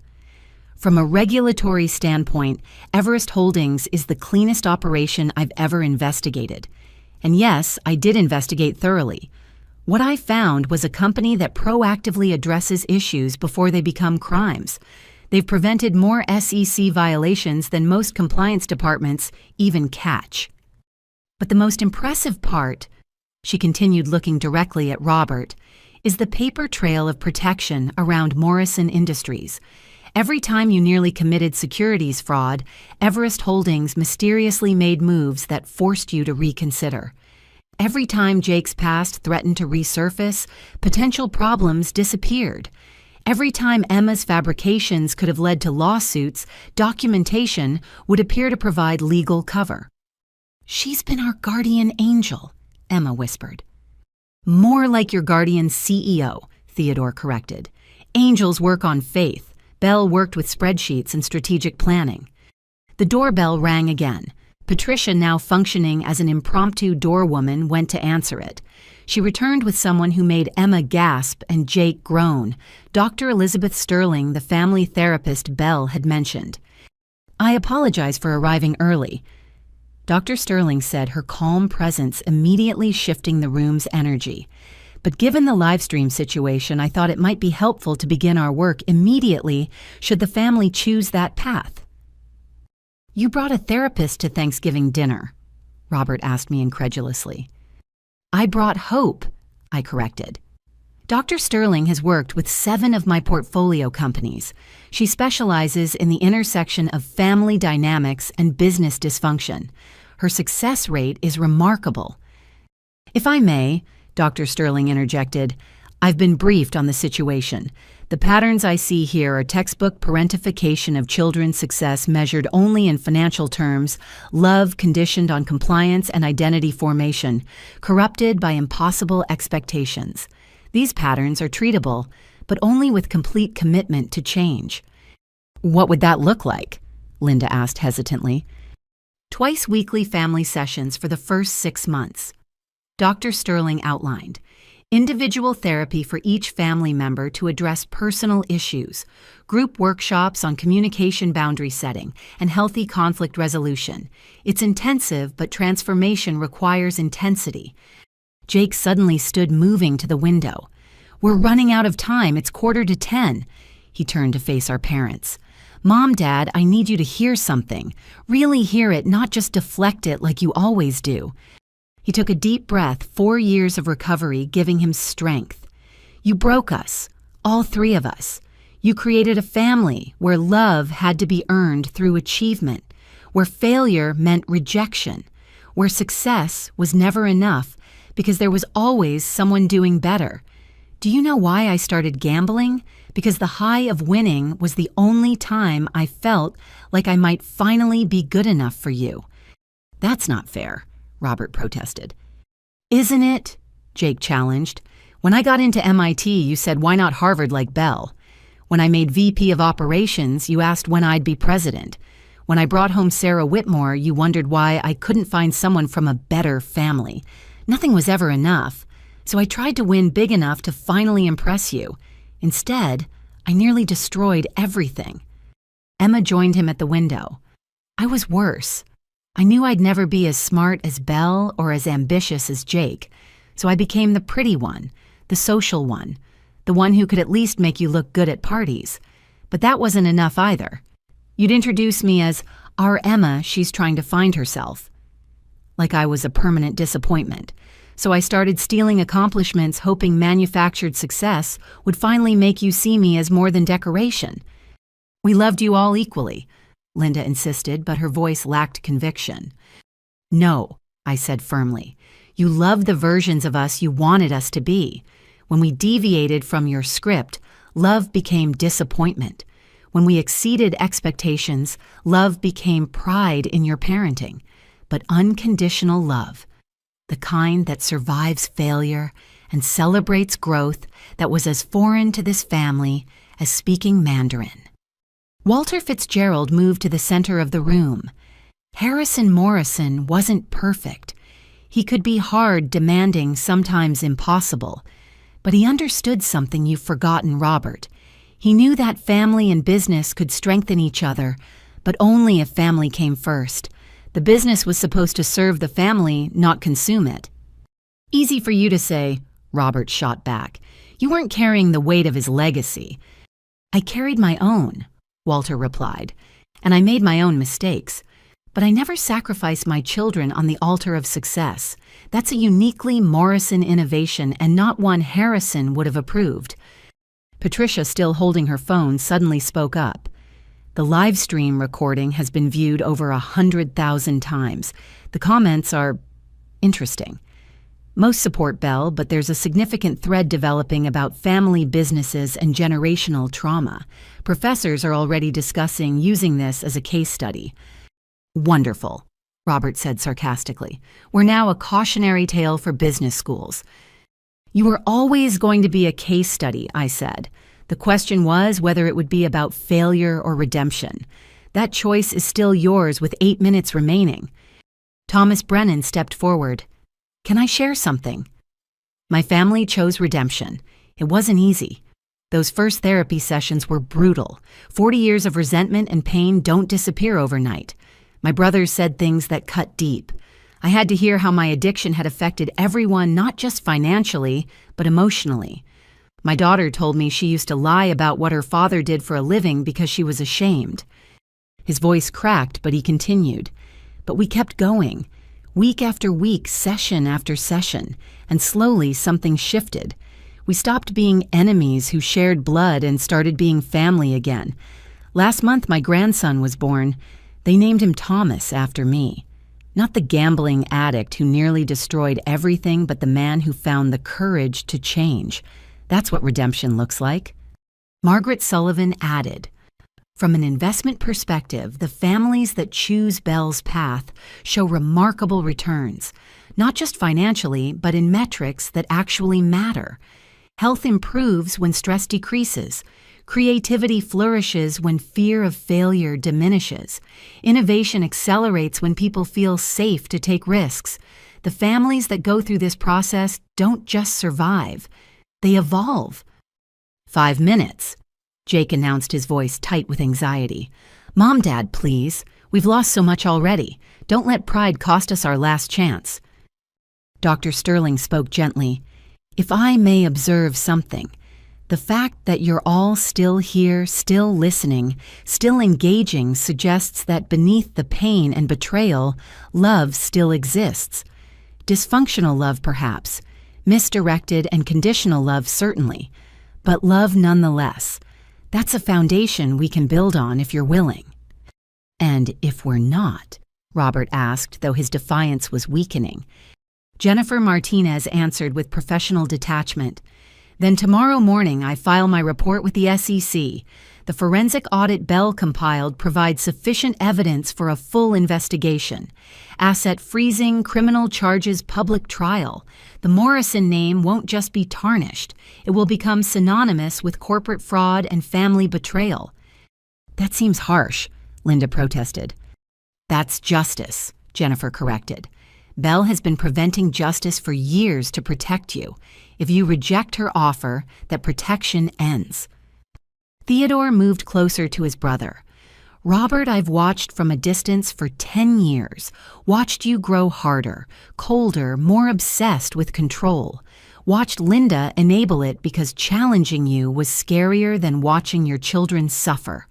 Speaker 1: "From a regulatory standpoint, Everest Holdings is the cleanest operation I've ever investigated. And yes, I did investigate thoroughly. What I found was a company that proactively addresses issues before they become crimes. They've prevented more SEC violations than most compliance departments even catch. But the most impressive part, she continued looking directly at Robert, is the paper trail of protection around Morrison Industries. Every time you nearly committed securities fraud, Everest Holdings mysteriously made moves that forced you to reconsider. Every time Jake's past threatened to resurface, potential problems disappeared. Every time Emma's fabrications could have led to lawsuits, documentation would appear to provide legal cover. "She's been our guardian angel," Emma whispered. "More like your guardian CEO," Theodore corrected. "Angels work on faith. Belle worked with spreadsheets and strategic planning." The doorbell rang again. Patricia, now functioning as an impromptu doorwoman, went to answer it. She returned with someone who made Emma gasp and Jake groan, Dr. Elizabeth Sterling, the family therapist Belle had mentioned. "I apologize for arriving early," Dr. Sterling said, her calm presence immediately shifting the room's energy. "But given the livestream situation, I thought it might be helpful to begin our work immediately should the family choose that path." "You brought a therapist to Thanksgiving dinner," Robert asked me incredulously. "I brought hope," I corrected. "Dr. Sterling has worked with 7 of my portfolio companies. She specializes in the intersection of family dynamics and business dysfunction. Her success rate is remarkable." "If I may," Dr. Sterling interjected, "I've been briefed on the situation. The patterns I see here are textbook parentification of children's success measured only in financial terms, love conditioned on compliance and identity formation, corrupted by impossible expectations. These patterns are treatable, but only with complete commitment to change." "What would that look like?" Linda asked hesitantly. "Twice weekly family sessions for the first 6 months." Dr. Sterling outlined. "Individual therapy for each family member to address personal issues, group workshops on communication boundary setting, and healthy conflict resolution. It's intensive, but transformation requires intensity." Jake suddenly stood moving to the window. "We're running out of time. It's 9:45. He turned to face our parents. "Mom, Dad, I need you to hear something. Really hear it, not just deflect it like you always do." He took a deep breath, 4 years of recovery giving him strength. "You broke us, all 3 of us. You created a family where love had to be earned through achievement, where failure meant rejection, where success was never enough because there was always someone doing better. Do you know why I started gambling? Because the high of winning was the only time I felt like I might finally be good enough for you." "That's not fair," Robert protested. "Isn't it?" Jake challenged. "When I got into MIT, you said, why not Harvard like Bell? When I made VP of Operations, you asked when I'd be president. When I brought home Sarah Whitmore, you wondered why I couldn't find someone from a better family. Nothing was ever enough, so I tried to win big enough to finally impress you. Instead, I nearly destroyed everything." Emma joined him at the window. "I was worse. I knew I'd never be as smart as Belle or as ambitious as Jake, so I became the pretty one, the social one, the one who could at least make you look good at parties. But that wasn't enough either. You'd introduce me as our Emma, she's trying to find herself. Like I was a permanent disappointment. So I started stealing accomplishments, hoping manufactured success would finally make you see me as more than decoration. We loved you all equally," Linda insisted, but her voice lacked conviction. "No," I said firmly. "You loved the versions of us you wanted us to be. When we deviated from your script, love became disappointment. When we exceeded expectations, love became pride in your parenting. But unconditional love, the kind that survives failure and celebrates growth, that was as foreign to this family as speaking Mandarin." Walter Fitzgerald moved to the center of the room. Harrison Morrison wasn't perfect. He could be hard, demanding, sometimes impossible. But he understood something you've forgotten, Robert. He knew that family and business could strengthen each other, but only if family came first. The business was supposed to serve the family, not consume it. "Easy for you to say," Robert shot back. "You weren't carrying the weight of his legacy." "I carried my own. Walter replied, "and I made my own mistakes. But I never sacrificed my children on the altar of success. That's a uniquely Morrison innovation and not one Harrison would have approved." Patricia, still holding her phone, suddenly spoke up. "The live stream recording has been viewed over 100,000 times. The comments are interesting. Most support Belle, but there's a significant thread developing about family businesses and generational trauma. Professors are already discussing using this as a case study." "Wonderful," Robert said sarcastically. "We're now a cautionary tale for business schools." "You were always going to be a case study," I said. "The question was whether it would be about failure or redemption. That choice is still yours with 8 minutes remaining." Thomas Brennan stepped forward. "Can I share something?" "My family chose redemption. It wasn't easy. Those first therapy sessions were brutal. 40 years of resentment and pain don't disappear overnight. My brothers said things that cut deep. I had to hear how my addiction had affected everyone, not just financially, but emotionally. My daughter told me she used to lie about what her father did for a living because she was ashamed." His voice cracked, but he continued. "But we kept going. Week after week, session after session, and slowly something shifted. We stopped being enemies who shared blood and started being family again. Last month, my grandson was born. They named him Thomas after me. Not the gambling addict who nearly destroyed everything, but the man who found the courage to change. That's what redemption looks like." Margaret Sullivan added, "From an investment perspective, the families that choose Belle's path show remarkable returns, not just financially, but in metrics that actually matter. Health improves when stress decreases. Creativity flourishes when fear of failure diminishes. Innovation accelerates when people feel safe to take risks. The families that go through this process don't just survive, they evolve." 5 minutes. Jake announced, his voice tight with anxiety. "Mom, Dad, please. We've lost so much already. Don't let pride cost us our last chance." Dr. Sterling spoke gently. "If I may observe something, the fact that you're all still here, still listening, still engaging suggests that beneath the pain and betrayal, love still exists. Dysfunctional love, perhaps. Misdirected and conditional love, certainly. But love nonetheless. That's a foundation we can build on if you're willing." "And if we're not?" Robert asked, though his defiance was weakening. Jennifer Martinez answered with professional detachment. "Then tomorrow morning I file my report with the SEC. The forensic audit Belle compiled provides sufficient evidence for a full investigation. Asset freezing, criminal charges, public trial. The Morrison name won't just be tarnished. It will become synonymous with corporate fraud and family betrayal." "That seems harsh," Linda protested. "That's justice," Jennifer corrected. "Belle has been preventing justice for years to protect you. If you reject her offer, that protection ends." Theodore moved closer to his brother. "Robert, I've watched from a distance for 10 years, watched you grow harder, colder, more obsessed with control. Watched Linda enable it because challenging you was scarier than watching your children suffer.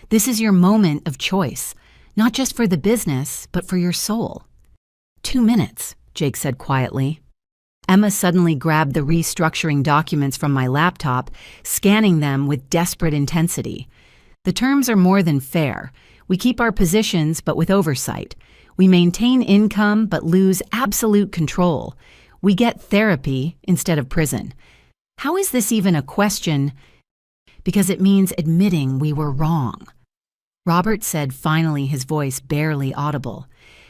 Speaker 1: This is your moment of choice, not just for the business, but for your soul." 2 minutes, Jake said quietly. Emma suddenly grabbed the restructuring documents from my laptop, scanning them with desperate intensity. "The terms are more than fair. We keep our positions, but with oversight. We maintain income, but lose absolute control. We get therapy instead of prison. How is this even a question? Because it means admitting we were wrong." Robert said finally, his voice barely audible.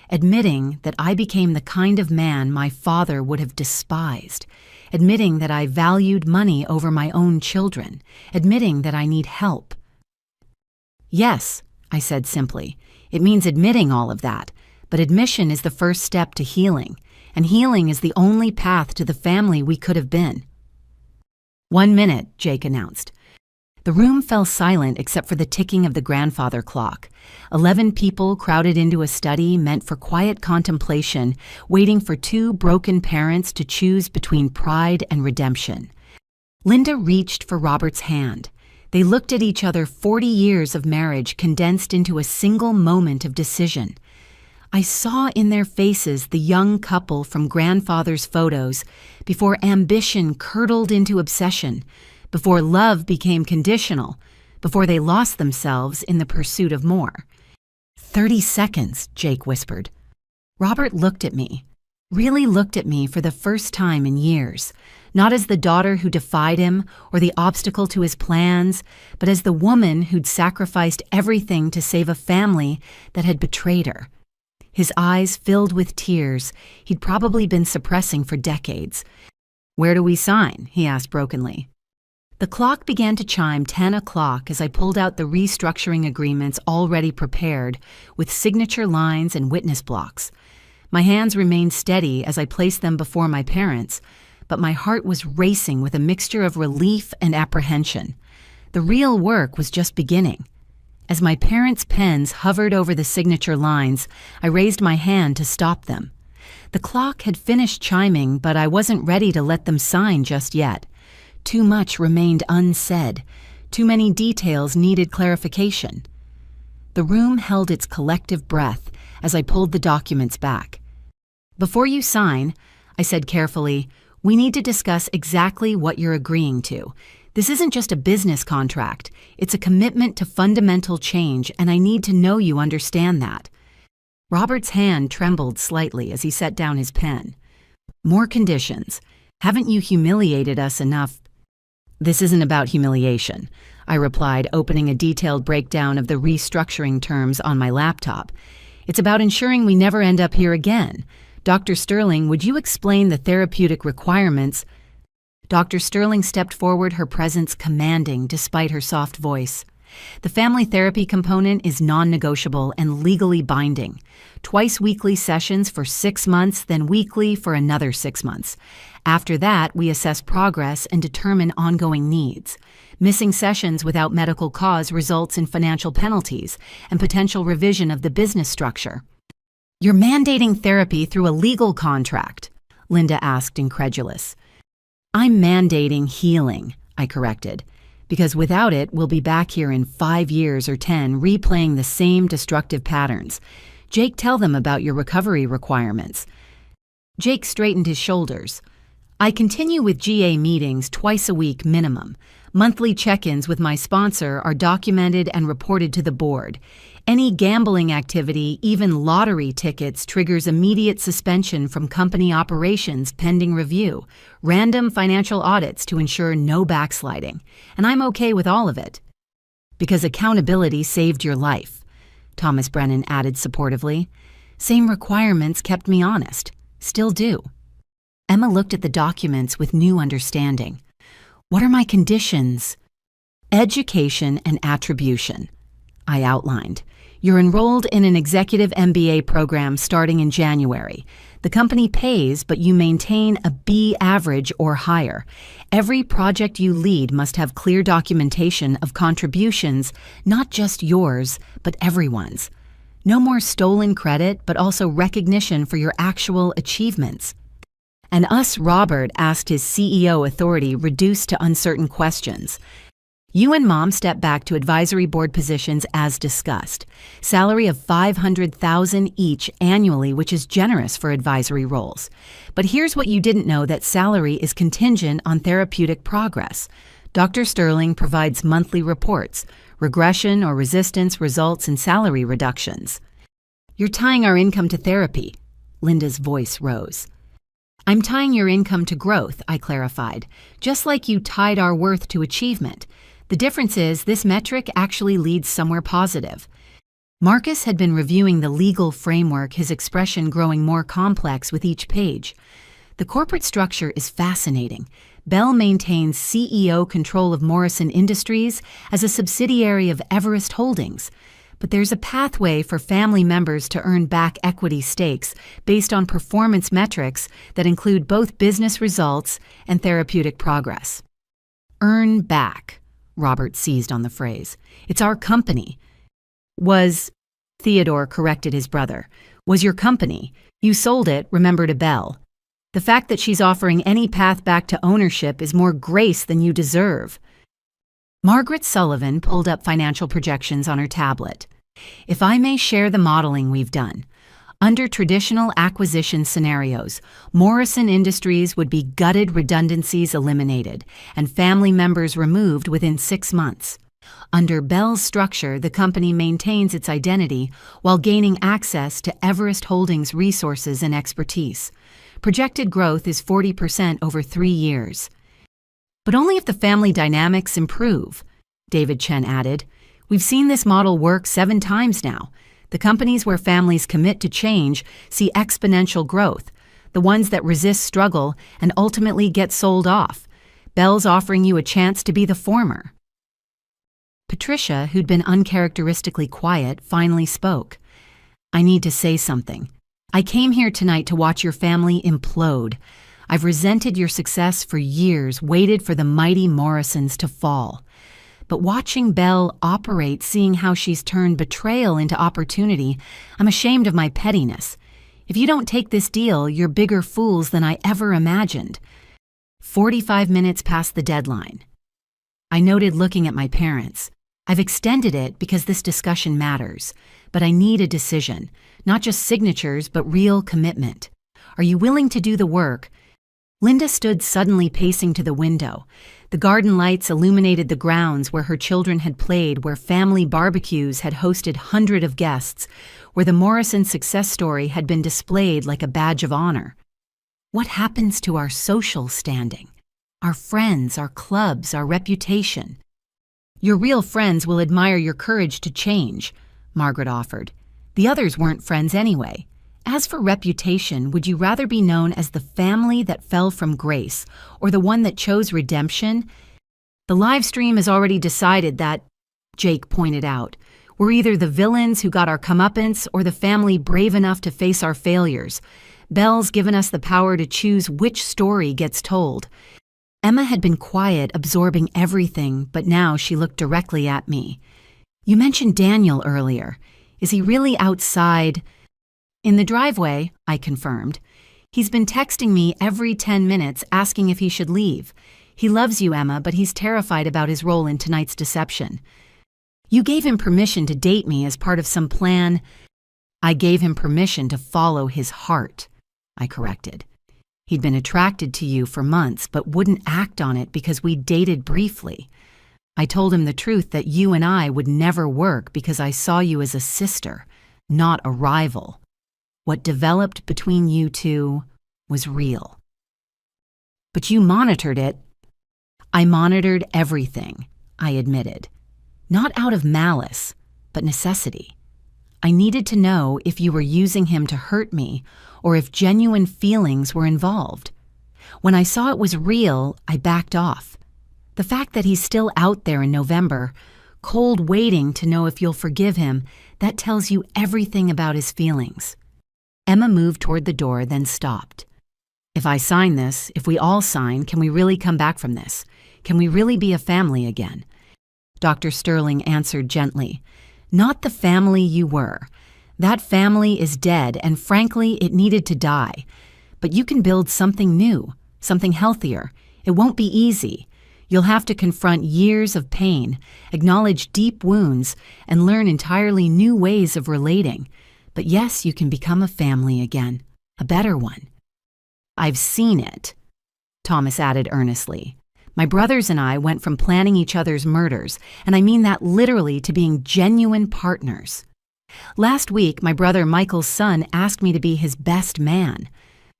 Speaker 1: "Admitting that I became the kind of man my father would have despised. Admitting that I valued money over my own children. Admitting that I need help." "Yes," I said simply. "It means admitting all of that. But admission is the first step to healing. And healing is the only path to the family we could have been." 1 minute, Jake announced. The room fell silent except for the ticking of the grandfather clock. 11 people crowded into a study meant for quiet contemplation, waiting for 2 broken parents to choose between pride and redemption. Linda reached for Robert's hand. They looked at each other, 40 years of marriage condensed into a single moment of decision. I saw in their faces the young couple from grandfather's photos, before ambition curdled into obsession, before love became conditional, before they lost themselves in the pursuit of more. 30 seconds, Jake whispered. Robert looked at me, really looked at me for the first time in years, not as the daughter who defied him or the obstacle to his plans, but as the woman who'd sacrificed everything to save a family that had betrayed her. His eyes filled with tears he'd probably been suppressing for decades. "Where do we sign?" he asked brokenly. The clock began to chime 10 o'clock as I pulled out the restructuring agreements already prepared, with signature lines and witness blocks. My hands remained steady as I placed them before my parents, but my heart was racing with a mixture of relief and apprehension. The real work was just beginning. As my parents' pens hovered over the signature lines, I raised my hand to stop them. The clock had finished chiming, but I wasn't ready to let them sign just yet. Too much remained unsaid. Too many details needed clarification. The room held its collective breath as I pulled the documents back. "Before you sign," I said carefully, "we need to discuss exactly what you're agreeing to. This isn't just a business contract. It's a commitment to fundamental change, and I need to know you understand that." Robert's hand trembled slightly as he set down his pen. "More conditions. Haven't you humiliated us enough?" "This isn't about humiliation," I replied, opening a detailed breakdown of the restructuring terms on my laptop. "It's about ensuring we never end up here again. Dr. Sterling, would you explain the therapeutic requirements?" Dr. Sterling stepped forward, her presence commanding despite her soft voice. "The family therapy component is non-negotiable and legally binding. Twice-weekly sessions for 6 months, then weekly for another 6 months. After that, we assess progress and determine ongoing needs. Missing sessions without medical cause results in financial penalties and potential revision of the business structure." "You're mandating therapy through a legal contract?" Linda asked, incredulous. "I'm mandating healing," I corrected, "because without it, we'll be back here in 5 years or 10 replaying the same destructive patterns. Jake, tell them about your recovery requirements." Jake straightened his shoulders. "I continue with GA meetings twice a week minimum. Monthly check-ins with my sponsor are documented and reported to the board. Any gambling activity, even lottery tickets, triggers immediate suspension from company operations pending review. Random financial audits to ensure no backsliding. And I'm okay with all of it." "Because accountability saved your life," Thomas Brennan added supportively. "Same requirements kept me honest. Still do." Emma looked at the documents with new understanding. "What are my conditions?" "Education and attribution," I outlined. "You're enrolled in an executive MBA program starting in January. The company pays, but you maintain a B average or higher. Every project you lead must have clear documentation of contributions, not just yours, but everyone's. No more stolen credit, but also recognition for your actual achievements." And us, Robert asked his CEO authority reduced to uncertain questions. "You and Mom step back to advisory board positions as discussed. Salary of $500,000 each annually, which is generous for advisory roles. But here's what you didn't know, that salary is contingent on therapeutic progress. Dr. Sterling provides monthly reports. Regression or resistance results in salary reductions." "You're tying our income to therapy." Linda's voice rose. "I'm tying your income to growth," I clarified, "just like you tied our worth to achievement. The difference is this metric actually leads somewhere positive." Marcus had been reviewing the legal framework, his expression growing more complex with each page. "The corporate structure is fascinating. Bell maintains CEO control of Morrison Industries as a subsidiary of Everest Holdings. But there's a pathway for family members to earn back equity stakes based on performance metrics that include both business results and therapeutic progress." "Earn back," Robert seized on the phrase. "It's our company." Theodore corrected his brother. "Was your company. You sold it, remember, to Bell. The fact that she's offering any path back to ownership is more grace than you deserve." Margaret Sullivan pulled up financial projections on her tablet. If I may share the modeling we've done, under traditional acquisition scenarios, Morrison Industries would be gutted, redundancies eliminated, and family members removed within 6 months. Under Bell's structure, the company maintains its identity while gaining access to Everest Holdings' resources and expertise. Projected growth is 40% over 3 years. But only if the family dynamics improve, David Chen added. We've seen this model work 7 times now. The companies where families commit to change see exponential growth. The ones that resist struggle and ultimately get sold off. Bell's offering you a chance to be the former. Patricia, who'd been uncharacteristically quiet, finally spoke. I need to say something. I came here tonight to watch your family implode. I've resented your success for years, waited for the mighty Morrisons to fall. But watching Belle operate, seeing how she's turned betrayal into opportunity, I'm ashamed of my pettiness. If you don't take this deal, you're bigger fools than I ever imagined. 45 minutes past the deadline. I noted, looking at my parents. I've extended it because this discussion matters, but I need a decision, not just signatures, but real commitment. Are you willing to do the work? Linda stood suddenly, pacing to the window. The garden lights illuminated the grounds where her children had played, where family barbecues had hosted hundreds of guests, where the Morrison success story had been displayed like a badge of honor. What happens to our social standing? Our friends, our clubs, our reputation? Your real friends will admire your courage to change, Margaret offered. The others weren't friends anyway. As for reputation, would you rather be known as the family that fell from grace or the one that chose redemption? The live stream has already decided that, Jake pointed out. We're either the villains who got our comeuppance or the family brave enough to face our failures. Belle's given us the power to choose which story gets told. Emma had been quiet, absorbing everything, but now she looked directly at me. You mentioned Daniel earlier. Is he really outside? In the driveway, I confirmed. He's been texting me every 10 minutes asking if he should leave. He loves you, Emma, but he's terrified about his role in tonight's deception. You gave him permission to date me as part of some plan. I gave him permission to follow his heart, I corrected. He'd been attracted to you for months, but wouldn't act on it because we dated briefly. I told him the truth that you and I would never work because I saw you as a sister, not a rival. What developed between you two was real. But you monitored it. I monitored everything, I admitted. Not out of malice, but necessity. I needed to know if you were using him to hurt me or if genuine feelings were involved. When I saw it was real, I backed off. The fact that he's still out there in November, cold waiting to know if you'll forgive him, that tells you everything about his feelings. Emma moved toward the door, then stopped. If I sign this, if we all sign, can we really come back from this? Can we really be a family again? Dr. Sterling answered gently. Not the family you were. That family is dead, and frankly, it needed to die. But you can build something new, something healthier. It won't be easy. You'll have to confront years of pain, acknowledge deep wounds, and learn entirely new ways of relating. But yes, you can become a family again, a better one. I've seen it, Thomas added earnestly. My brothers and I went from planning each other's murders, and I mean that literally, to being genuine partners. Last week, my brother Michael's son asked me to be his best man.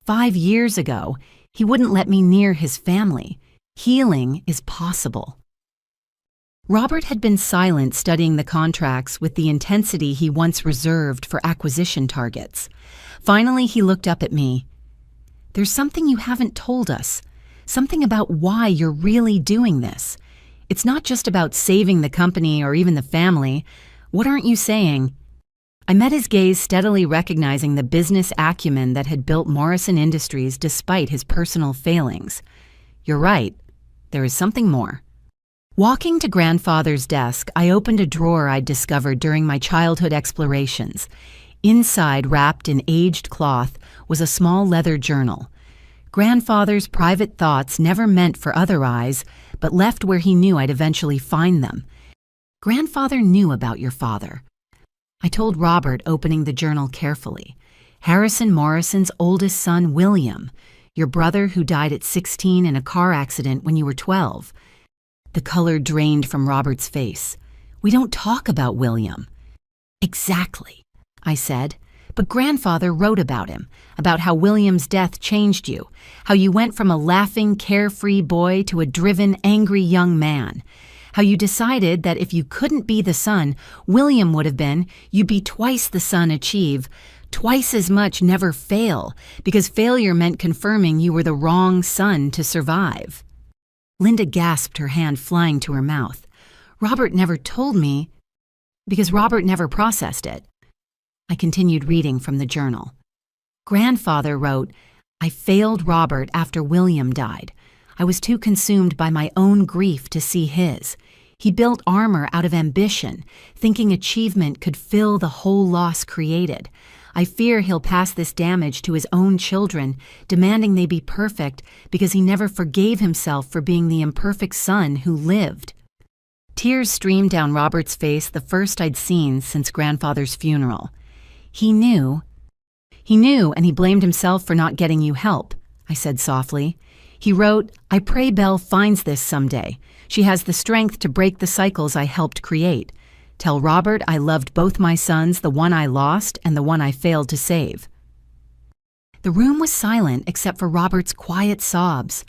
Speaker 1: 5 years ago, he wouldn't let me near his family. Healing is possible. Robert had been silent, studying the contracts with the intensity he once reserved for acquisition targets. Finally, he looked up at me. There's something you haven't told us, something about why you're really doing this. It's not just about saving the company or even the family. What aren't you saying? I met his gaze, steadily recognizing the business acumen that had built Morrison Industries despite his personal failings. You're right. There is something more. Walking to grandfather's desk, I opened a drawer I'd discovered during my childhood explorations. Inside, wrapped in aged cloth, was a small leather journal. Grandfather's private thoughts, never meant for other eyes, but left where he knew I'd eventually find them. Grandfather knew about your father. I told Robert, opening the journal carefully. Harrison Morrison's oldest son, William, your brother who died at 16 in a car accident when you were 12. The color drained from Robert's face. We don't talk about William. Exactly, I said. But Grandfather wrote about him, about how William's death changed you, how you went from a laughing, carefree boy to a driven, angry young man, how you decided that if you couldn't be the son William would have been, you'd be twice the son achieve, twice as much never fail, because failure meant confirming you were the wrong son to survive. Linda gasped, her hand flying to her mouth. Robert never told me, because Robert never processed it. I continued reading from the journal. Grandfather wrote, I failed Robert after William died. I was too consumed by my own grief to see his. He built armor out of ambition, thinking achievement could fill the whole loss created. I fear he'll pass this damage to his own children, demanding they be perfect because he never forgave himself for being the imperfect son who lived. Tears streamed down Robert's face, the first I'd seen since Grandfather's funeral. He knew, and he blamed himself for not getting you help, I said softly. He wrote, I pray Belle finds this someday. She has the strength to break the cycles I helped create. Tell Robert I loved both my sons, the one I lost and the one I failed to save. The room was silent except for Robert's quiet sobs.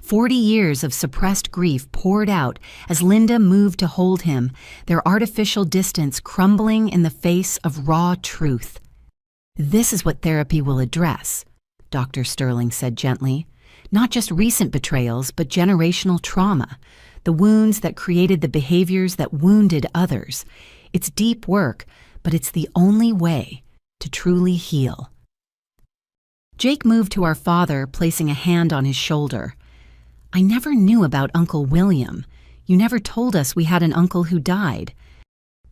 Speaker 1: 40 years of suppressed grief poured out as Linda moved to hold him, their artificial distance crumbling in the face of raw truth. This is what therapy will address, Dr. Sterling said gently. Not just recent betrayals, but generational trauma, the wounds that created the behaviors that wounded others. It's deep work, but it's the only way to truly heal. Jake moved to our father, placing a hand on his shoulder. I never knew about Uncle William. You never told us we had an uncle who died.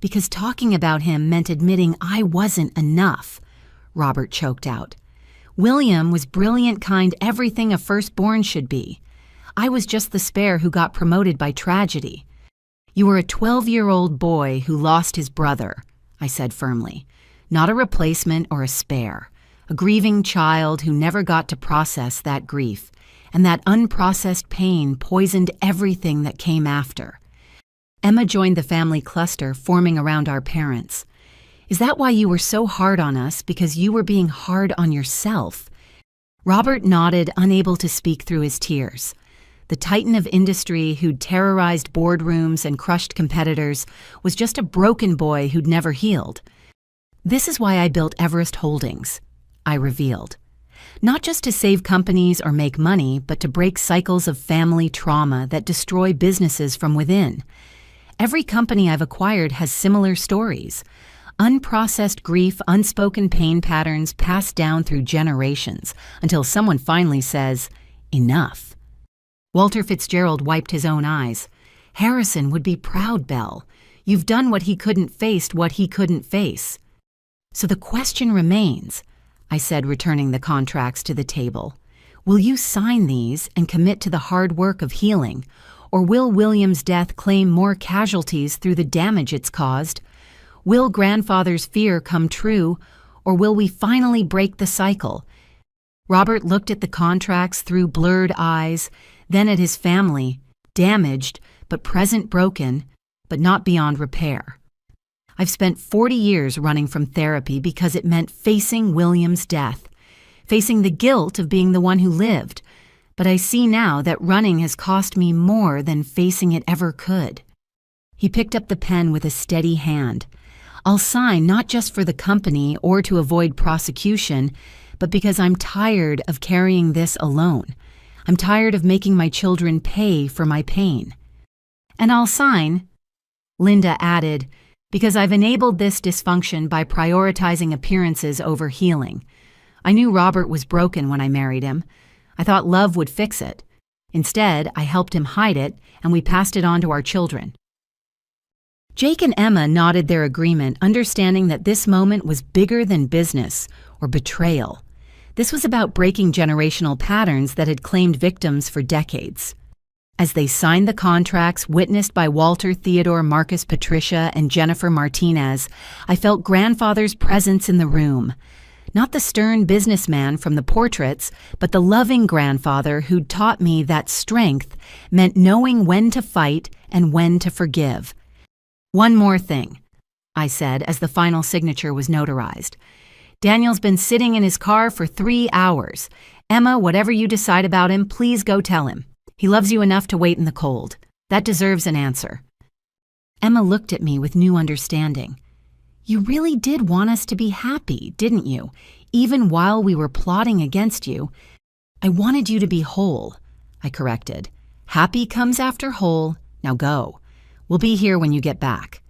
Speaker 1: Because talking about him meant admitting I wasn't enough, Robert choked out. William was brilliant, kind, everything a firstborn should be. I was just the spare who got promoted by tragedy. You were a 12-year-old boy who lost his brother, I said firmly. Not a replacement or a spare. A grieving child who never got to process that grief. And that unprocessed pain poisoned everything that came after. Emma joined the family cluster forming around our parents. Is that why you were so hard on us, because you were being hard on yourself? Robert nodded, unable to speak through his tears. The titan of industry who'd terrorized boardrooms and crushed competitors was just a broken boy who'd never healed. This is why I built Everest Holdings, I revealed. Not just to save companies or make money, but to break cycles of family trauma that destroy businesses from within. Every company I've acquired has similar stories. Unprocessed grief, unspoken pain patterns passed down through generations until someone finally says, enough. Walter Fitzgerald wiped his own eyes. Harrison would be proud, Belle. You've done what he couldn't face, So the question remains, I said, returning the contracts to the table. Will you sign these and commit to the hard work of healing, or will William's death claim more casualties through the damage it's caused? Will Grandfather's fear come true, or will we finally break the cycle? Robert looked at the contracts through blurred eyes, then at his family, damaged, but present broken, but not beyond repair. I've spent 40 years running from therapy because it meant facing William's death, facing the guilt of being the one who lived. But I see now that running has cost me more than facing it ever could. He picked up the pen with a steady hand. I'll sign not just for the company or to avoid prosecution, but because I'm tired of carrying this alone. I'm tired of making my children pay for my pain. And I'll sign, Linda added, because I've enabled this dysfunction by prioritizing appearances over healing. I knew Robert was broken when I married him. I thought love would fix it. Instead, I helped him hide it, and we passed it on to our children. Jake and Emma nodded their agreement, understanding that this moment was bigger than business or betrayal. This was about breaking generational patterns that had claimed victims for decades. As they signed the contracts witnessed by Walter Theodore Marcus Patricia and Jennifer Martinez, I felt grandfather's presence in the room. Not the stern businessman from the portraits, but the loving grandfather who'd taught me that strength meant knowing when to fight and when to forgive. "One more thing," I said as the final signature was notarized. "Daniel's been sitting in his car for 3 hours. Emma, whatever you decide about him, please go tell him. He loves you enough to wait in the cold. That deserves an answer." Emma looked at me with new understanding. "You really did want us to be happy, didn't you? Even while we were plotting against you." "I wanted you to be whole," I corrected. "Happy comes after whole. Now go. We'll be here when you get back."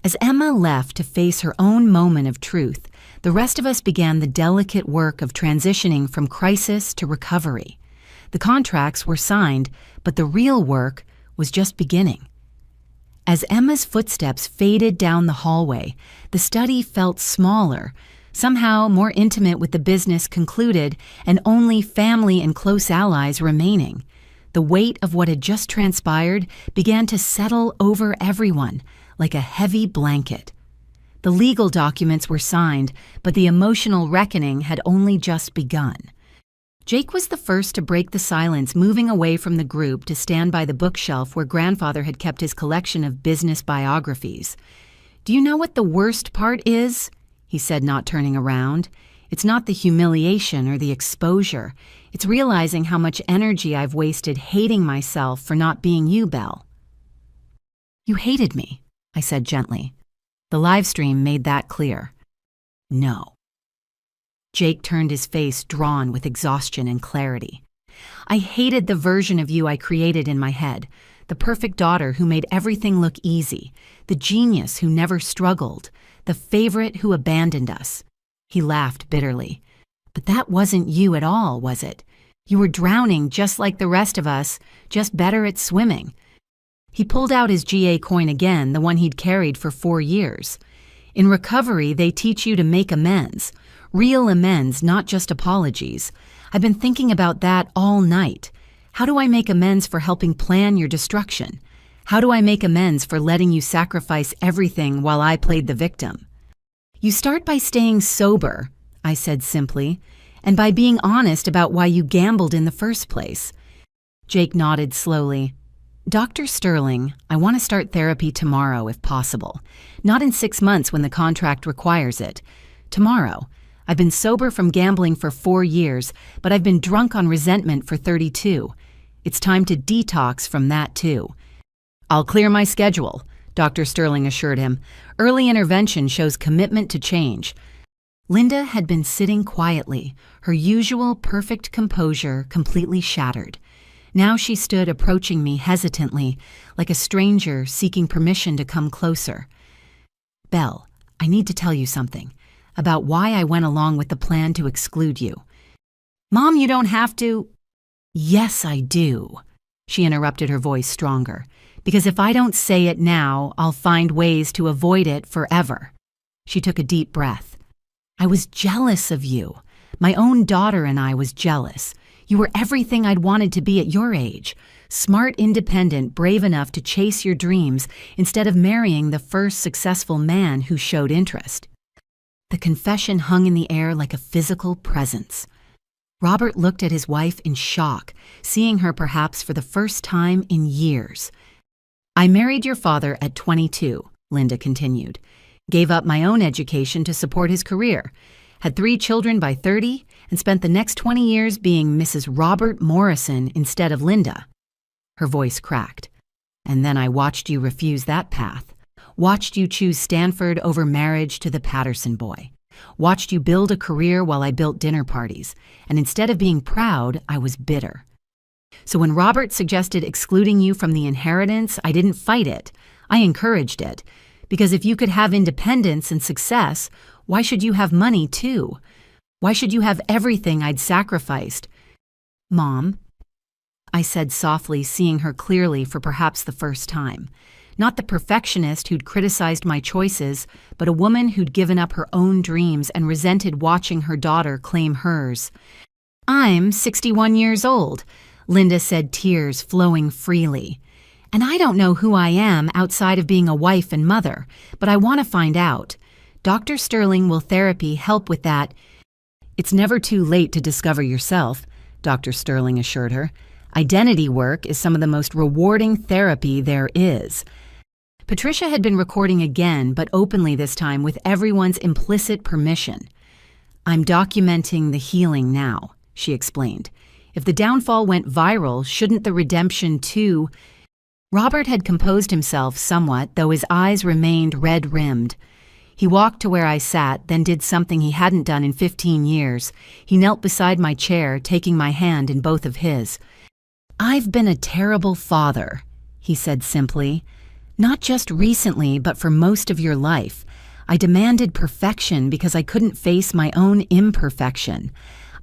Speaker 1: As Emma left to face her own moment of truth, the rest of us began the delicate work of transitioning from crisis to recovery. The contracts were signed, but the real work was just beginning. As Emma's footsteps faded down the hallway, the study felt smaller, somehow more intimate with the business concluded and only family and close allies remaining. The weight of what had just transpired began to settle over everyone like a heavy blanket. The legal documents were signed, but the emotional reckoning had only just begun. Jake was the first to break the silence, moving away from the group to stand by the bookshelf where grandfather had kept his collection of business biographies. "Do you know what the worst part is?" he said, not turning around. "It's not the humiliation or the exposure. It's realizing how much energy I've wasted hating myself for not being you, Belle." "You hated me," I said gently. The live stream made that clear. "No." Jake turned his face drawn with exhaustion and clarity. "I hated the version of you I created in my head, the perfect daughter who made everything look easy, the genius who never struggled, the favorite who abandoned us." He laughed bitterly. "But that wasn't you at all, was it? You were drowning just like the rest of us, just better at swimming." He pulled out his GA coin again, the one he'd carried for 4 years. "In recovery, they teach you to make amends. Real amends, not just apologies. I've been thinking about that all night. How do I make amends for helping plan your destruction? How do I make amends for letting you sacrifice everything while I played the victim?" "You start by staying sober," I said simply, "and by being honest about why you gambled in the first place." Jake nodded slowly. "Dr. Sterling, I want to start therapy tomorrow if possible. Not in 6 months when the contract requires it. Tomorrow. I've been sober from gambling for 4 years, but I've been drunk on resentment for 32. It's time to detox from that too." "I'll clear my schedule," Dr. Sterling assured him. "Early intervention shows commitment to change." Linda had been sitting quietly, her usual perfect composure completely shattered. Now she stood approaching me hesitantly, like a stranger seeking permission to come closer. "Belle, I need to tell you something about why I went along with the plan to exclude you." "Mom, you don't have to." "Yes, I do," she interrupted, her voice stronger. "Because if I don't say it now, I'll find ways to avoid it forever." She took a deep breath. "I was jealous of you. My own daughter and I was jealous. You were everything I'd wanted to be at your age. Smart, independent, brave enough to chase your dreams instead of marrying the first successful man who showed interest." The confession hung in the air like a physical presence. Robert looked at his wife in shock, seeing her perhaps for the first time in years. "I married your father at 22, Linda continued. Gave up my own education to support his career. Had 3 children by 30 and spent the next 20 years being Mrs. Robert Morrison instead of Linda." Her voice cracked. "And then I watched you refuse that path. Watched you choose Stanford over marriage to the Patterson boy. Watched you build a career while I built dinner parties. And instead of being proud, I was bitter. So when Robert suggested excluding you from the inheritance, I didn't fight it. I encouraged it. Because if you could have independence and success, why should you have money too? Why should you have everything I'd sacrificed?" "Mom," I said softly, seeing her clearly for perhaps the first time. Not the perfectionist who'd criticized my choices, but a woman who'd given up her own dreams and resented watching her daughter claim hers. "I'm 61 years old. Linda said, tears flowing freely. "And I don't know who I am outside of being a wife and mother, but I want to find out. Dr. Sterling will therapy help with that." "It's never too late to discover yourself," Dr. Sterling assured her. "Identity work is some of the most rewarding therapy there is." Patricia had been recording again, but openly this time with everyone's implicit permission. "I'm documenting the healing now," she explained. "If the downfall went viral, shouldn't the redemption too?" Robert had composed himself somewhat, though his eyes remained red-rimmed. He walked to where I sat, then did something he hadn't done in 15 years. He knelt beside my chair, taking my hand in both of his. "I've been a terrible father," he said simply. "Not just recently, but for most of your life. I demanded perfection because I couldn't face my own imperfection.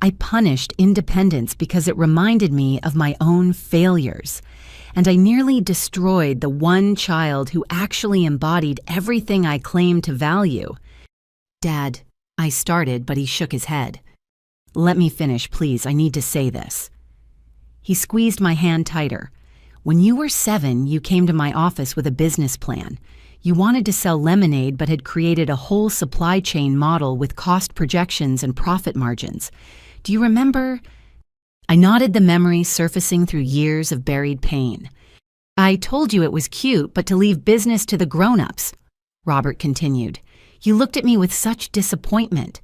Speaker 1: I punished independence because it reminded me of my own failures. And I nearly destroyed the one child who actually embodied everything I claimed to value." "Dad," I started, but he shook his head. "Let me finish, please. I need to say this." He squeezed my hand tighter. "When you were 7, you came to my office with a business plan. You wanted to sell lemonade but had created a whole supply chain model with cost projections and profit margins. Do you remember?" I nodded, the memory surfacing through years of buried pain. "I told you it was cute, but to leave business to the grown-ups," Robert continued. "You looked at me with such disappointment.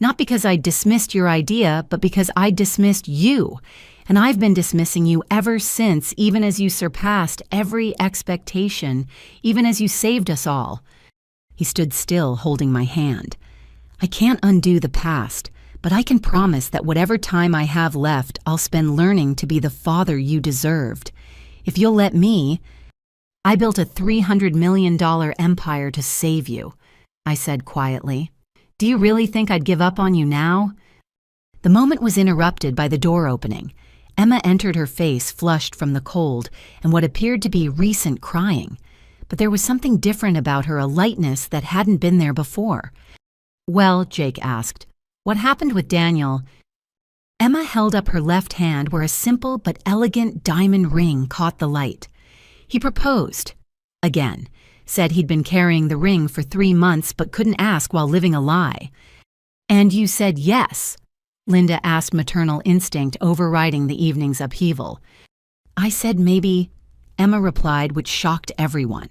Speaker 1: Not because I dismissed your idea, but because I dismissed you. And I've been dismissing you ever since, even as you surpassed every expectation, even as you saved us all." He stood still, holding my hand. "I can't undo the past, but I can promise that whatever time I have left, I'll spend learning to be the father you deserved. If you'll let me..." "I built a $300 million empire to save you," I said quietly. "Do you really think I'd give up on you now?" The moment was interrupted by the door opening. Emma entered, her face flushed from the cold and what appeared to be recent crying. But there was something different about her, a lightness that hadn't been there before. "Well," Jake asked, "what happened with Daniel?" Emma held up her left hand where a simple but elegant diamond ring caught the light. "He proposed. Again. Said he'd been carrying the ring for 3 months but couldn't ask while living a lie." "And you said yes?" Linda asked, maternal instinct overriding the evening's upheaval. "I said maybe," Emma replied, which shocked everyone.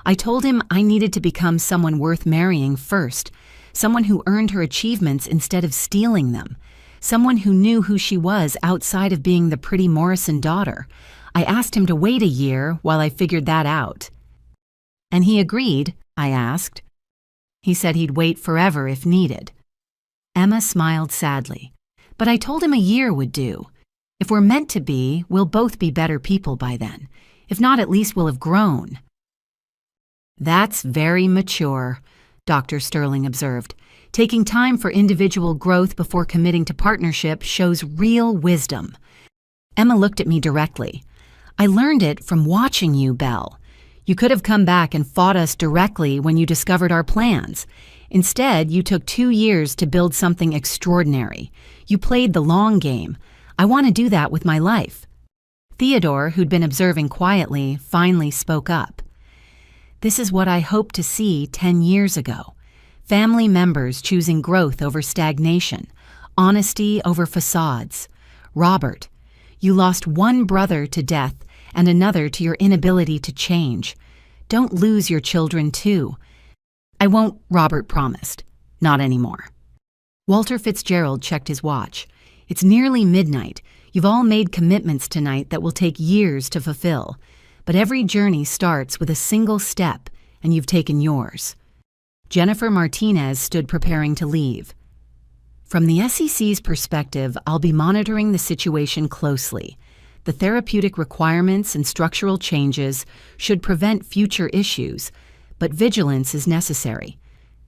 Speaker 1: "I told him I needed to become someone worth marrying first, someone who earned her achievements instead of stealing them, someone who knew who she was outside of being the pretty Morrison daughter. I asked him to wait a year while I figured that out." "And he agreed?" I asked. "He said he'd wait forever if needed." Emma smiled sadly. "But I told him a year would do. If we're meant to be, we'll both be better people by then. If not, at least we'll have grown." "That's very mature," Dr. Sterling observed. "Taking time for individual growth before committing to partnership shows real wisdom." Emma looked at me directly. "I learned it from watching you, Belle. You could have come back and fought us directly when you discovered our plans. Instead, you took 2 years to build something extraordinary. You played the long game. I want to do that with my life." Theodore, who'd been observing quietly, finally spoke up. "This is what I hoped to see 10 years ago. Family members choosing growth over stagnation, honesty over facades. Robert, you lost one brother to death and another to your inability to change. Don't lose your children too." "I won't," Robert promised. "Not anymore." Walter Fitzgerald checked his watch. "It's nearly midnight. You've all made commitments tonight that will take years to fulfill. But every journey starts with a single step, and you've taken yours." Jennifer Martinez stood preparing to leave. "From the SEC's perspective, I'll be monitoring the situation closely. The therapeutic requirements and structural changes should prevent future issues, but vigilance is necessary.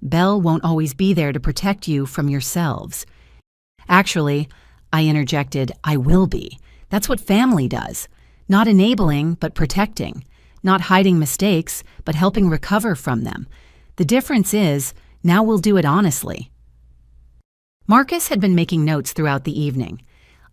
Speaker 1: Belle won't always be there to protect you from yourselves." "Actually," I interjected, "I will be. That's what family does. Not enabling, but protecting. Not hiding mistakes, but helping recover from them. The difference is, now we'll do it honestly." Marcus had been making notes throughout the evening.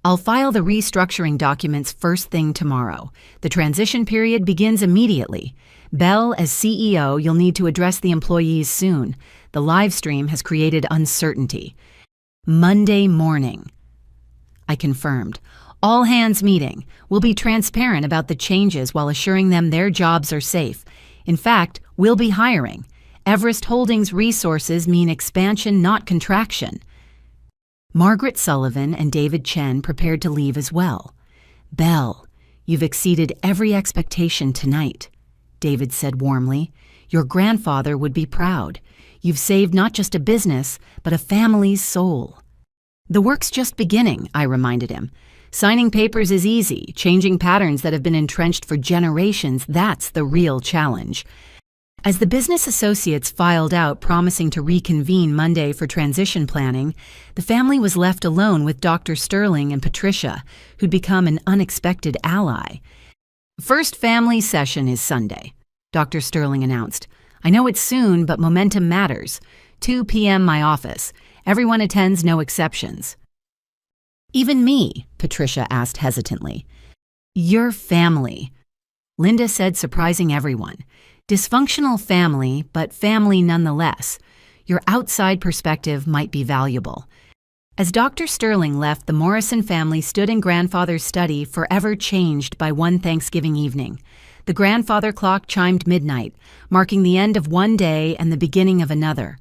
Speaker 1: I'll file the restructuring documents first thing tomorrow. The transition period begins immediately. Belle, as CEO, you'll need to address the employees soon. The live stream has created uncertainty. Monday morning. I confirmed. All hands meeting. We'll be transparent about the changes while assuring them their jobs are safe. In fact, we'll be hiring. Everest Holdings resources mean expansion, not contraction. Margaret Sullivan and David Chen prepared to leave as well. Belle, you've exceeded every expectation tonight, David said warmly. Your grandfather would be proud. You've saved not just a business, but a family's soul. The work's just beginning, I reminded him. Signing papers is easy. Changing patterns that have been entrenched for generations, that's the real challenge. As the business associates filed out promising to reconvene Monday for transition planning, the family was left alone with Dr. Sterling and Patricia, who'd become an unexpected ally. First family session is Sunday, Dr. Sterling announced. I know it's soon, but momentum matters. 2 p.m. my office. Everyone attends, no exceptions. Even me, Patricia asked hesitantly. Your family, Linda said, surprising everyone. Dysfunctional family, but family nonetheless. Your outside perspective might be valuable. As Dr. Sterling left, the Morrison family stood in grandfather's study, forever changed by one Thanksgiving evening. The grandfather clock chimed midnight, marking the end of one day and the beginning of another.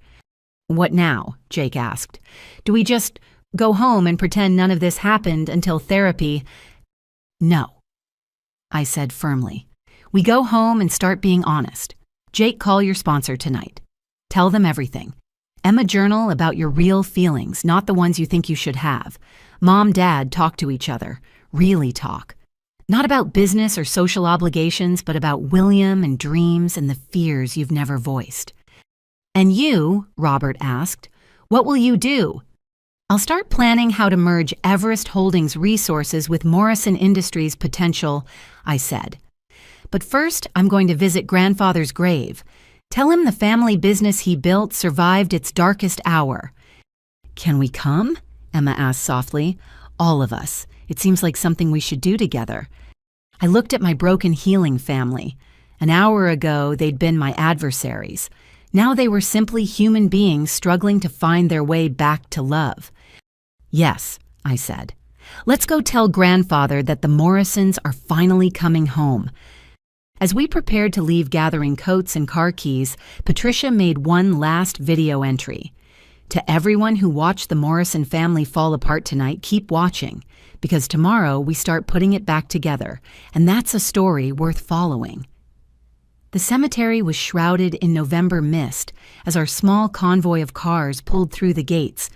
Speaker 1: What now? Jake asked. Do we just go home and pretend none of this happened until therapy? No, I said firmly. We go home and start being honest. Jake, call your sponsor tonight. Tell them everything. Emma, journal about your real feelings, not the ones you think you should have. Mom, Dad, talk to each other. Really talk. Not about business or social obligations, but about William and dreams and the fears you've never voiced. And you, Robert asked, what will you do? I'll start planning how to merge Everest Holdings resources with Morrison Industries' potential, I said. But first, I'm going to visit grandfather's grave. Tell him the family business he built survived its darkest hour. Can we come? Emma asked softly. All of us. It seems like something we should do together. I looked at my broken healing family. An hour ago, they'd been my adversaries. Now they were simply human beings struggling to find their way back to love. Yes, I said. Let's go tell grandfather that the Morrisons are finally coming home. As we prepared to leave gathering coats and car keys, Patricia made one last video entry. To everyone who watched the Morrison family fall apart tonight, keep watching, because tomorrow we start putting it back together, and that's a story worth following. The cemetery was shrouded in November mist as our small convoy of cars pulled through the gates.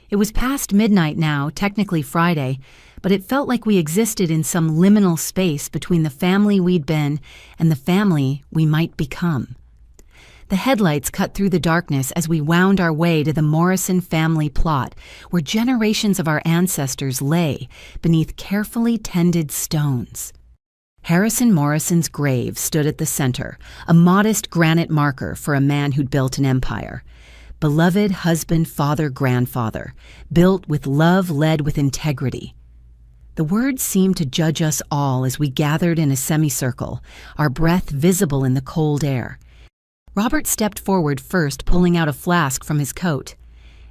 Speaker 1: It was past midnight now, technically Friday, but it felt like we existed in some liminal space between the family we'd been and the family we might become. The headlights cut through the darkness as we wound our way to the Morrison family plot, where generations of our ancestors lay beneath carefully tended stones. Harrison Morrison's grave stood at the center, a modest granite marker for a man who'd built an empire. Beloved husband, father, grandfather, built with love, led with integrity. The words seemed to judge us all as we gathered in a semicircle, our breath visible in the cold air. Robert stepped forward first, pulling out a flask from his coat.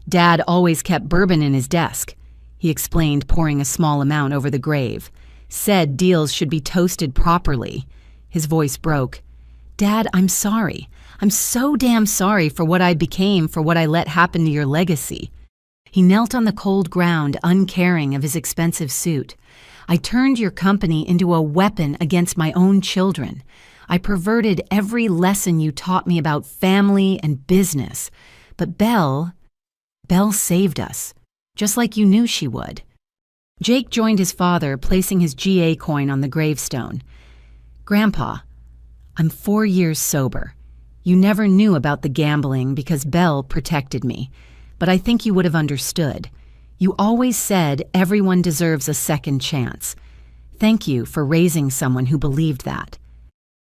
Speaker 1: Dad always kept bourbon in his desk, he explained, pouring a small amount over the grave. Said deals should be toasted properly. His voice broke. Dad, I'm sorry. I'm so damn sorry for what I became, for what I let happen to your legacy. He knelt on the cold ground, uncaring of his expensive suit. I turned your company into a weapon against my own children. I perverted every lesson you taught me about family and business. But Belle saved us, just like you knew she would. Jake joined his father, placing his GA coin on the gravestone. Grandpa, I'm 4 years sober. You never knew about the gambling because Belle protected me, but I think you would have understood. You always said everyone deserves a second chance. Thank you for raising someone who believed that.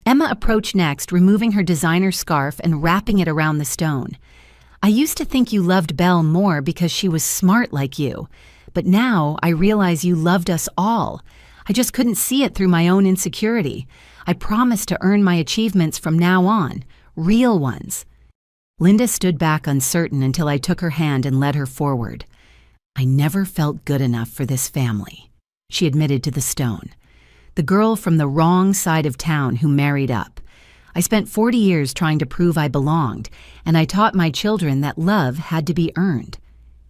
Speaker 1: Emma approached next, removing her designer scarf and wrapping it around the stone. I used to think you loved Belle more because she was smart like you, But now I realize you loved us all. I just couldn't see it through my own insecurity. I promise to earn my achievements from now on, real ones." Linda stood back uncertain until I took her hand and led her forward. "I never felt good enough for this family," she admitted to the stone. "The girl from the wrong side of town who married up. I spent 40 years trying to prove I belonged, and I taught my children that love had to be earned.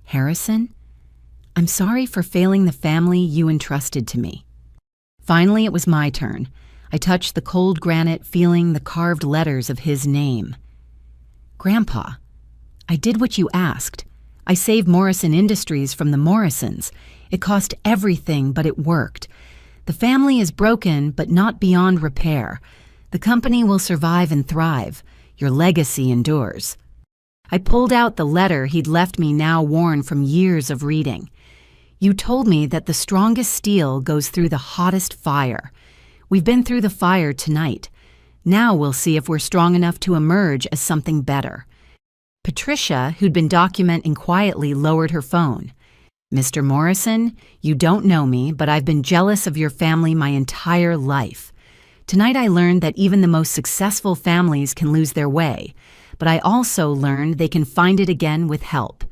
Speaker 1: Harrison, I'm sorry for failing the family you entrusted to me." Finally, it was my turn. I touched the cold granite, feeling the carved letters of his name. "Grandpa, I did what you asked. I saved Morrison Industries from the Morrisons. It cost everything, but it worked. The family is broken, but not beyond repair. The company will survive and thrive. Your legacy endures." I pulled out the letter he'd left me, now worn from years of reading. "You told me that the strongest steel goes through the hottest fire. We've been through the fire tonight. Now we'll see if we're strong enough to emerge as something better." Patricia, who'd been documenting quietly, lowered her phone. "Mr. Morrison, you don't know me, but I've been jealous of your family my entire life. Tonight I learned that even the most successful families can lose their way, but I also learned they can find it again with help.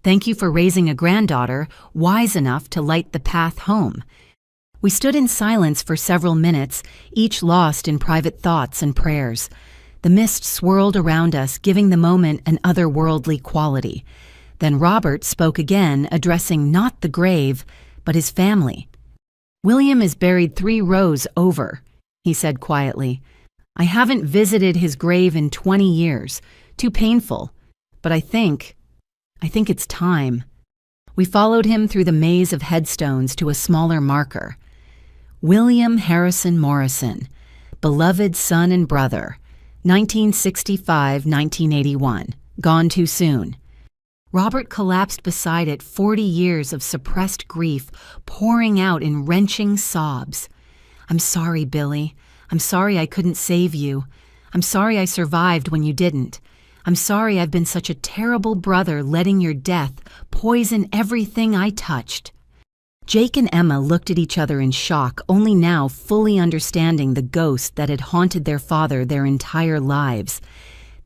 Speaker 1: Thank you for raising a granddaughter wise enough to light the path home." We stood in silence for several minutes, each lost in private thoughts and prayers. The mist swirled around us, giving the moment an otherworldly quality. Then Robert spoke again, addressing not the grave, but his family. "William is buried 3 rows over," he said quietly. "I haven't visited his grave in 20 years. Too painful. But I think it's time." We followed him through the maze of headstones to a smaller marker. "William Harrison Morrison, beloved son and brother, 1965–1981, gone too soon." Robert collapsed beside it, 40 years of suppressed grief pouring out in wrenching sobs. "I'm sorry, Billy. I'm sorry I couldn't save you. I'm sorry I survived when you didn't. I'm sorry I've been such a terrible brother, letting your death poison everything I touched." Jake and Emma looked at each other in shock, only now fully understanding the ghost that had haunted their father their entire lives.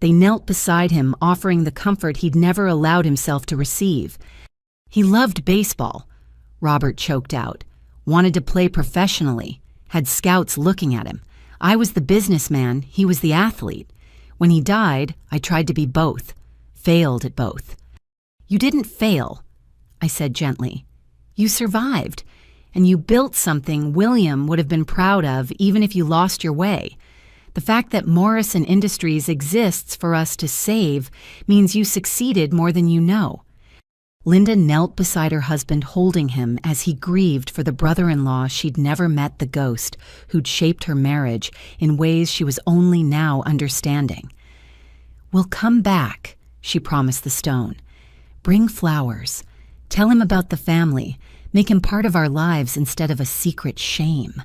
Speaker 1: They knelt beside him, offering the comfort he'd never allowed himself to receive. "He loved baseball," Robert choked out. "Wanted to play professionally. Had scouts looking at him. I was the businessman, he was the athlete. When he died, I tried to be both. Failed at both." "You didn't fail," I said gently. "You survived, and you built something William would have been proud of even if you lost your way. The fact that Morrison Industries exists for us to save means you succeeded more than you know." Linda knelt beside her husband, holding him as he grieved for the brother-in-law she'd never met, the ghost who'd shaped her marriage in ways she was only now understanding. "We'll come back," she promised the stone. "Bring flowers. Tell him about the family. Make him part of our lives instead of a secret shame."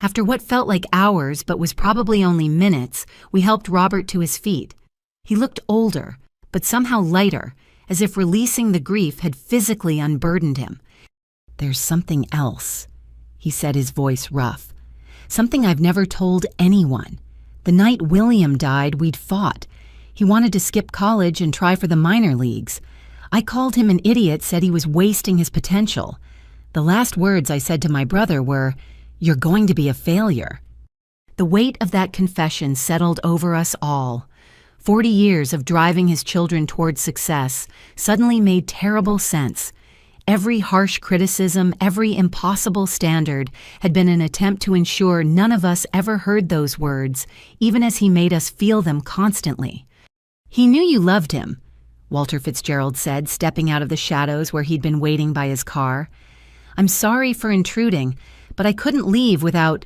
Speaker 1: After what felt like hours but was probably only minutes, we helped Robert to his feet. He looked older, but somehow lighter, as if releasing the grief had physically unburdened him. "There's something else," he said, his voice rough. "Something I've never told anyone. The night William died, we'd fought. He wanted to skip college and try for the minor leagues. I called him an idiot, said he was wasting his potential. The last words I said to my brother were, 'You're going to be a failure.'" The weight of that confession settled over us all. 40 years of driving his children toward success suddenly made terrible sense. Every harsh criticism, every impossible standard had been an attempt to ensure none of us ever heard those words, even as he made us feel them constantly. "He knew you loved him," Walter Fitzgerald said, stepping out of the shadows where he'd been waiting by his car. "I'm sorry for intruding, but I couldn't leave without...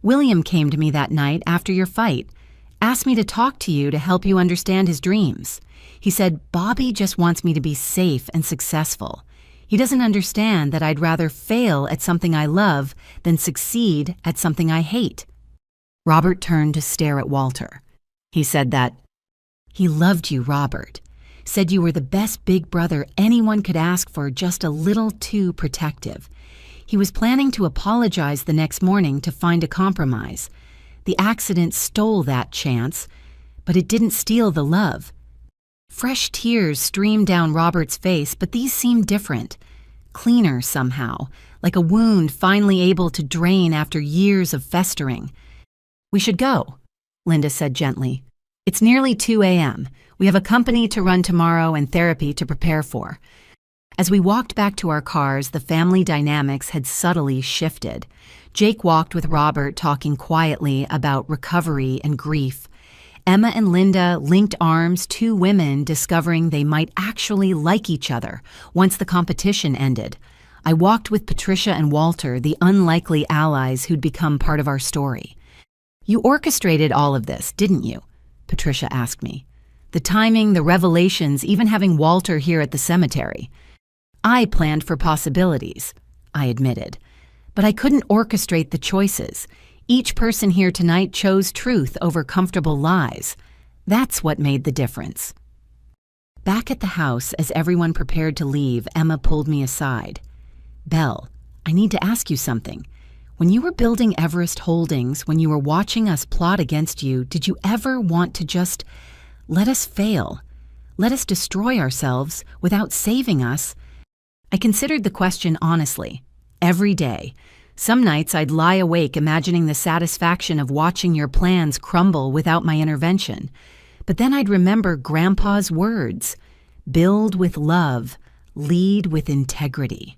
Speaker 1: William came to me that night after your fight, asked me to talk to you to help you understand his dreams. He said, 'Bobby just wants me to be safe and successful. He doesn't understand that I'd rather fail at something I love than succeed at something I hate.'" Robert turned to stare at Walter. He said that, "He loved you, Robert. said you were the best big brother anyone could ask for, just a little too protective. He was planning to apologize the next morning to find a compromise. The accident stole that chance, but it didn't steal the love. Fresh tears streamed down Robert's face, but these seemed different, cleaner somehow, like a wound finally able to drain after years of festering. "We should go," Linda said gently. "It's nearly 2 a.m. We have a company to run tomorrow and therapy to prepare for." As we walked back to our cars, the family dynamics had subtly shifted. Jake walked with Robert, talking quietly about recovery and grief. Emma and Linda linked arms, two women discovering they might actually like each other once the competition ended. I walked with Patricia and Walter, the unlikely allies who'd become part of our story. "You orchestrated all of this, didn't you?" Patricia asked me. "The timing, the revelations, even having Walter here at the cemetery." "I planned for possibilities," I admitted. "But I couldn't orchestrate the choices. Each person here tonight chose truth over comfortable lies. That's what made the difference." Back at the house, as everyone prepared to leave, Emma pulled me aside. "Belle, I need to ask you something. When you were building Everest Holdings, when you were watching us plot against you, did you ever want to just let us fail? Let us destroy ourselves without saving us?" I considered the question honestly. Every day. Some nights I'd lie awake imagining the satisfaction of watching your plans crumble without my intervention. But then I'd remember Grandpa's words: build with love, lead with integrity.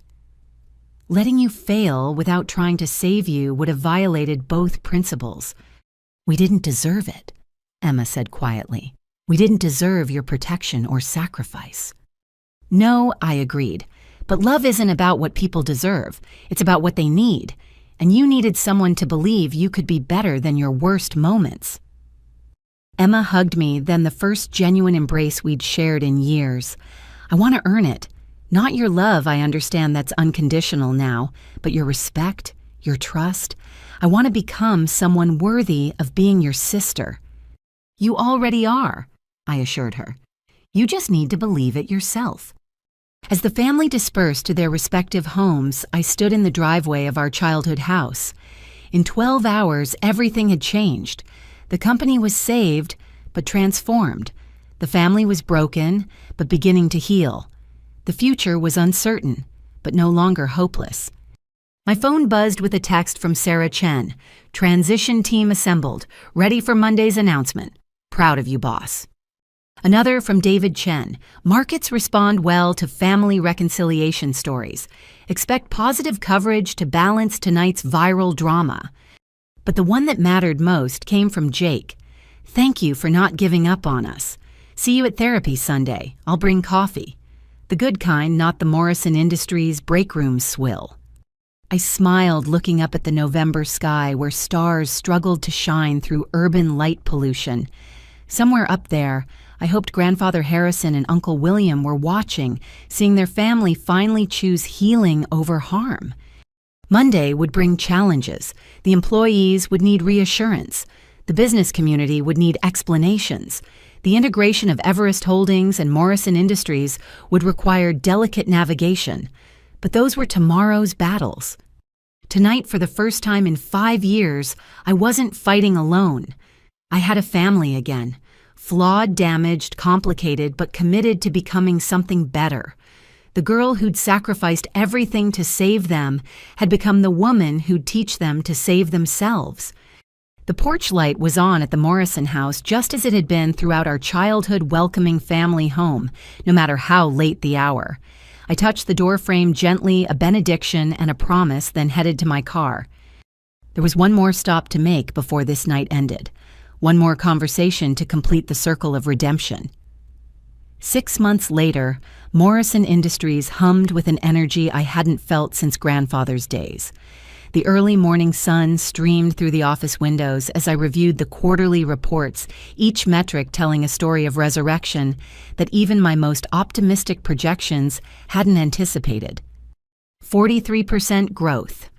Speaker 1: Letting you fail without trying to save you would have violated both principles. "We didn't deserve it," Emma said quietly. "We didn't deserve your protection or sacrifice." "No," I agreed. "But love isn't about what people deserve. It's about what they need. And you needed someone to believe you could be better than your worst moments." Emma hugged me, then the first genuine embrace we'd shared in years. "I want to earn it. Not your love, I understand that's unconditional now, but your respect, your trust. I want to become someone worthy of being your sister." "You already are," I assured her. "You just need to believe it yourself." As the family dispersed to their respective homes, I stood in the driveway of our childhood house. In 12 hours, everything had changed. The company was saved, but transformed. The family was broken, but beginning to heal. The future was uncertain, but no longer hopeless. My phone buzzed with a text from Sarah Chen. "Transition team assembled. Ready for Monday's announcement. Proud of you, boss." Another from David Chen. "Markets respond well to family reconciliation stories. Expect positive coverage to balance tonight's viral drama." But the one that mattered most came from Jake. "Thank you for not giving up on us. See you at therapy Sunday. I'll bring coffee. The good kind, not the Morrison Industries break room swill." I smiled, looking up at the November sky where stars struggled to shine through urban light pollution. Somewhere up there, I hoped Grandfather Harrison and Uncle William were watching, seeing their family finally choose healing over harm. Monday would bring challenges. The employees would need reassurance. The business community would need explanations. The integration of Everest Holdings and Morrison Industries would require delicate navigation. But those were tomorrow's battles. Tonight, for the first time in 5 years, I wasn't fighting alone. I had a family again. Flawed, damaged, complicated, but committed to becoming something better. The girl who'd sacrificed everything to save them had become the woman who'd teach them to save themselves. The porch light was on at the Morrison house just as it had been throughout our childhood welcoming family home, no matter how late the hour. I touched the doorframe gently, a benediction and a promise, then headed to my car. There was one more stop to make before this night ended. One more conversation to complete the circle of redemption. 6 months later, Morrison Industries hummed with an energy I hadn't felt since grandfather's days. The early morning sun streamed through the office windows as I reviewed the quarterly reports, each metric telling a story of resurrection that even my most optimistic projections hadn't anticipated. 43% growth.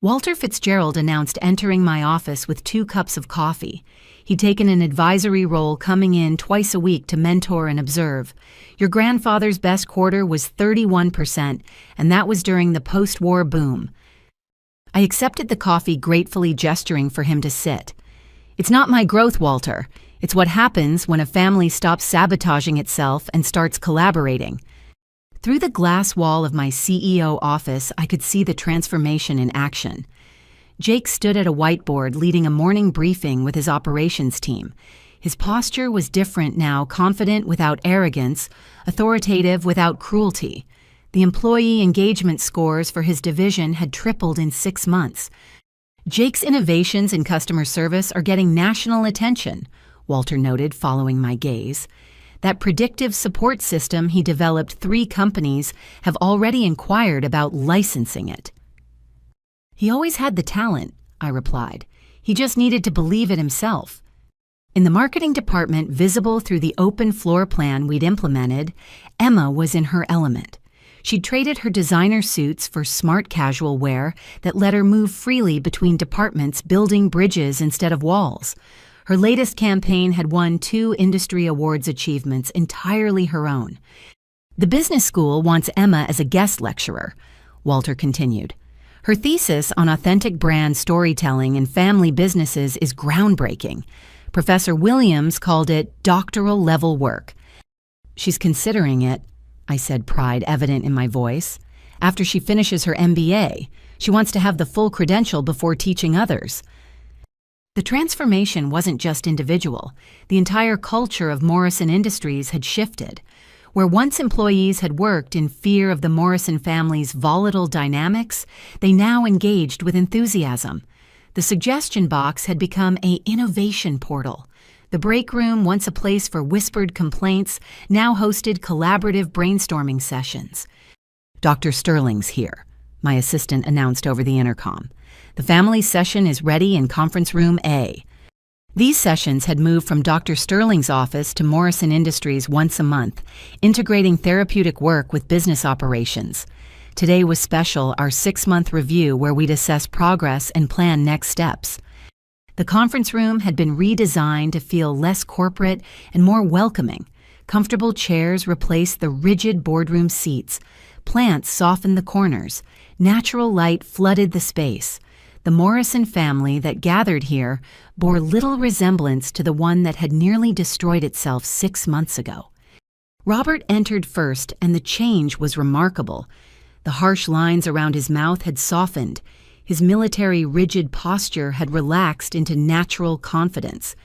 Speaker 1: Walter Fitzgerald announced entering my office with 2 cups of coffee. He'd taken an advisory role, coming in twice a week to mentor and observe. Your grandfather's best quarter was 31%, and that was during the post-war boom. I accepted the coffee, gratefully gesturing for him to sit. It's not my growth, Walter. It's what happens when a family stops sabotaging itself and starts collaborating. Through the glass wall of my CEO office, I could see the transformation in action. Jake stood at a whiteboard leading a morning briefing with his operations team. His posture was different now, confident without arrogance, authoritative without cruelty. The employee engagement scores for his division had tripled in 6 months. Jake's innovations in customer service are getting national attention, Walter noted, following my gaze. That predictive support system he developed, 3 companies have already inquired about licensing it. He always had the talent, I replied. He just needed to believe it himself. In the marketing department, visible through the open floor plan we'd implemented, Emma was in her element. She'd traded her designer suits for smart casual wear that let her move freely between departments, building bridges instead of walls. Her latest campaign had won 2 industry awards achievements entirely her own. The business school wants Emma as a guest lecturer, Walter continued. Her thesis on authentic brand storytelling in family businesses is groundbreaking. Professor Williams called it doctoral level work. She's considering it, I said, pride evident in my voice. After she finishes her MBA, she wants to have the full credential before teaching others. The transformation wasn't just individual. The entire culture of Morrison Industries had shifted. Where once employees had worked in fear of the Morrison family's volatile dynamics, they now engaged with enthusiasm. The suggestion box had become an innovation portal. The break room, once a place for whispered complaints, now hosted collaborative brainstorming sessions. Dr. Sterling's here, my assistant announced over the intercom. The family session is ready in conference room A. These sessions had moved from Dr. Sterling's office to Morrison Industries once a month, integrating therapeutic work with business operations. Today was special, our 6-month review where we'd assess progress and plan next steps. The conference room had been redesigned to feel less corporate and more welcoming. Comfortable chairs replaced the rigid boardroom seats. Plants softened the corners. Natural light flooded the space. The Morrison family that gathered here bore little resemblance to the one that had nearly destroyed itself 6 months ago. Robert entered first, and the change was remarkable. The harsh lines around his mouth had softened. His military rigid posture had relaxed into natural confidence.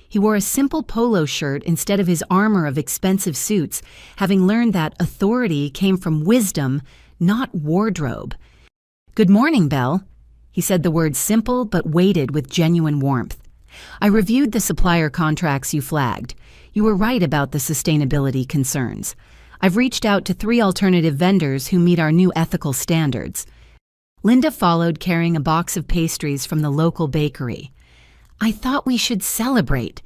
Speaker 1: He wore a simple polo shirt instead of his armor of expensive suits, having learned that authority came from wisdom, not wardrobe. "Good morning, Belle." He said the words simple but weighted with genuine warmth. "I reviewed the supplier contracts you flagged. You were right about the sustainability concerns. I've reached out to 3 alternative vendors who meet our new ethical standards." Linda followed, carrying a box of pastries from the local bakery. "I thought we should celebrate,"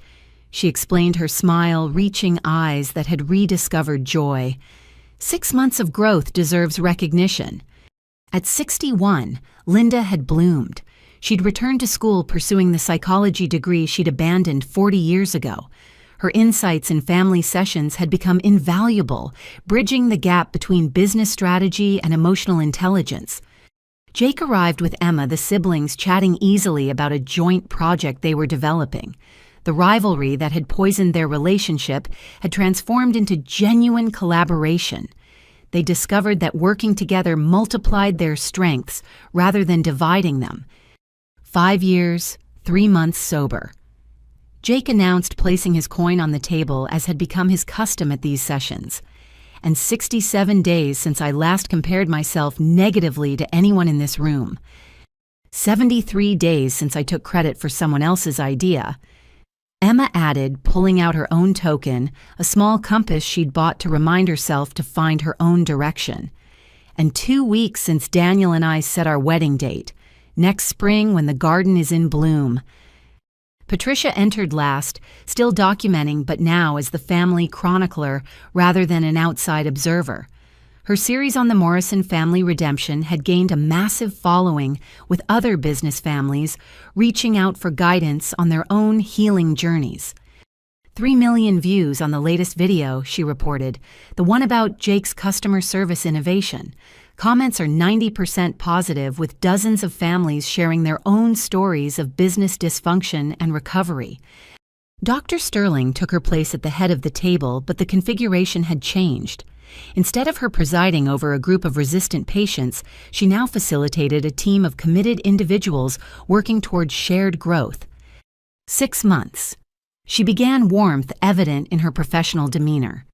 Speaker 1: she explained, her smile reaching eyes that had rediscovered joy. 6 months of growth deserves recognition. At 61, Linda had bloomed. She'd returned to school pursuing the psychology degree she'd abandoned 40 years ago. Her insights in family sessions had become invaluable, bridging the gap between business strategy and emotional intelligence. Jake arrived with Emma, the siblings chatting easily about a joint project they were developing. The rivalry that had poisoned their relationship had transformed into genuine collaboration. They discovered that working together multiplied their strengths rather than dividing them. 5 years, 3 months sober. Jake announced, placing his coin on the table as had become his custom at these sessions. And 67 days since I last compared myself negatively to anyone in this room. 73 days since I took credit for someone else's idea. Emma added, pulling out her own token, a small compass she'd bought to remind herself to find her own direction. And 2 weeks since Daniel and I set our wedding date, next spring when the garden is in bloom. Patricia entered last, still documenting, but now as the family chronicler rather than an outside observer. Her series on the Morrison family redemption had gained a massive following, with other business families reaching out for guidance on their own healing journeys. 3 million views on the latest video, she reported, the one about Jake's customer service innovation. Comments are 90% positive, with dozens of families sharing their own stories of business dysfunction and recovery. Dr. Sterling took her place at the head of the table, but the configuration had changed. Instead of her presiding over a group of resistant patients, she now facilitated a team of committed individuals working towards shared growth. 6 months. She began warmth evident in her professional demeanor.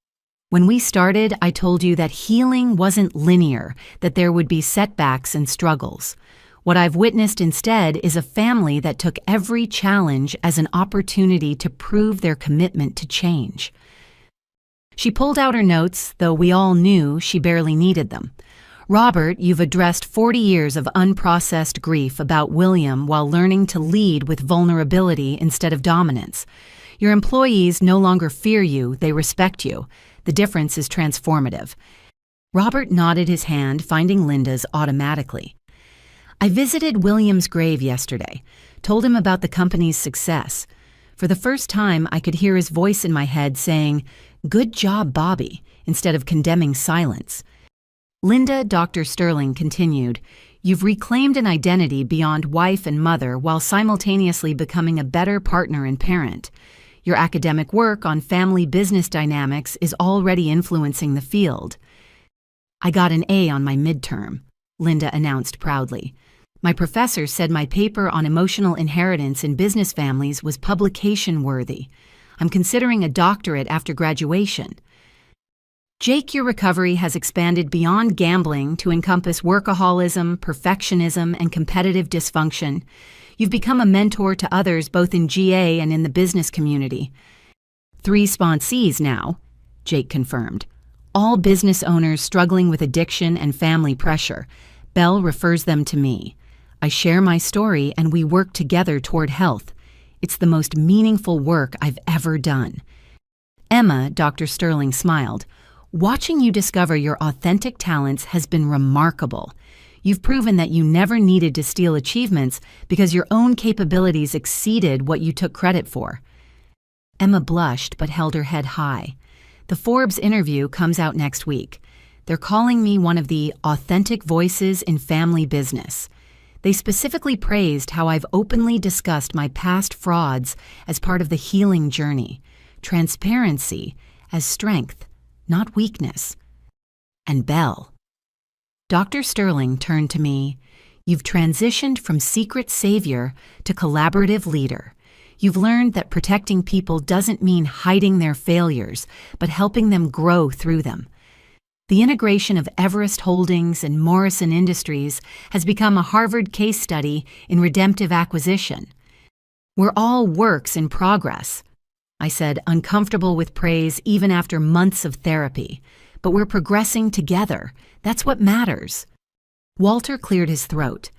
Speaker 1: When we started, I told you that healing wasn't linear, that there would be setbacks and struggles. What I've witnessed instead is a family that took every challenge as an opportunity to prove their commitment to change. She pulled out her notes, though we all knew she barely needed them. Robert, you've addressed 40 years of unprocessed grief about William while learning to lead with vulnerability instead of dominance. Your employees no longer fear you, they respect you. The difference is transformative. Robert nodded his hand, finding Linda's automatically. I visited William's grave yesterday, told him about the company's success. For the first time, I could hear his voice in my head saying, "Good job, Bobby," instead of condemning silence. Linda, Dr. Sterling continued, you've reclaimed an identity beyond wife and mother while simultaneously becoming a better partner and parent. Your academic work on family business dynamics is already influencing the field. I got an A on my midterm, Linda announced proudly. My professor said my paper on emotional inheritance in business families was publication-worthy. I'm considering a doctorate after graduation. Jake, your recovery has expanded beyond gambling to encompass workaholism, perfectionism, and competitive dysfunction. You've become a mentor to others both in GA and in the business community. 3 sponsees now, Jake confirmed. All business owners struggling with addiction and family pressure. Belle refers them to me. I share my story and we work together toward health. It's the most meaningful work I've ever done. Emma, Dr. Sterling smiled. Watching you discover your authentic talents has been remarkable. You've proven that you never needed to steal achievements because your own capabilities exceeded what you took credit for. Emma blushed but held her head high. The Forbes interview comes out next week. They're calling me one of the authentic voices in family business. They specifically praised how I've openly discussed my past frauds as part of the healing journey. Transparency as strength, not weakness. And Belle. Dr. Sterling turned to me. You've transitioned from secret savior to collaborative leader. You've learned that protecting people doesn't mean hiding their failures, but helping them grow through them. The integration of Everest Holdings and Morrison Industries has become a Harvard case study in redemptive acquisition. We're all works in progress, I said, uncomfortable with praise even after months of therapy. But we're progressing together. That's what matters. Walter cleared his throat.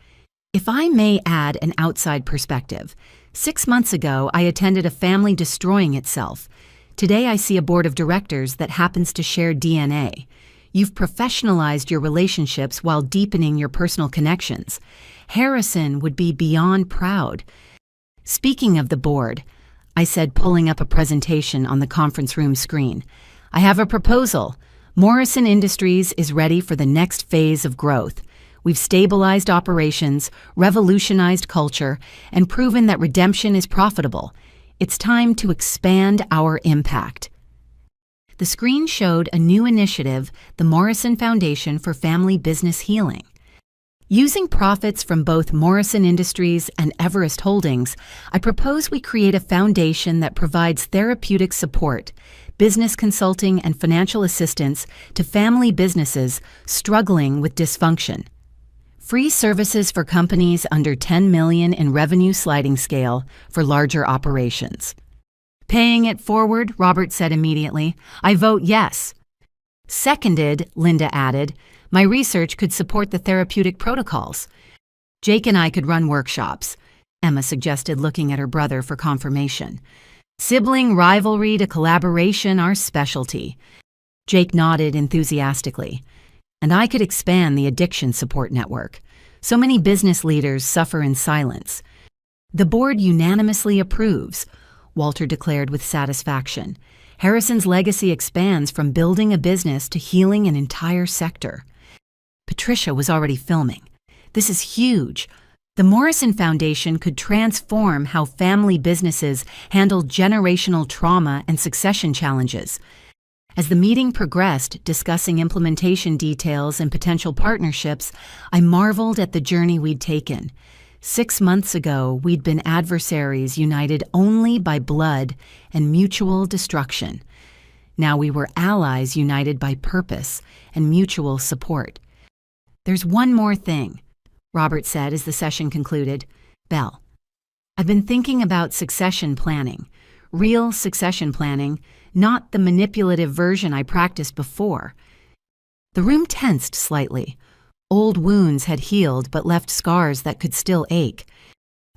Speaker 1: If I may add an outside perspective, 6 months ago I attended a family destroying itself. Today I see a board of directors that happens to share DNA. You've professionalized your relationships while deepening your personal connections. Harrison would be beyond proud. Speaking of the board, I said, pulling up a presentation on the conference room screen, I have a proposal. Morrison Industries is ready for the next phase of growth. We've stabilized operations, revolutionized culture, and proven that redemption is profitable. It's time to expand our impact. The screen showed a new initiative, the Morrison Foundation for Family Business Healing. Using profits from both Morrison Industries and Everest Holdings, I propose we create a foundation that provides therapeutic support, business consulting, and financial assistance to family businesses struggling with dysfunction. Free services for companies under $10 million in revenue sliding scale for larger operations. Paying it forward, Robert said immediately. I vote yes. Seconded, Linda added. My research could support the therapeutic protocols. Jake and I could run workshops, Emma suggested, looking at her brother for confirmation. Sibling rivalry to collaboration, our specialty. Jake nodded enthusiastically. And I could expand the addiction support network. So many business leaders suffer in silence. The board unanimously approves, Walter declared with satisfaction. Harrison's legacy expands from building a business to healing an entire sector. Patricia was already filming. This is huge. The Morrison Foundation could transform how family businesses handle generational trauma and succession challenges. As the meeting progressed, discussing implementation details and potential partnerships, I marveled at the journey we'd taken. 6 months ago, we'd been adversaries united only by blood and mutual destruction. Now we were allies united by purpose and mutual support. "There's one more thing," Robert said as the session concluded. "Belle, I've been thinking about succession planning, real succession planning, not the manipulative version I practiced before." The room tensed slightly. Old wounds had healed but left scars that could still ache.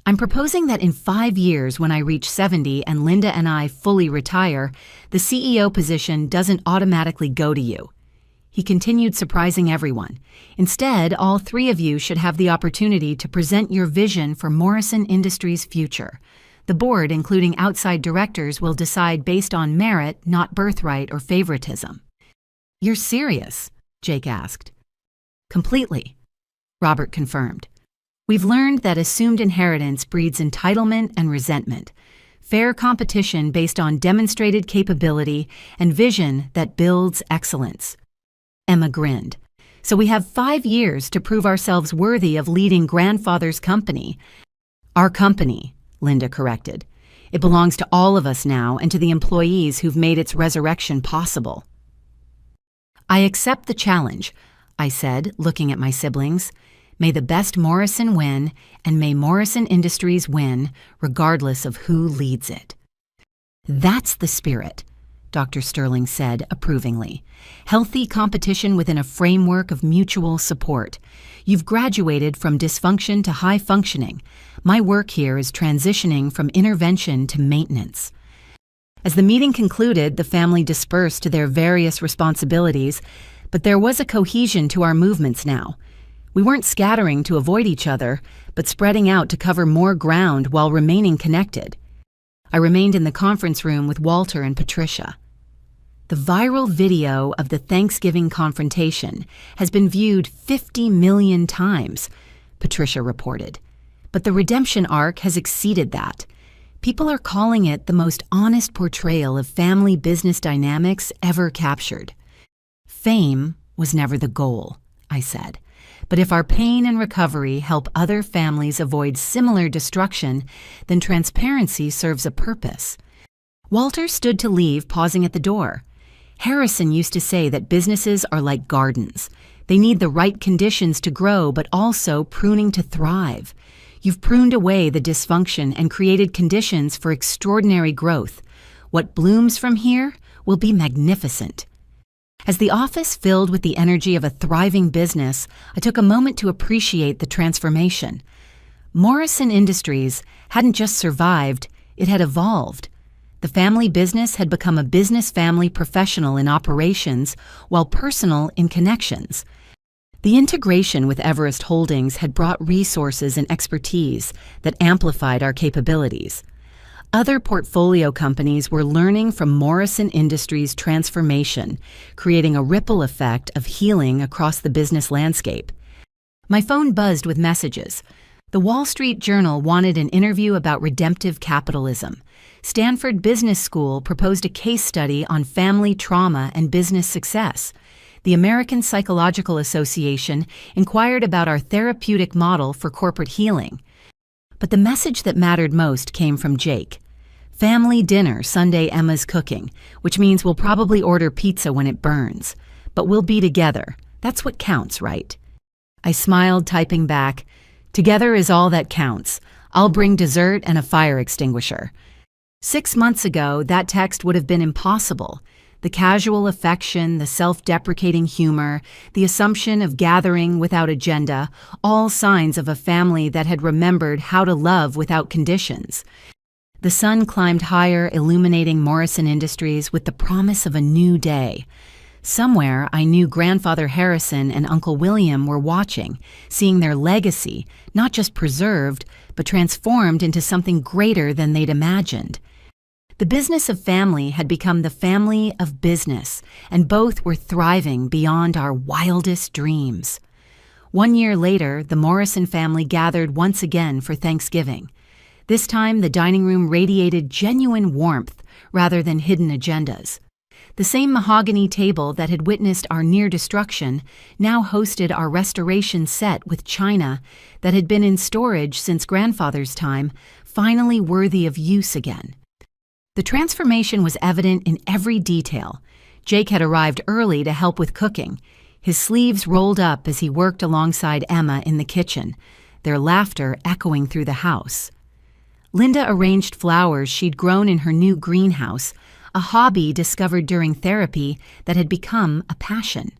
Speaker 1: "I'm proposing that in 5 years, when I reach 70 and Linda and I fully retire, the CEO position doesn't automatically go to you." He continued, surprising everyone. "Instead, all 3 of you should have the opportunity to present your vision for Morrison Industries' future. The board, including outside directors, will decide based on merit, not birthright or favoritism." "You're serious?" Jake asked. "Completely," Robert confirmed. "We've learned that assumed inheritance breeds entitlement and resentment. Fair competition based on demonstrated capability and vision that builds excellence." Emma grinned. "So we have 5 years to prove ourselves worthy of leading grandfather's company." "Our company," Linda corrected. "It belongs to all of us now and to the employees who've made its resurrection possible." "I accept the challenge," I said, looking at my siblings. "May the best Morrison win, and may Morrison Industries win, regardless of who leads it." "That's the spirit," Dr. Sterling said approvingly. "Healthy competition within a framework of mutual support. You've graduated from dysfunction to high functioning. My work here is transitioning from intervention to maintenance." As the meeting concluded, the family dispersed to their various responsibilities, but there was a cohesion to our movements now. We weren't scattering to avoid each other, but spreading out to cover more ground while remaining connected. I remained in the conference room with Walter and Patricia. "The viral video of the Thanksgiving confrontation has been viewed 50 million times," Patricia reported. "But the redemption arc has exceeded that. People are calling it the most honest portrayal of family business dynamics ever captured." "Fame was never the goal," I said. "But if our pain and recovery help other families avoid similar destruction, then transparency serves a purpose." Walter stood to leave, pausing at the door. "Harrison used to say that businesses are like gardens. They need the right conditions to grow, but also pruning to thrive. You've pruned away the dysfunction and created conditions for extraordinary growth. What blooms from here will be magnificent." As the office filled with the energy of a thriving business, I took a moment to appreciate the transformation. Morrison Industries hadn't just survived, it had evolved. The family business had become a business-family professional in operations, while personal in connections. The integration with Everest Holdings had brought resources and expertise that amplified our capabilities. Other portfolio companies were learning from Morrison Industries' transformation, creating a ripple effect of healing across the business landscape. My phone buzzed with messages. The Wall Street Journal wanted an interview about redemptive capitalism. Stanford Business School proposed a case study on family trauma and business success. The American Psychological Association inquired about our therapeutic model for corporate healing. But the message that mattered most came from Jake. "Family dinner Sunday, Emma's cooking, which means we'll probably order pizza when it burns. But we'll be together. That's what counts, right?" I smiled, typing back, "Together is all that counts. I'll bring dessert and a fire extinguisher." 6 months ago, that text would have been impossible. The casual affection, the self-deprecating humor, the assumption of gathering without agenda, all signs of a family that had remembered how to love without conditions. The sun climbed higher, illuminating Morrison Industries with the promise of a new day. Somewhere, I knew Grandfather Harrison and Uncle William were watching, seeing their legacy not just preserved, but transformed into something greater than they'd imagined. The business of family had become the family of business, and both were thriving beyond our wildest dreams. 1 year later, the Morrison family gathered once again for Thanksgiving. This time, the dining room radiated genuine warmth rather than hidden agendas. The same mahogany table that had witnessed our near destruction now hosted our restoration set with china that had been in storage since Grandfather's time, finally worthy of use again. The transformation was evident in every detail. Jake had arrived early to help with cooking, his sleeves rolled up as he worked alongside Emma in the kitchen, their laughter echoing through the house. Linda arranged flowers she'd grown in her new greenhouse, a hobby discovered during therapy that had become a passion.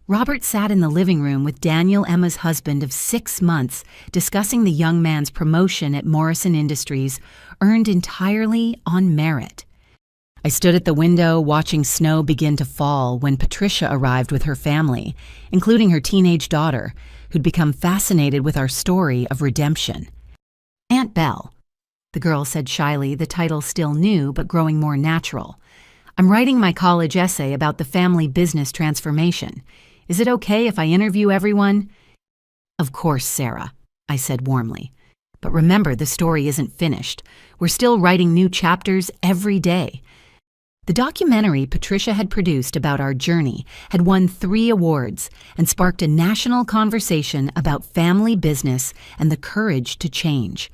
Speaker 1: Robert sat in the living room with Daniel, Emma's husband of 6 months, discussing the young man's promotion at Morrison Industries, earned entirely on merit. I stood at the window watching snow begin to fall when Patricia arrived with her family, including her teenage daughter, who'd become fascinated with our story of redemption. Aunt Belle, the girl said shyly, the title still new but growing more natural. I'm writing my college essay about the family business transformation. Is it okay if I interview everyone? Of course, Sarah, I said warmly. But remember, the story isn't finished. We're still writing new chapters every day. The documentary Patricia had produced about our journey had won 3 awards and sparked a national conversation about family business and the courage to change.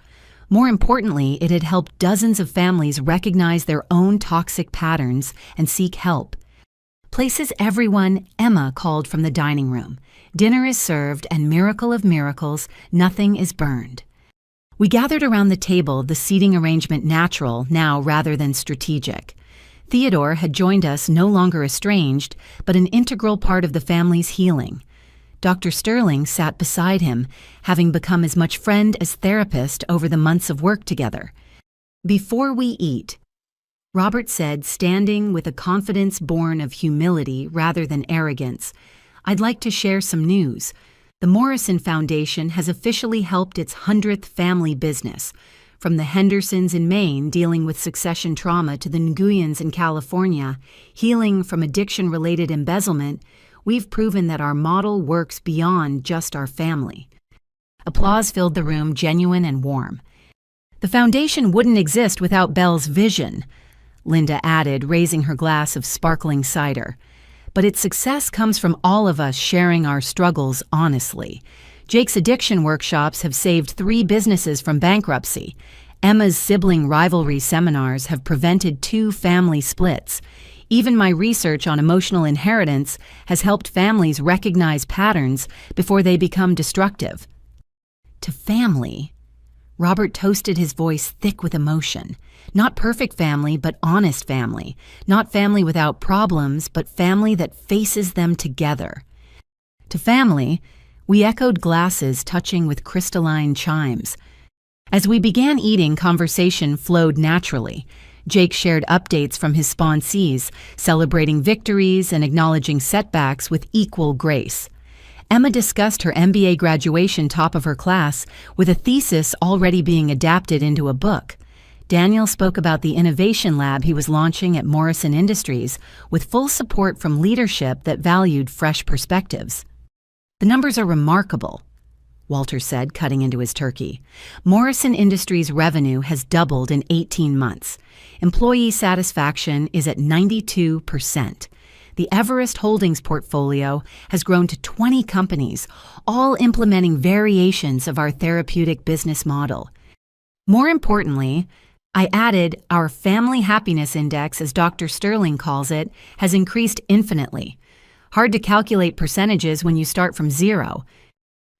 Speaker 1: More importantly, it had helped dozens of families recognize their own toxic patterns and seek help. Places everyone, Emma called from the dining room. Dinner is served, and miracle of miracles, nothing is burned. We gathered around the table, the seating arrangement natural now rather than strategic. Theodore had joined us, no longer estranged, but an integral part of the family's healing. Dr. Sterling sat beside him, having become as much friend as therapist over the months of work together. Before we eat, Robert said, standing with a confidence born of humility rather than arrogance, I'd like to share some news. The Morrison Foundation has officially helped its 100th family business, from the Hendersons in Maine dealing with succession trauma to the Nguyens in California, healing from addiction-related embezzlement. We've proven that our model works beyond just our family. Applause filled the room, genuine and warm. The foundation wouldn't exist without Belle's vision, Linda added, raising her glass of sparkling cider. But its success comes from all of us sharing our struggles honestly. Jake's addiction workshops have saved 3 businesses from bankruptcy. Emma's sibling rivalry seminars have prevented 2 family splits. Even my research on emotional inheritance has helped families recognize patterns before they become destructive. To family, Robert toasted his voice thick with emotion. Not perfect family, but honest family. Not family without problems, but family that faces them together. To family, we echoed glasses touching with crystalline chimes. As we began eating, conversation flowed naturally. Jake shared updates from his sponsees, celebrating victories and acknowledging setbacks with equal grace. Emma discussed her MBA graduation top of her class, with a thesis already being adapted into a book. Daniel spoke about the innovation lab he was launching at Morrison Industries, with full support from leadership that valued fresh perspectives. The numbers are remarkable, Walter said, cutting into his turkey. Morrison Industries' revenue has doubled in 18 months. Employee satisfaction is at 92%. The Everest Holdings portfolio has grown to 20 companies, all implementing variations of our therapeutic business model. More importantly, I added our family happiness index, as Dr. Sterling calls it, has increased infinitely. Hard to calculate percentages when you start from 0.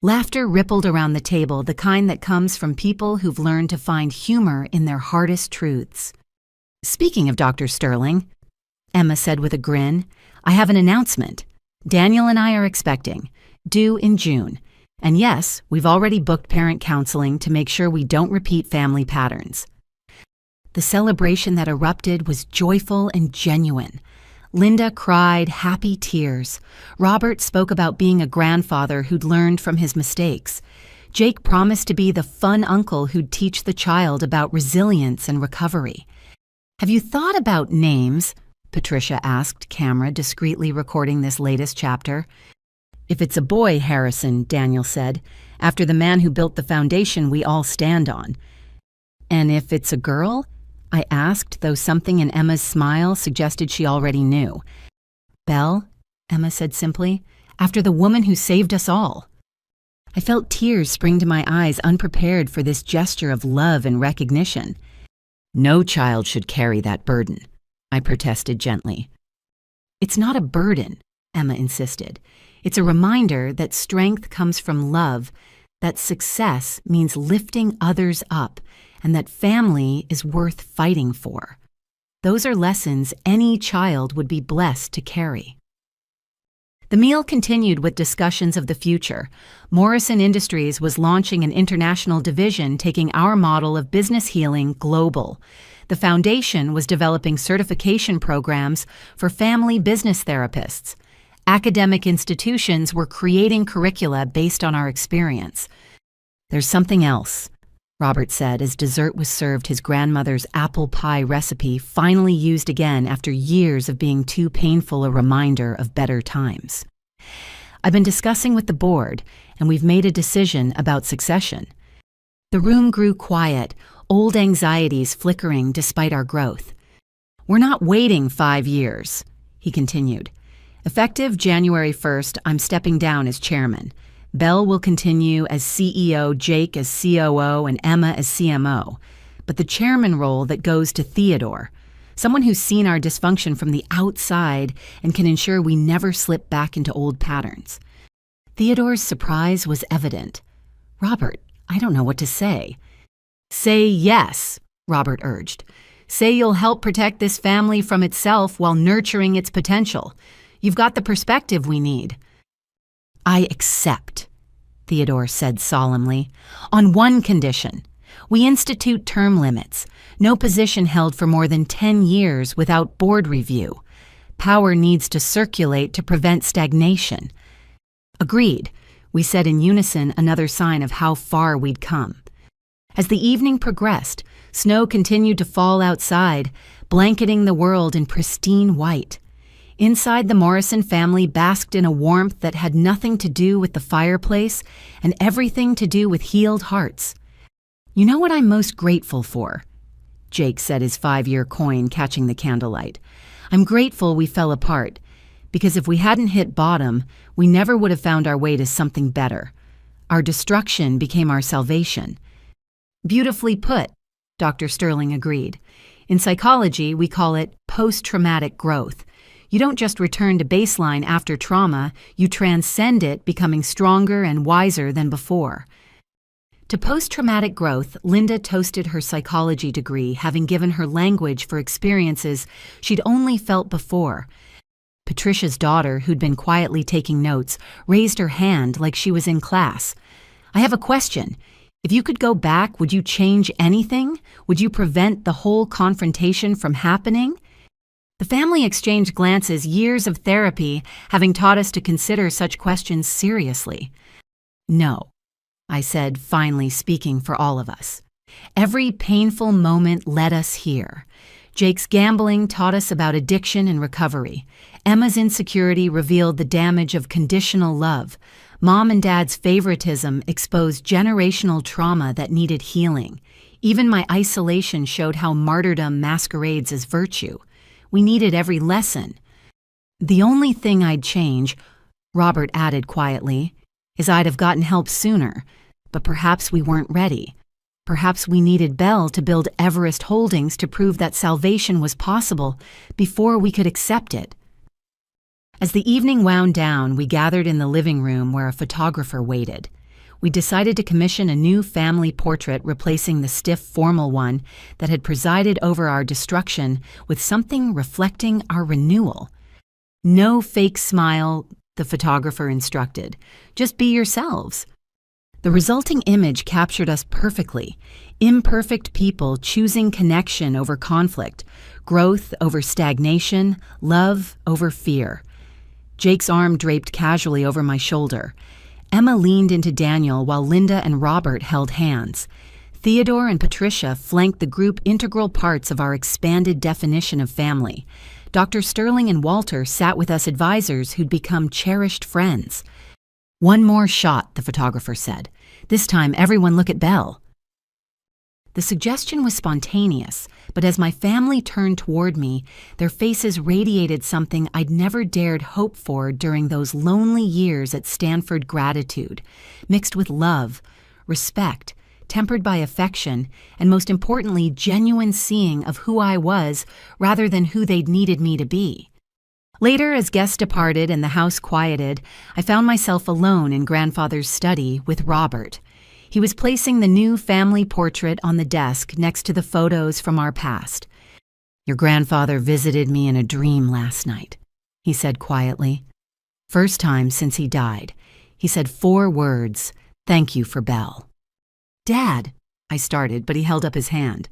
Speaker 1: Laughter rippled around the table, the kind that comes from people who've learned to find humor in their hardest truths. Speaking of Dr. Sterling, Emma said with a grin, I have an announcement. Daniel and I are expecting, due in June. And yes, we've already booked parent counseling to make sure we don't repeat family patterns. The celebration that erupted was joyful and genuine. Linda cried happy tears. Robert spoke about being a grandfather who'd learned from his mistakes. Jake promised to be the fun uncle who'd teach the child about resilience and recovery. "Have you thought about names?" Patricia asked, camera discreetly recording this latest chapter. "If it's a boy, Harrison," Daniel said, "after the man who built the foundation we all stand on." "And if it's a girl?" I asked, though something in Emma's smile suggested she already knew. "Belle," Emma said simply, "after the woman who saved us all." I felt tears spring to my eyes, unprepared for this gesture of love and recognition. "No child should carry that burden," I protested gently. "It's not a burden," Emma insisted. "It's a reminder that strength comes from love, that success means lifting others up, and that family is worth fighting for. Those are lessons any child would be blessed to carry." The meal continued with discussions of the future. Morrison Industries was launching an international division taking our model of business healing global. The foundation was developing certification programs for family business therapists. Academic institutions were creating curricula based on our experience. "There's something else," Robert said as dessert was served, his grandmother's apple pie recipe finally used again after years of being too painful a reminder of better times. "I've been discussing with the board, and we've made a decision about succession." The room grew quiet, old anxieties flickering despite our growth. "We're not waiting 5 years," he continued. "Effective January 1st, I'm stepping down as chairman. Belle will continue as CEO, Jake as COO, and Emma as CMO. But the chairman role that goes to Theodore, someone who's seen our dysfunction from the outside and can ensure we never slip back into old patterns." Theodore's surprise was evident. "Robert, I don't know what to say." "Say yes," Robert urged. "Say you'll help protect this family from itself while nurturing its potential. You've got the perspective we need." "I accept," Theodore said solemnly, "on one condition. We institute term limits. No position held for more than 10 years without board review. Power needs to circulate to prevent stagnation." "Agreed," we said in unison, another sign of how far we'd come. As the evening progressed, snow continued to fall outside, blanketing the world in pristine white. Inside, the Morrison family basked in a warmth that had nothing to do with the fireplace and everything to do with healed hearts. "You know what I'm most grateful for?" Jake said, his 5-year coin catching the candlelight. "I'm grateful we fell apart, because if we hadn't hit bottom, we never would have found our way to something better. Our destruction became our salvation." "Beautifully put," Dr. Sterling agreed. "In psychology, we call it post-traumatic growth. You don't just return to baseline after trauma, you transcend it, becoming stronger and wiser than before." To post-traumatic growth, Linda toasted her psychology degree, having given her language for experiences she'd only felt before. Patricia's daughter, who'd been quietly taking notes, raised her hand like she was in class. "I have a question. If you could go back, would you change anything? Would you prevent the whole confrontation from happening?" The family exchanged glances, years of therapy having taught us to consider such questions seriously. "No," I said, finally speaking for all of us. "Every painful moment led us here. Jake's gambling taught us about addiction and recovery. Emma's insecurity revealed the damage of conditional love. Mom and Dad's favoritism exposed generational trauma that needed healing. Even my isolation showed how martyrdom masquerades as virtue. We needed every lesson. The only thing I'd change," Robert added quietly, "is I'd have gotten help sooner. But perhaps we weren't ready. Perhaps we needed Belle to build Everest Holdings to prove that salvation was possible before we could accept it." As the evening wound down, we gathered in the living room where a photographer waited. We decided to commission a new family portrait replacing the stiff, formal one that had presided over our destruction with something reflecting our renewal. "No fake smile," the photographer instructed. "Just be yourselves." The resulting image captured us perfectly. Imperfect people choosing connection over conflict, growth over stagnation, love over fear. Jake's arm draped casually over my shoulder. Emma leaned into Daniel while Linda and Robert held hands. Theodore and Patricia flanked the group integral parts of our expanded definition of family. Dr. Sterling and Walter sat with us advisors who'd become cherished friends. "One more shot," the photographer said. "This time, everyone look at Belle." The suggestion was spontaneous, but as my family turned toward me, their faces radiated something I'd never dared hope for during those lonely years at Stanford: gratitude, mixed with love, respect, tempered by affection, and most importantly, genuine seeing of who I was rather than who they'd needed me to be. Later, as guests departed and the house quieted, I found myself alone in Grandfather's study with Robert. He was placing the new family portrait on the desk next to the photos from our past. "Your grandfather visited me in a dream last night," he said quietly. "First time since he died. He said 4 words, 'Thank you for Belle.'" "Dad," I started, but he held up his hand.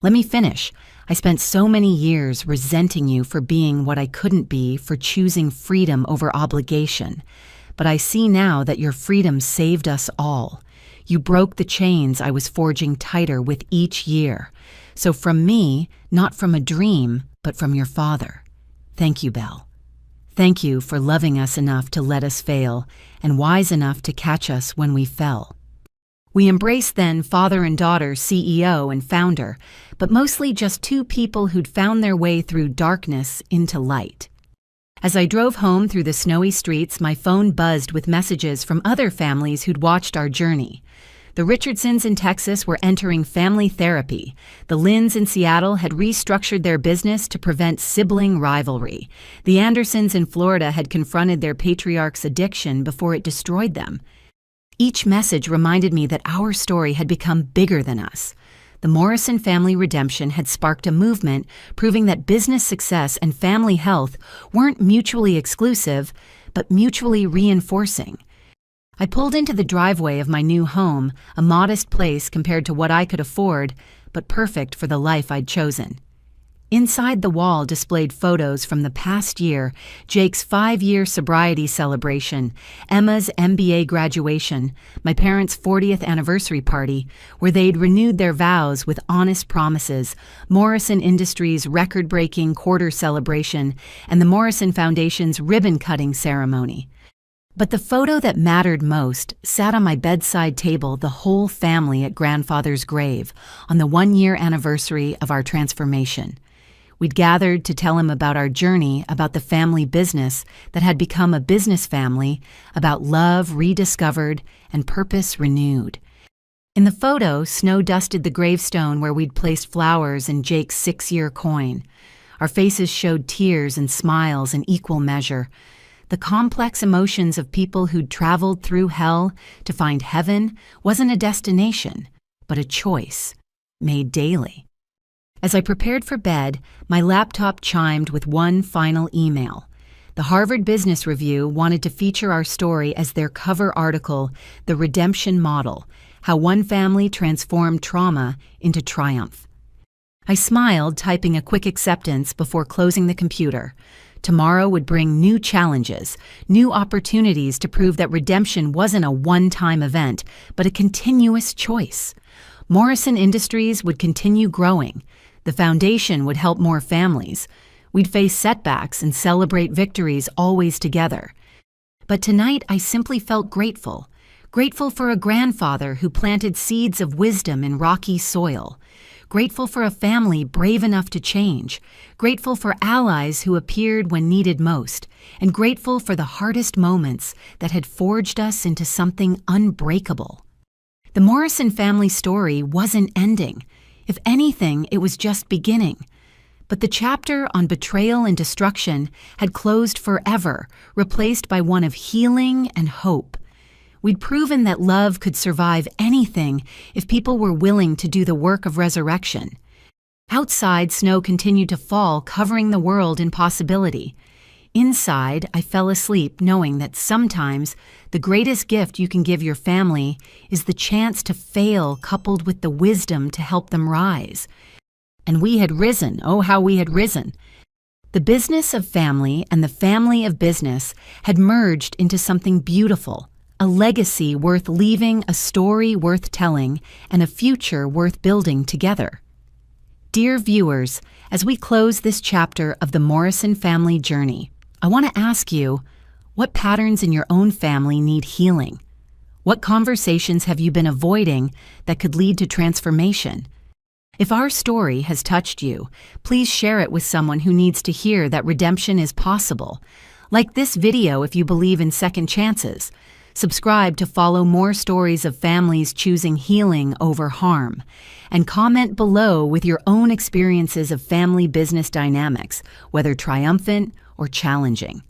Speaker 1: "Let me finish. I spent so many years resenting you for being what I couldn't be, for choosing freedom over obligation. But I see now that your freedom saved us all. You broke the chains I was forging tighter with each year. So from me, not from a dream, but from your father. Thank you, Belle. Thank you for loving us enough to let us fail, and wise enough to catch us when we fell." We embraced then father and daughter, CEO and founder, but mostly just 2 people who'd found their way through darkness into light. As I drove home through the snowy streets, my phone buzzed with messages from other families who'd watched our journey. The Richardsons in Texas were entering family therapy. The Lynns in Seattle had restructured their business to prevent sibling rivalry. The Andersons in Florida had confronted their patriarch's addiction before it destroyed them. Each message reminded me that our story had become bigger than us. The Morrison family redemption had sparked a movement proving that business success and family health weren't mutually exclusive, but mutually reinforcing. I pulled into the driveway of my new home, a modest place compared to what I could afford, but perfect for the life I'd chosen. Inside the wall displayed photos from the past year, Jake's 5-year sobriety celebration, Emma's MBA graduation, my parents' 40th anniversary party, where they'd renewed their vows with honest promises, Morrison Industries' record-breaking quarter celebration, and the Morrison Foundation's ribbon-cutting ceremony. But the photo that mattered most sat on my bedside table, the whole family at Grandfather's grave, on the 1-year anniversary of our transformation. We'd gathered to tell him about our journey, about the family business that had become a business family, about love rediscovered and purpose renewed. In the photo, snow dusted the gravestone where we'd placed flowers and Jake's 6-year coin. Our faces showed tears and smiles in equal measure. The complex emotions of people who'd traveled through hell to find heaven wasn't a destination, but a choice, made daily. As I prepared for bed, my laptop chimed with one final email. The Harvard Business Review wanted to feature our story as their cover article, The Redemption Model: How One Family Transformed Trauma into Triumph. I smiled, typing a quick acceptance before closing the computer. Tomorrow would bring new challenges, new opportunities to prove that redemption wasn't a one-time event, but a continuous choice. Morrison Industries would continue growing. The foundation would help more families. We'd face setbacks and celebrate victories always together. But tonight I simply felt grateful. Grateful for a grandfather who planted seeds of wisdom in rocky soil. Grateful for a family brave enough to change. Grateful for allies who appeared when needed most. And grateful for the hardest moments that had forged us into something unbreakable. The Morrison family story wasn't ending. If anything, it was just beginning. But the chapter on betrayal and destruction had closed forever, replaced by one of healing and hope. We'd proven that love could survive anything if people were willing to do the work of resurrection. Outside, snow continued to fall, covering the world in possibility. Inside, I fell asleep knowing that sometimes the greatest gift you can give your family is the chance to fail coupled with the wisdom to help them rise. And we had risen, oh how we had risen. The business of family and the family of business had merged into something beautiful, a legacy worth leaving, a story worth telling, and a future worth building together. Dear viewers, as we close this chapter of the Morrison family journey, I want to ask you, what patterns in your own family need healing? What conversations have you been avoiding that could lead to transformation? If our story has touched you, please share it with someone who needs to hear that redemption is possible. Like this video if you believe in second chances. Subscribe to follow more stories of families choosing healing over harm. And comment below with your own experiences of family business dynamics, whether triumphant or challenging.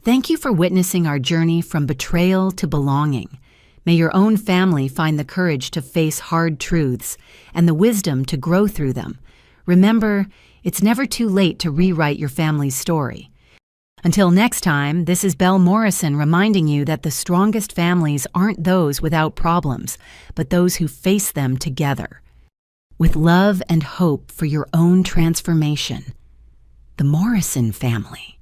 Speaker 1: Thank you for witnessing our journey from betrayal to belonging. May your own family find the courage to face hard truths and the wisdom to grow through them. Remember, it's never too late to rewrite your family's story. Until next time, this is Belle Morrison reminding you that the strongest families aren't those without problems, but those who face them together. With love and hope for your own transformation. The Morrison family.